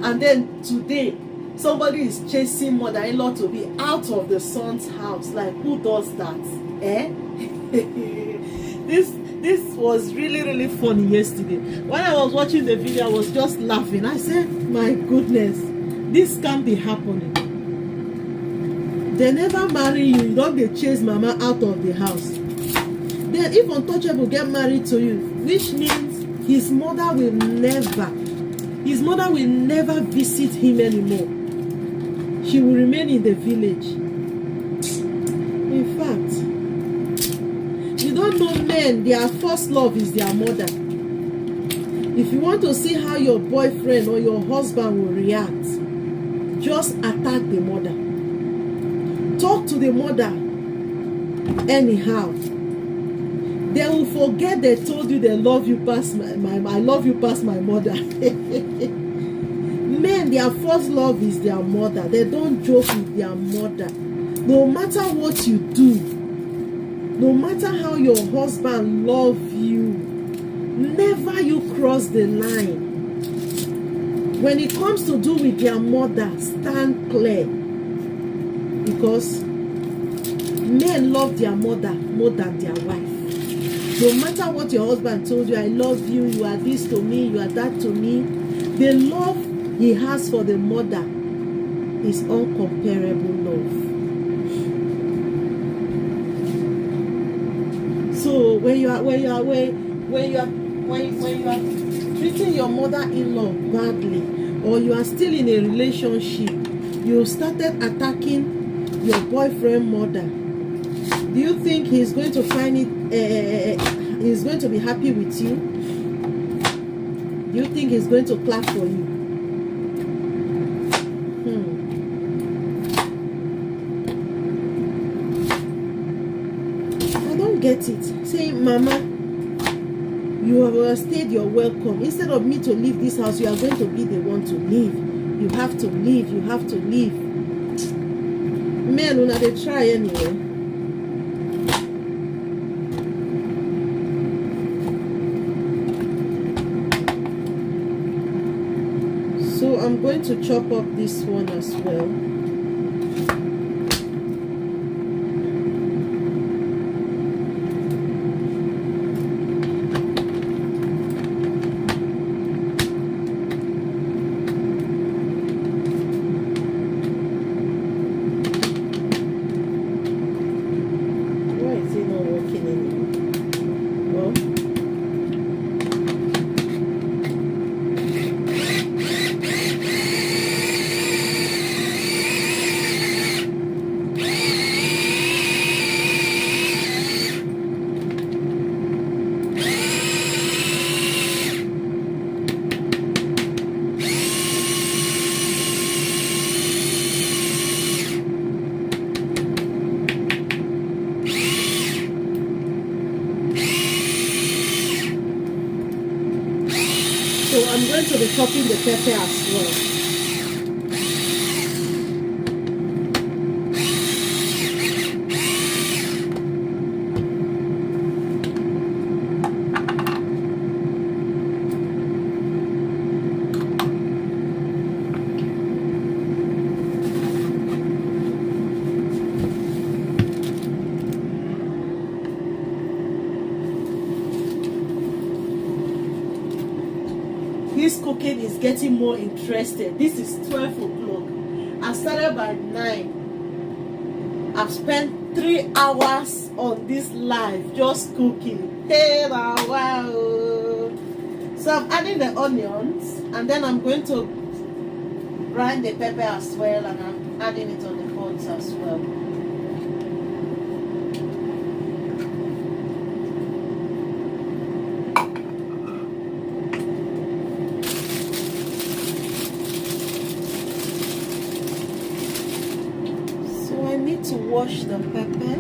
And then today, somebody is chasing mother-in-law to be out of the son's house. Like, who does that? This was really, really funny yesterday. When I was watching the video, I was just laughing. I said, my goodness, this can't be happening. They never marry you. You don't get chase Mama out of the house. Then if Untouchable get married to you, which means his mother will never visit him anymore. She will remain in the village. In fact, you don't know men, their first love is their mother. If you want to see how your boyfriend or your husband will react, just attack the mother. Talk to the mother anyhow. They will forget they told you they love you past I love you past my mother. Men, their first love is their mother. They don't joke with their mother. No matter what you do, no matter how your husband loves you, never you cross the line. When it comes to do with their mother, stand clear. Because men love their mother more than their wife. No matter what your husband told you, I love you, you are this to me, you are that to me, the love he has for the mother is uncomparable love. So when you are treating your mother-in-law badly, or you are still in a relationship, you started attacking your boyfriend mother, do you think he's going to find it he's going to be happy with you? Do you think he's going to clap for you? I don't get it. Say, Mama, you have overstayed your welcome. Instead of me to leave this house, you are going to be the one to leave. You have to leave. You have to leave. Men, una they try anyway. I'm going to chop up this one as well. So I'm going to be chopping the pepper as well. This cooking is getting more interested. This is 12 o'clock. I started by 9. I've spent 3 hours on this live just cooking. Hey, wow. So I'm adding the onions, and then I'm going to grind the pepper as well, and I'm adding it on the pots as well. To wash the pepper.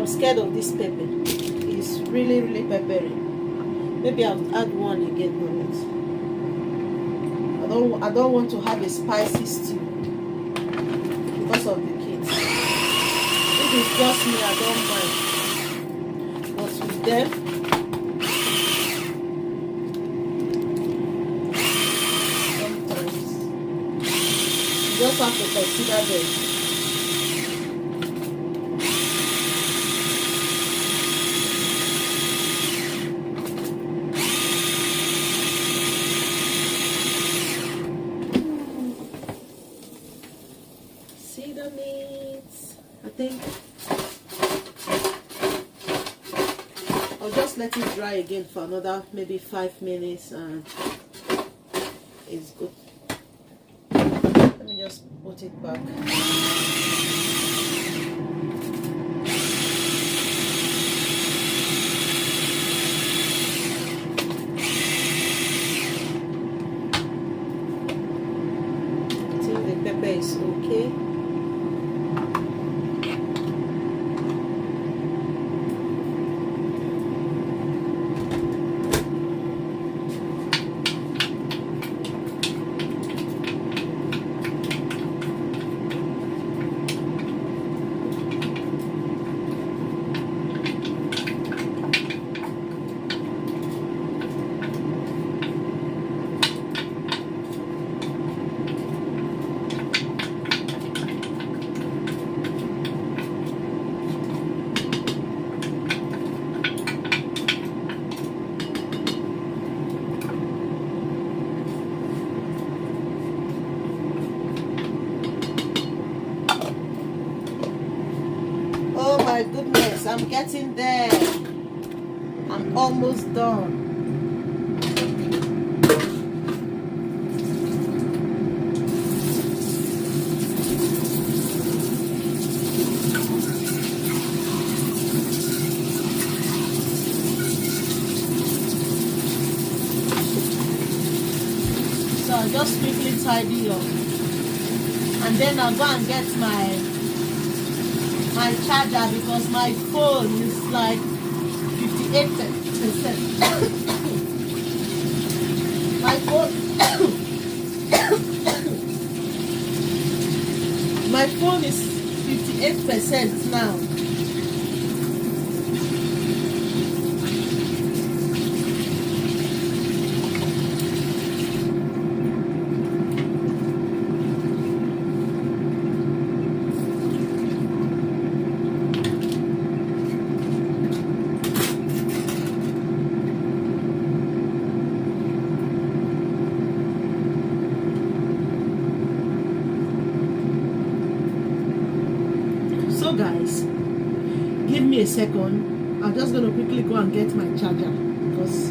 Scared of this pepper. It's really peppery. Maybe I'll add one again on it. I don't want to have a spicy stew because of the kids. If it's just me, I don't mind. But with them, sometimes you just have to consider them. I'll just let it dry again for another maybe 5 minutes and it's good. Let me just put it back. I think the pepper is okay. I'm getting there. I'm almost done. So I'll just quickly tidy up. And then I'll go and get my charger because my phone is like 58%. my phone my phone is 58% now. So guys, give me a second. I'm just going to quickly go and get my charger because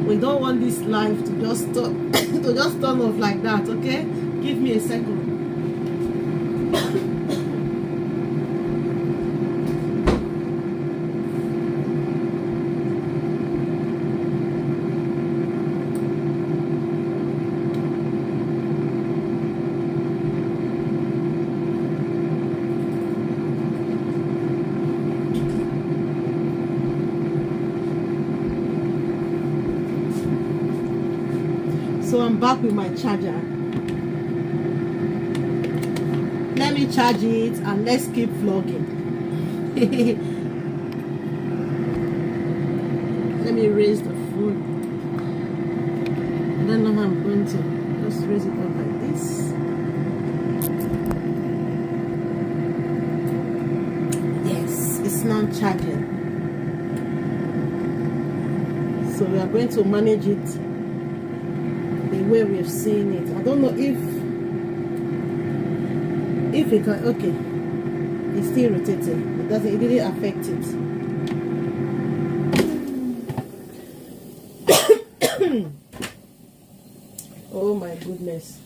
we don't want this live to just turn, to just turn off like that. Okay, give me a second. So I'm back with my charger. Let me charge it and let's keep vlogging. Let me raise the phone. I don't know how I'm going to just raise it up like this. Yes, it's now charging. So we are going to manage it the way we've seen it. I don't know if it can. Okay, it's still rotating. It didn't affect it. Oh my goodness.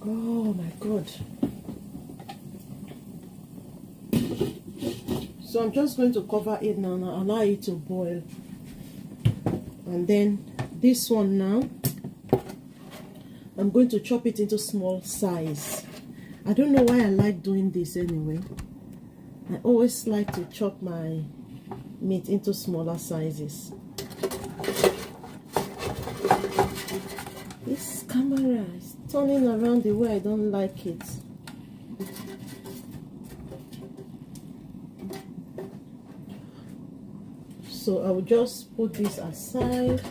Oh my god. So I'm just going to cover it now and allow it to boil. And then this one now, I'm going to chop it into small size. I don't know why I like doing this anyway. I always like to chop my meat into smaller sizes. This camera is turning around the way I don't like it. So I will just put this aside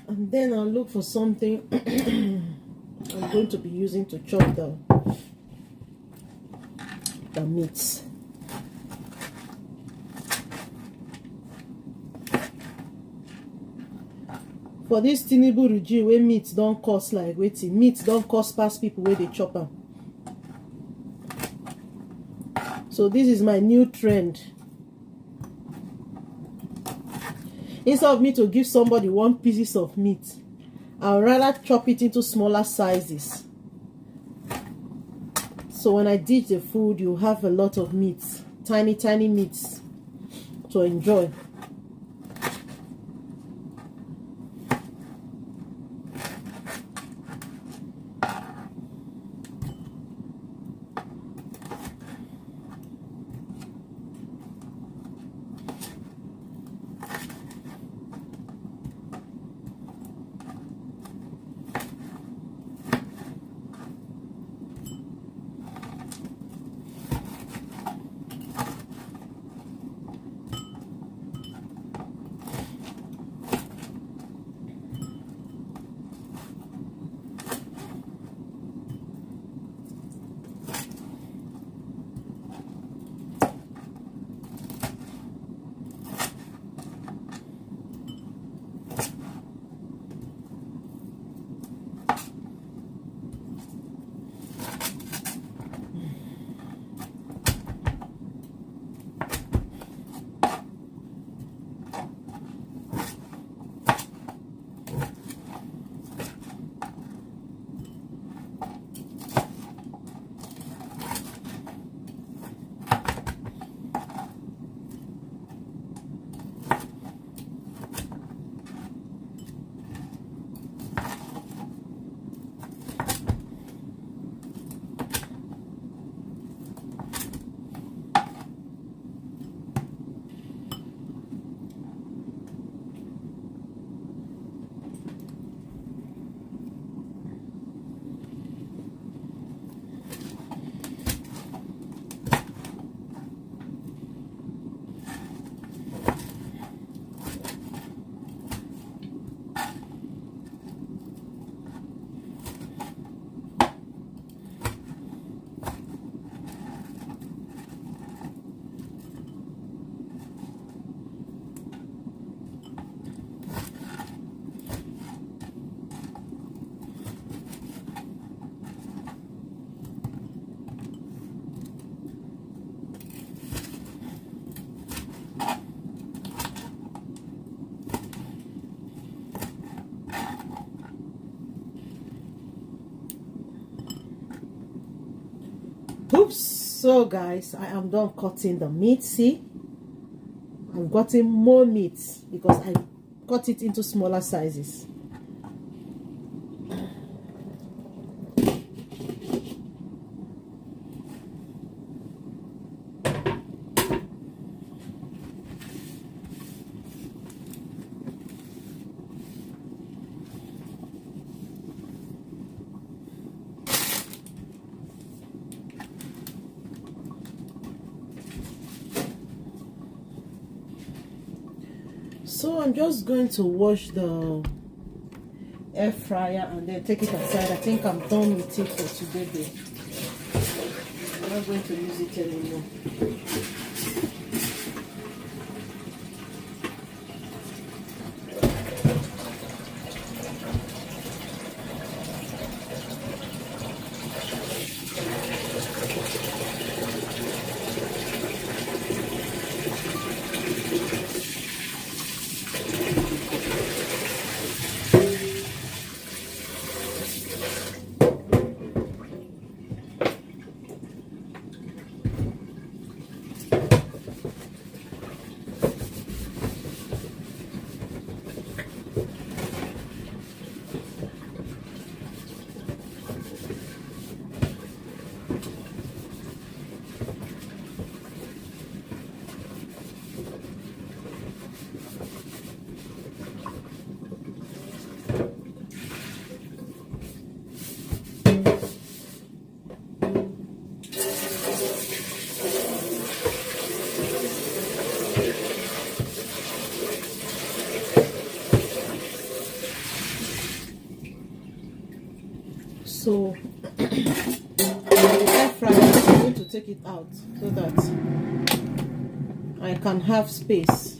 and then I'll look for something I'm going to be using to chop the meat. For this Tinubu regime where meat don't cost like waiting, meat don't cost past people where they chop them. So this is my new trend. Instead of me to give somebody one piece of meat, I'll rather chop it into smaller sizes. So when I dish the food, you have a lot of meat, tiny meats to enjoy. So guys, I am done cutting the meat. See, I've gotten more meat because I cut it into smaller sizes. So I'm just going to wash the air fryer and then take it aside. I think I'm done with it for today, babe. I'm not going to use it anymore. So the air fryer, I'm going to take it out so that I can have space.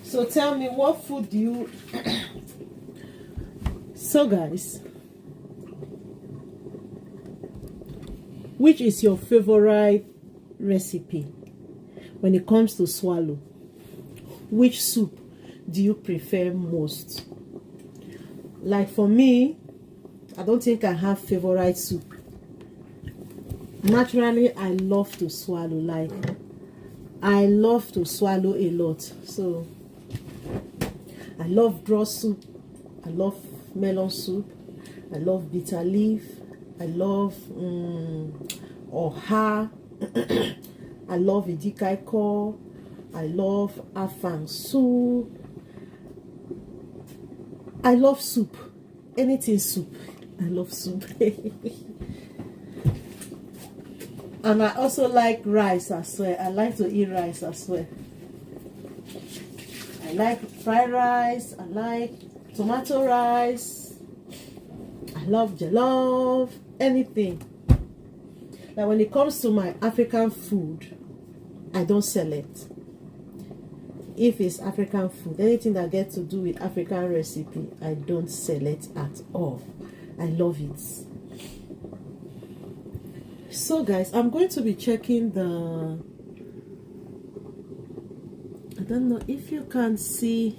So tell me, what food do you... So guys, which is your favorite recipe when it comes to swallow? Which soup do you prefer most? Like for me, I don't think I have favorite soup. Naturally, I love to swallow. Like, I love to swallow a lot. So I love draw soup. I love melon soup. I love bitter leaf. I love oha. I love idikaiko. I love afang soup. I love soup. Anything soup. I love soup. And I also like rice as well. I like to eat rice as well. I like fried rice. I like tomato rice. I love jollof. Anything. Now when it comes to my African food, I don't select. If it's African food, anything that gets to do with African recipe, I don't select at all. I love it. So guys, I'm going to be checking the, I don't know if you can see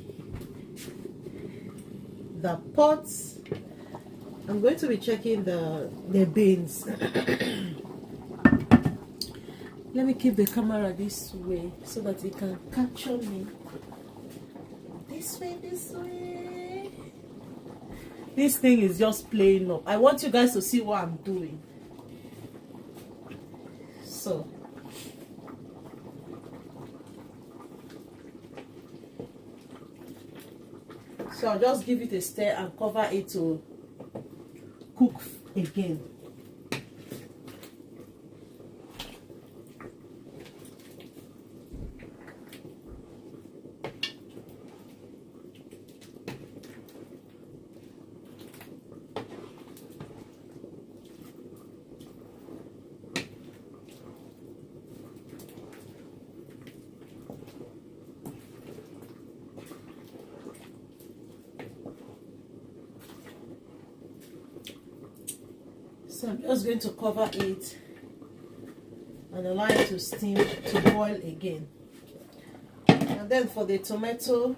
the pots. I'm going to be checking the beans. Let me keep the camera this way so that it can capture me. This way, this way. This thing is just playing up. I want you guys to see what I'm doing. So I'll just give it a stir and cover it to cook again. So I'm just going to cover it and allow it to steam, to boil again. And then for the tomato,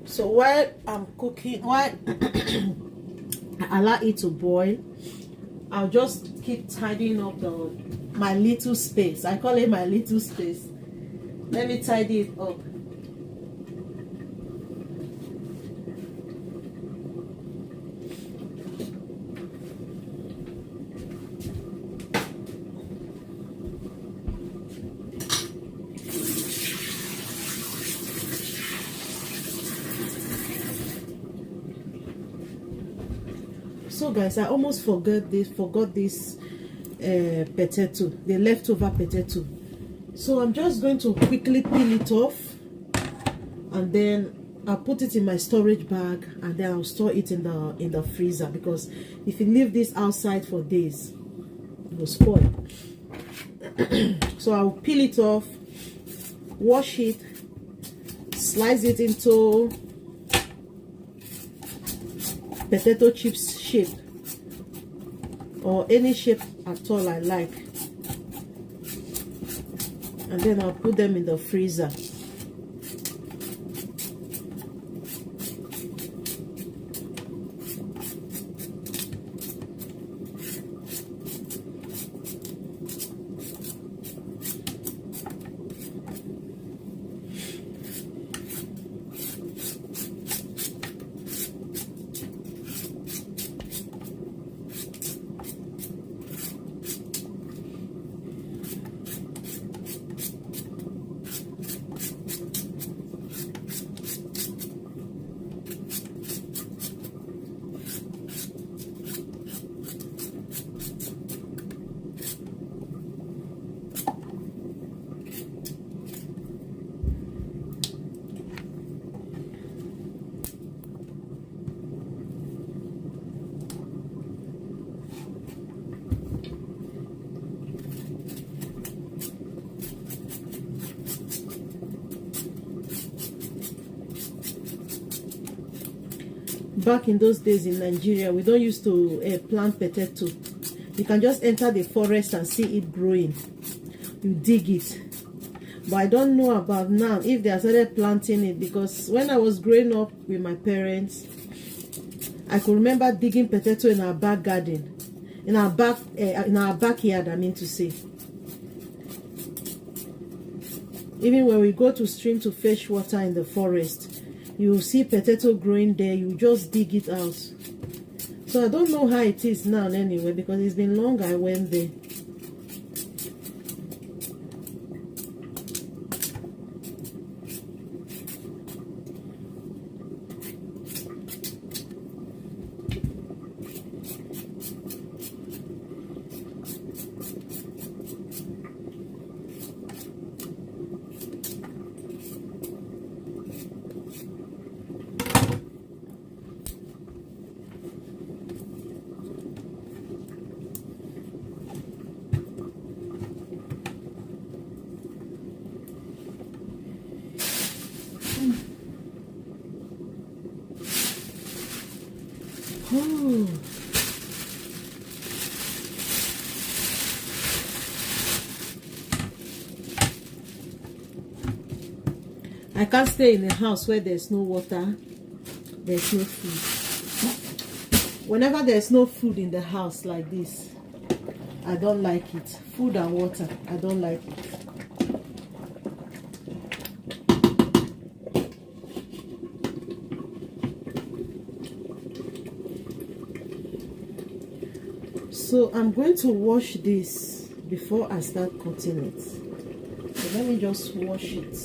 so while I'm cooking, while I allow it to boil, I'll just keep tidying up my little space. I call it my little space. Let me tidy it up. So guys, I almost forgot this potato, the leftover potato. So I'm just going to quickly peel it off, and then I'll put it in my storage bag, and then I'll store it in the freezer, because if you leave this outside for days, it will spoil. So I'll peel it off, wash it, slice it into potato chips shape, or any shape at all I like, and then I'll put them in the freezer. back in those days in Nigeria, we don't used to plant potato. You can just enter the forest and see it growing. You dig it. But I don't know about now if they have started planting it, because when I was growing up with my parents, I could remember digging potato in our back garden, in our backyard. I mean to say, even when we go to stream to fetch water in the forest, you will see potato growing there. You just dig it out. So I don't know how it is now anyway, because it's been long I went there. Oh. I can't stay in a house where there's no water, there's no food. Whenever there's no food in the house like this, I don't like it. Food and water, I don't like it. So I'm going to wash this before I start cutting it. So let me just wash it.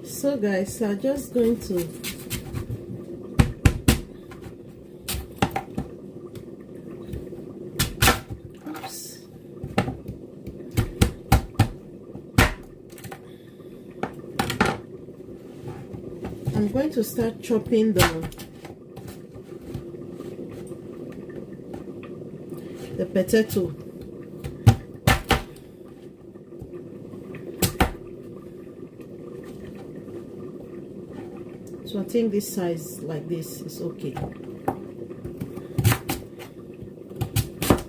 So guys, I'm just going to I'm going to start chopping the potato. So I think this size like this is okay.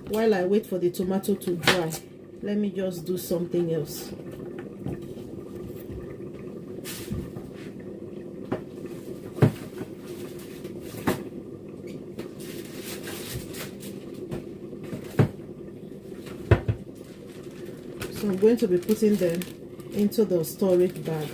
While I wait for the tomato to dry, let me just do something else. So I'm going to be putting them into the storage bag.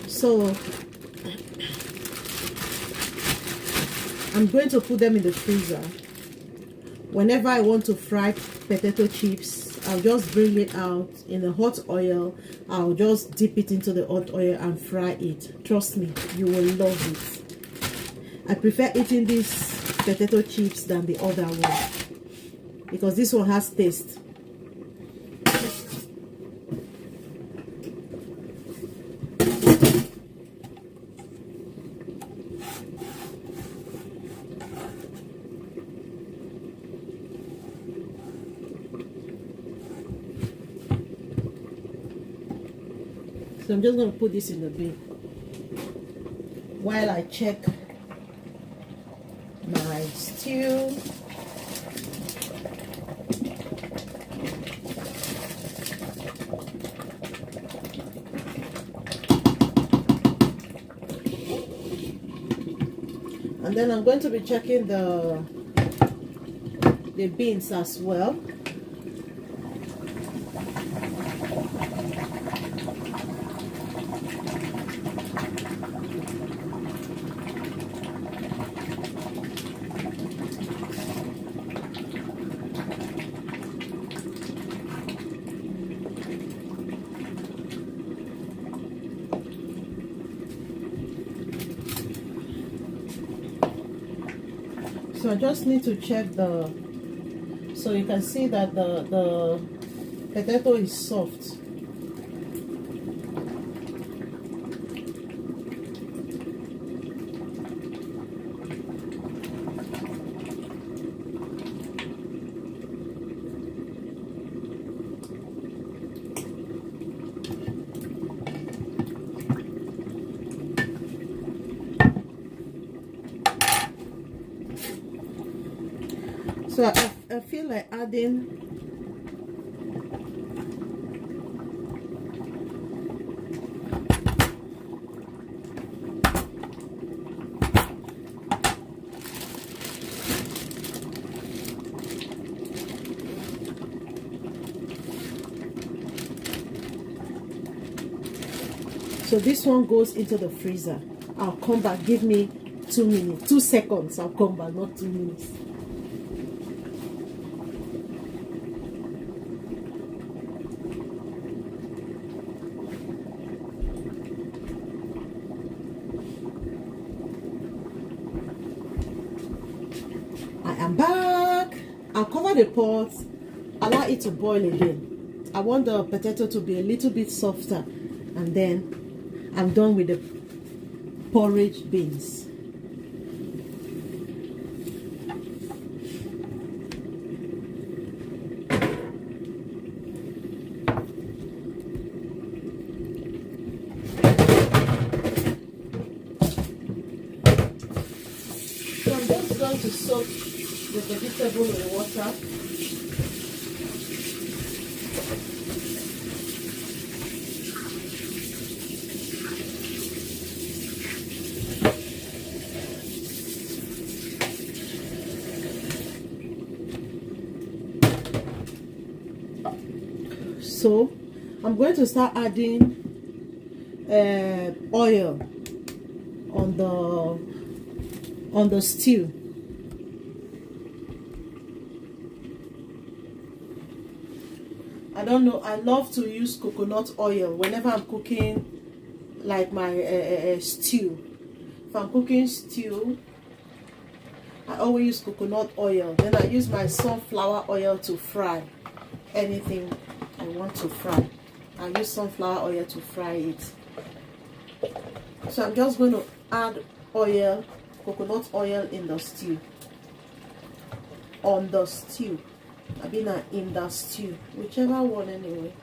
So I'm going to put them in the freezer. Whenever I want to fry potato chips, I'll just bring it out in the hot oil. I'll just dip it into the hot oil and fry it. Trust me, you will love it. I prefer eating these potato chips than the other one because this one has taste. So I'm just going to put this in the bin while I check my stew. And then I'm going to be checking the beans as well. So I just need to check so you can see that the potato is soft. So I feel like adding so this one goes into the freezer. I'll come back. Give me 2 minutes, 2 seconds. I'll come back, not 2 minutes. I'm back. I'll cover the pot, allow it to boil again. I want the potato to be a little bit softer, and then I'm done with the porridge beans. So I'm just going to soak the vegetable in water. So I'm going to start adding oil on the stew. I don't know, I love to use coconut oil whenever I'm cooking like my stew. If I'm cooking stew, I always use coconut oil. Then I use my sunflower oil to fry anything I want to fry. I use sunflower oil to fry it. So I'm just going to add oil, coconut oil in the stew. On the stew. I mean in the stew. Whichever one anyway.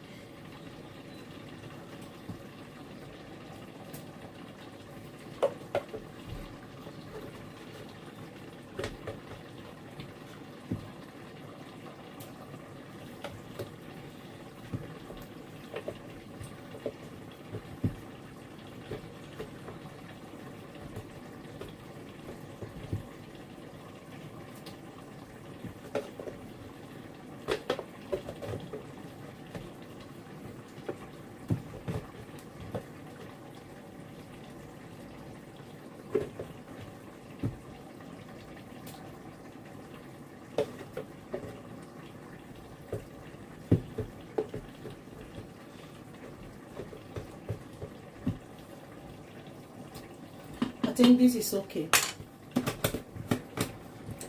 I think this is okay.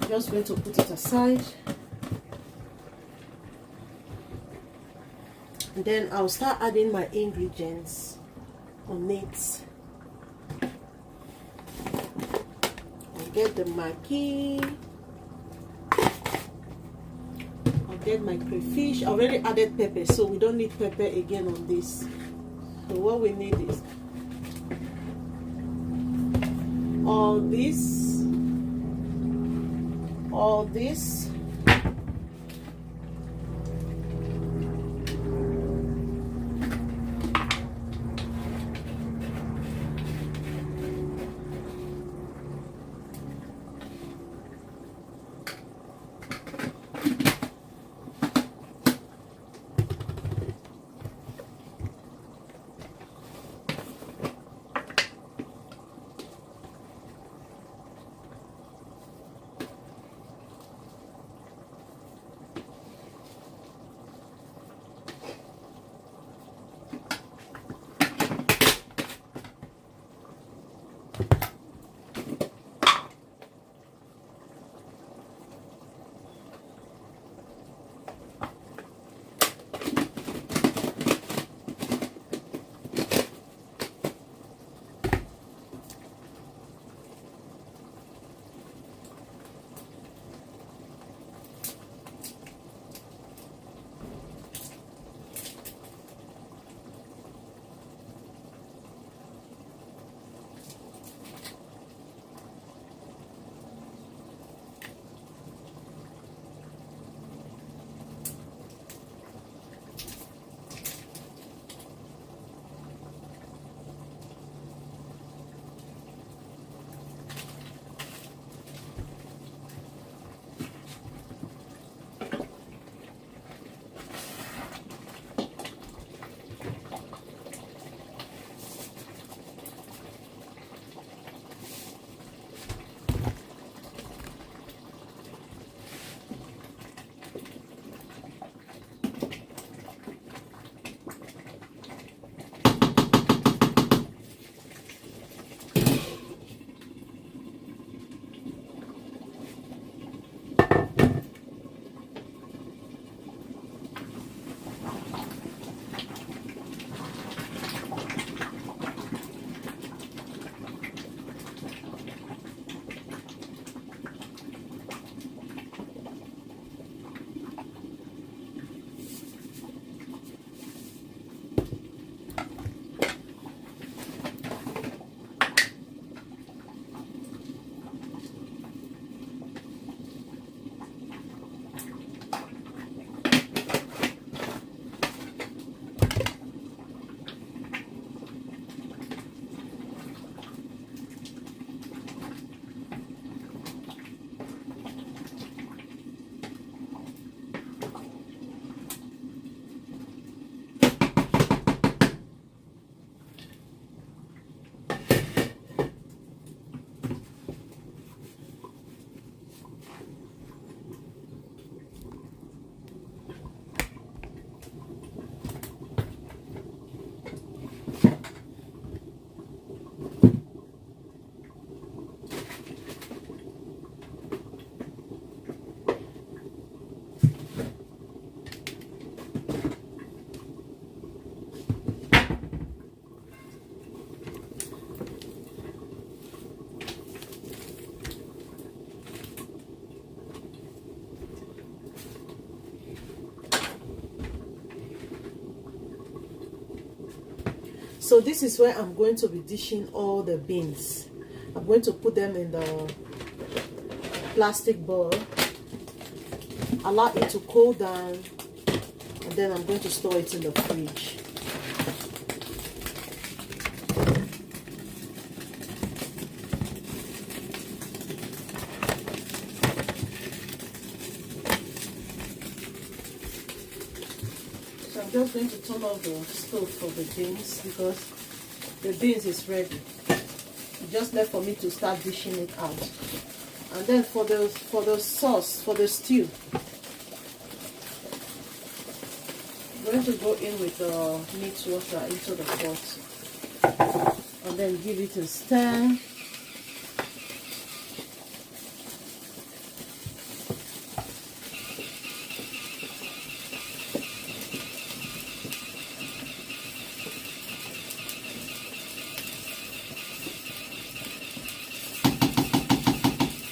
I'm just going to put it aside. And then I'll start adding my ingredients on it. I'll get the Maggi. I'll get my crayfish. I already added pepper, so we don't need pepper again on this. So what we need is all this, So this is where I'm going to be dishing all the beans. I'm going to put them in the plastic bowl, allow it to cool down, and then I'm going to store it in the fridge. So I'm just going to turn off the stove for the beans because the beans is ready. It's just left for me to start dishing it out. And then for the sauce, for the stew, I'm going to go in with the meat water into the pot and then give it a stir.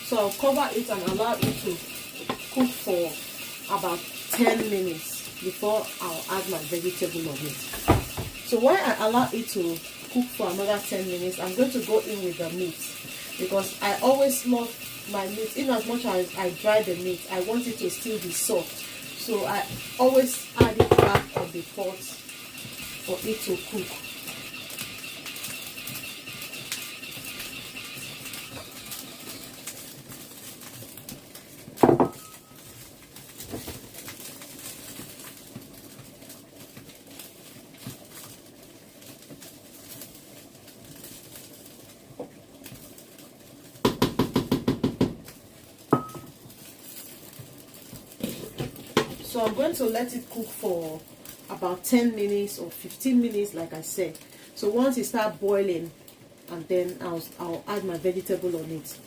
So I'll cover it and allow it to cook for about 10 minutes before I'll add my vegetable on it. So while I allow it to cook for another 10 minutes, I'm going to go in with the meat because I always love my meat. In as much as I dry the meat, I want it to still be soft. So I always add it back on the pot for it to cook. So I'm going to let it cook for about 10 minutes or 15 minutes, like I said. So once it starts boiling, and then I'll add my vegetable on it.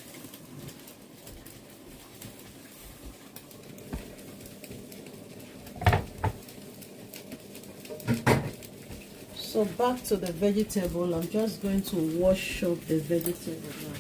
So back to the vegetable, I'm just going to wash up the vegetable now.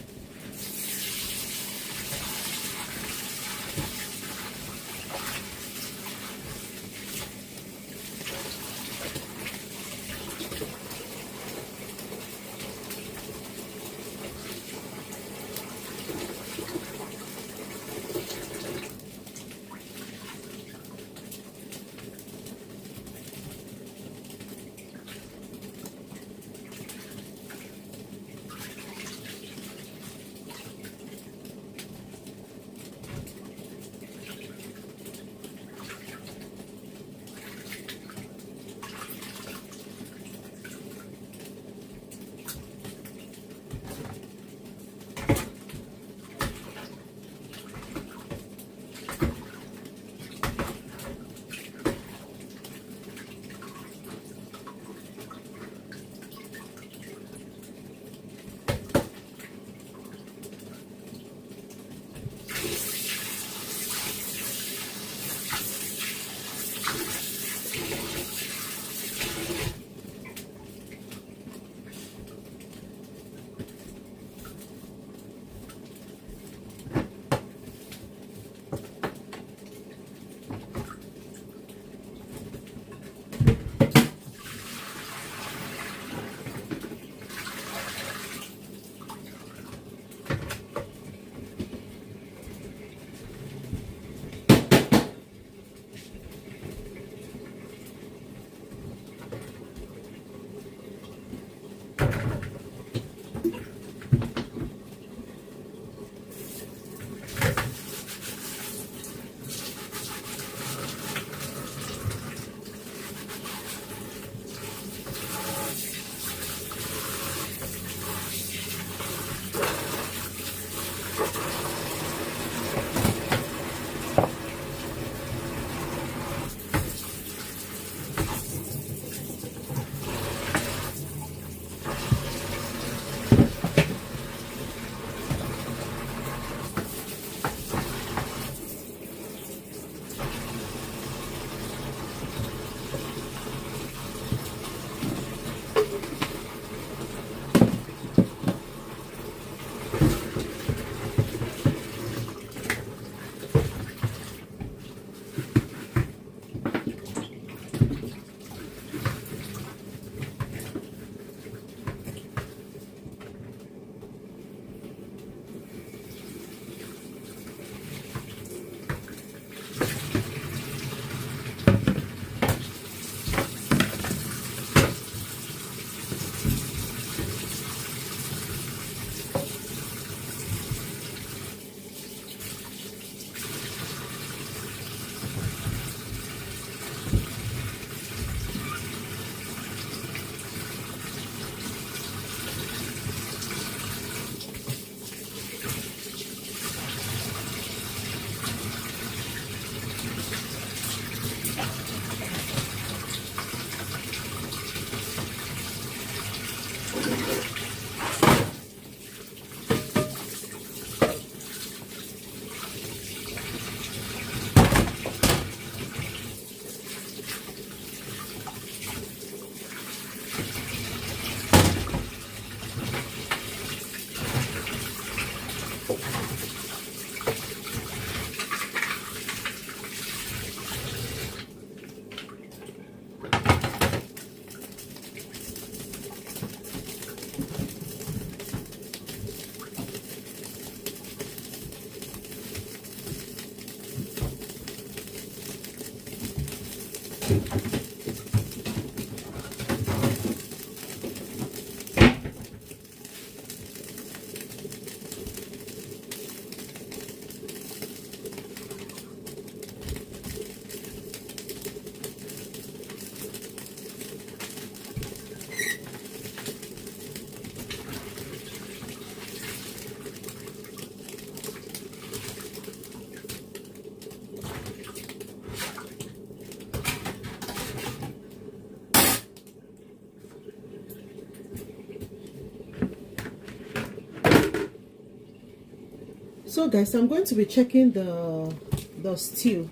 So guys, I'm going to be checking the stew.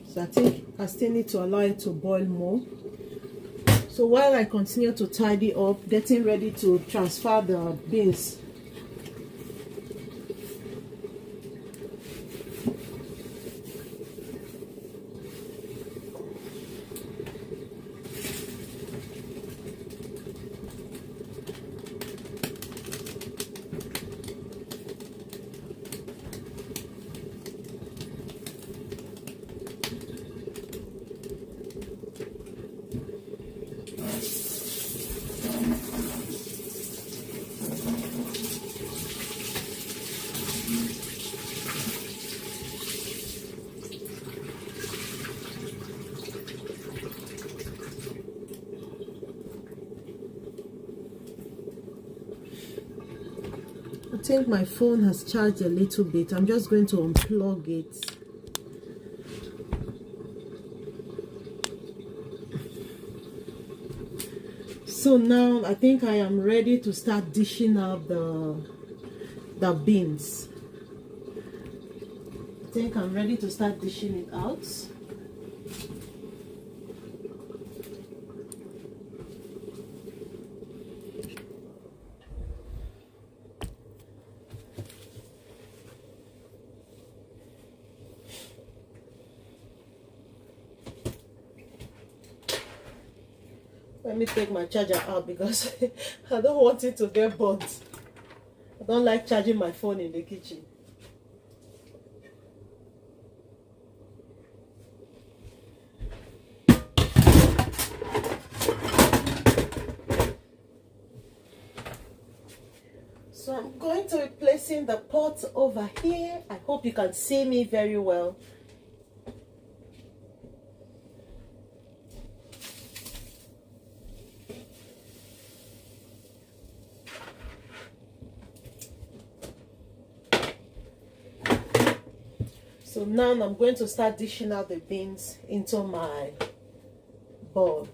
So I think I still need to allow it to boil more. So while I continue to tidy up, getting ready to transfer the beans. I think my phone has charged a little bit. I'm just going to unplug it. So now I think I am ready to start dishing out the beans. I think I'm ready to start dishing it out. Let me take my charger out because I don't want it to get burnt. I don't like charging my phone in the kitchen. So I'm going to be placing the pot over here. I hope you can see me very well. So now I'm going to start dishing out the beans into my bowl.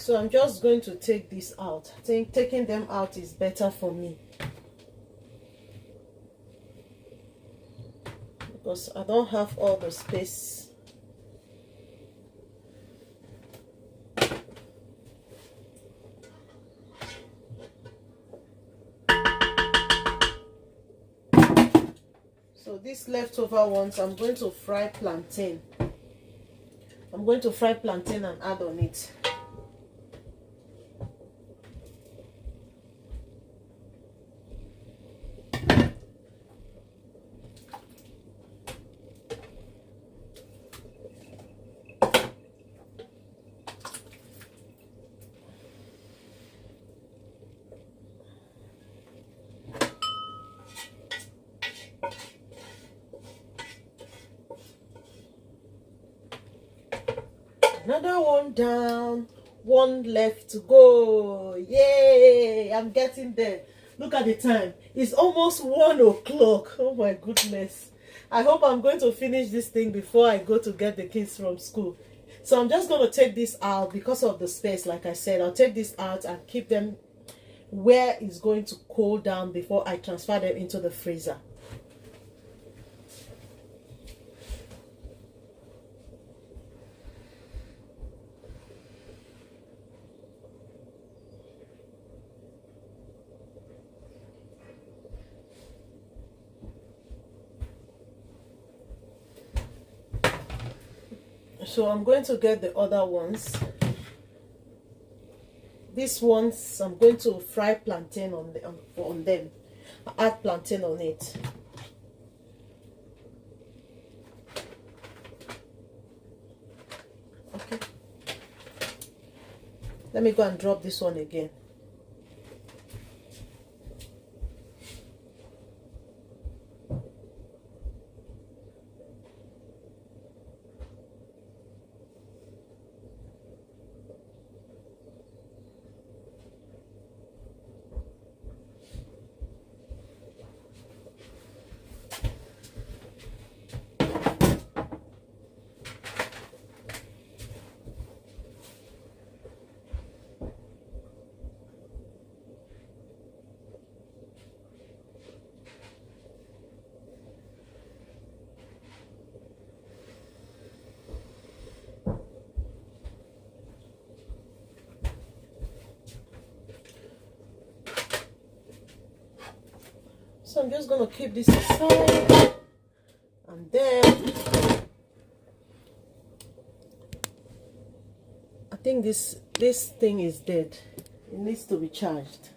So I'm just going to take this out. I think taking them out is better for me, because I don't have all the space. So these leftover ones, I'm going to fry plantain. I'm going to fry plantain and add on it. Another one down, one left to go. Yay! I'm getting there. Look at the time. It's almost 1 o'clock. Oh my goodness. I hope I'm going to finish this thing before I go to get the kids from school. So I'm just going to take this out because of the space. Like I said, I'll take this out and keep them where it's going to cool down before I transfer them into the freezer. So I'm going to get the other ones. These ones, I'm going to fry plantain on them. Add plantain on it. Okay. Let me go and drop this one again. So I'm just going to keep this aside, and then I think this thing is dead. It needs to be charged.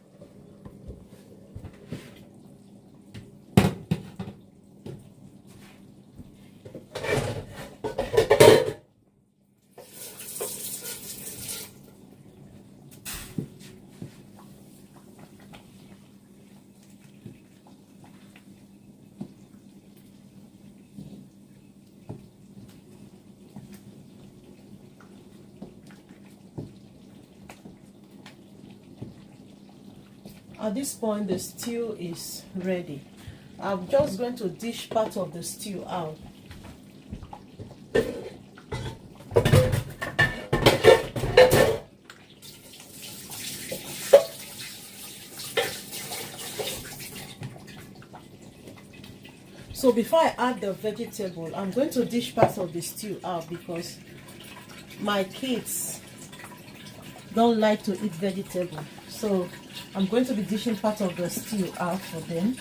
At this point, the stew is ready. I'm just going to dish part of the stew out. So before I add the vegetable, I'm going to dish part of the stew out because my kids don't like to eat vegetable. So I'm going to be dishing part of the stew out for them.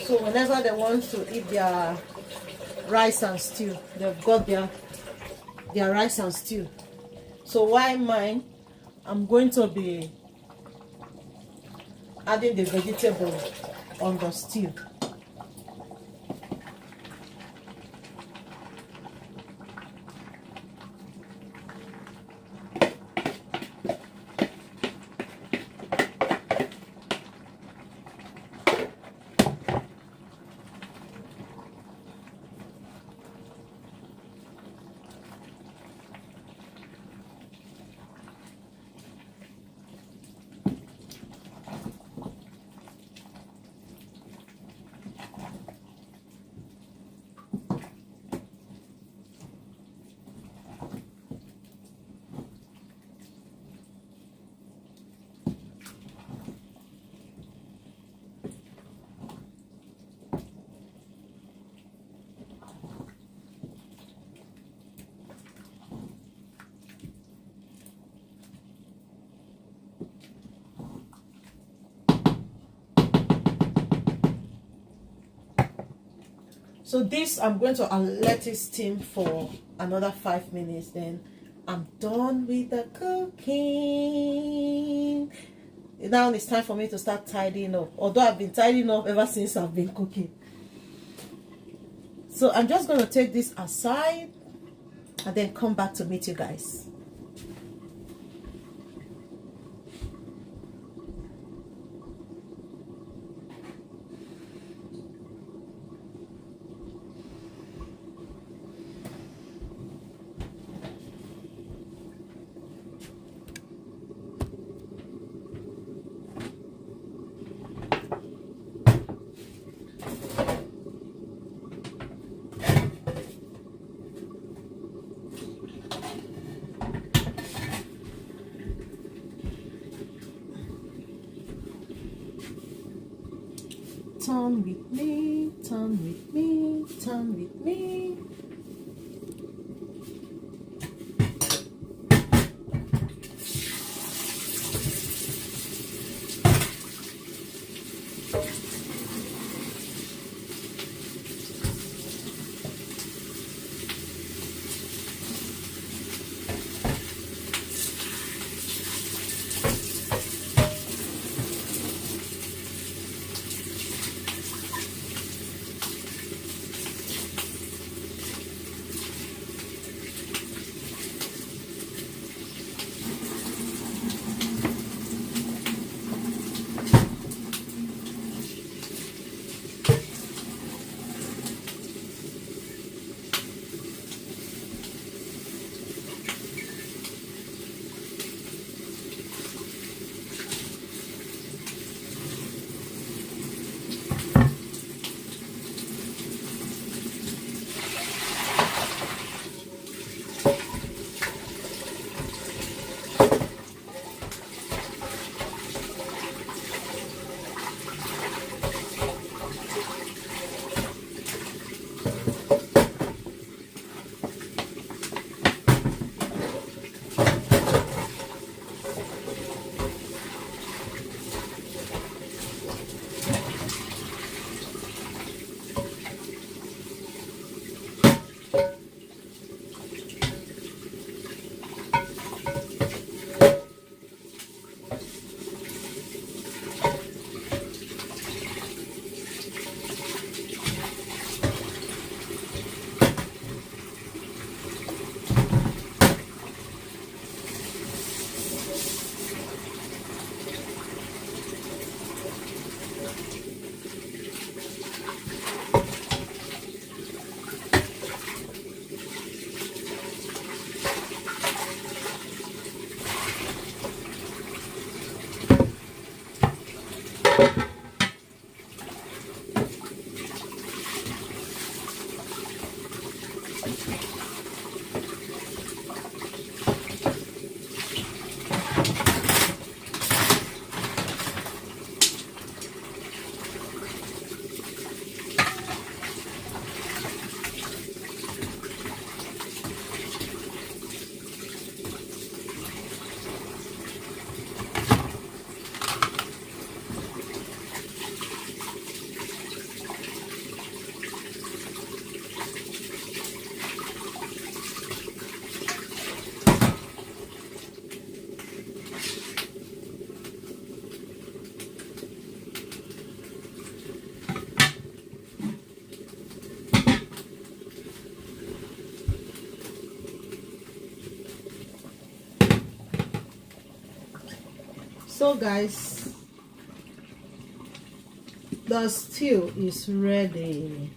So whenever they want to eat their rice and stew, they've got their rice and stew. So while mine, I'm going to be adding the vegetable on the stew. So this, I'm going to let it steam for another 5 minutes. Then I'm done with the cooking. Now it's time for me to start tidying up. Although I've been tidying up ever since I've been cooking. So I'm just going to take this aside and then come back to meet you guys. Turn with me, turn with me, turn with me. So guys, the stew is ready.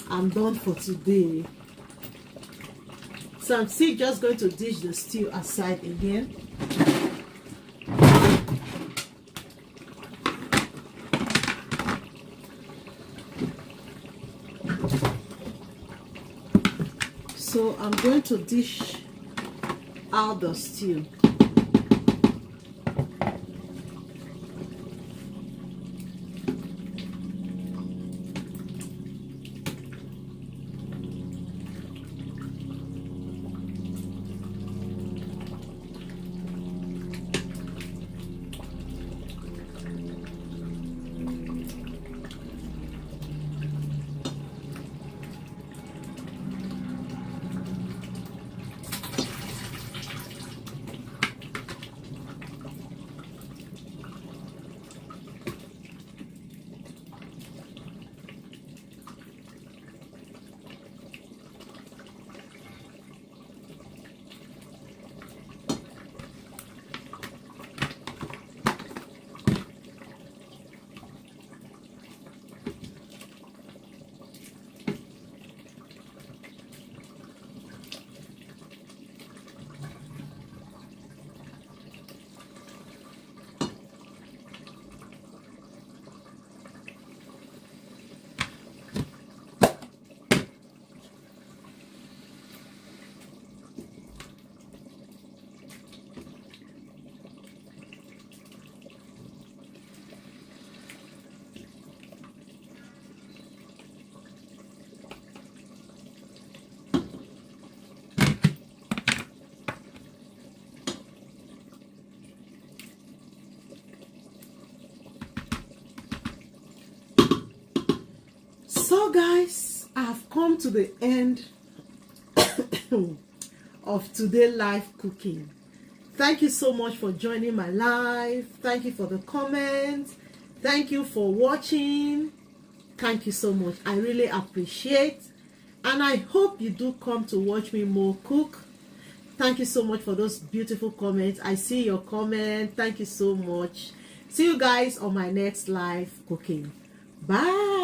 I'm done for today. So I'm still just going to dish the stew aside again. So I'm going to dish out the stew. So guys, I've come to the end of today live cooking. Thank you so much for joining my live. Thank you for the comments. Thank you for watching. Thank you so much. I really appreciate, and I hope you do come to watch me more cook. Thank you so much for those beautiful comments. I see your comment. Thank you so much. See you guys on my next live cooking. Bye.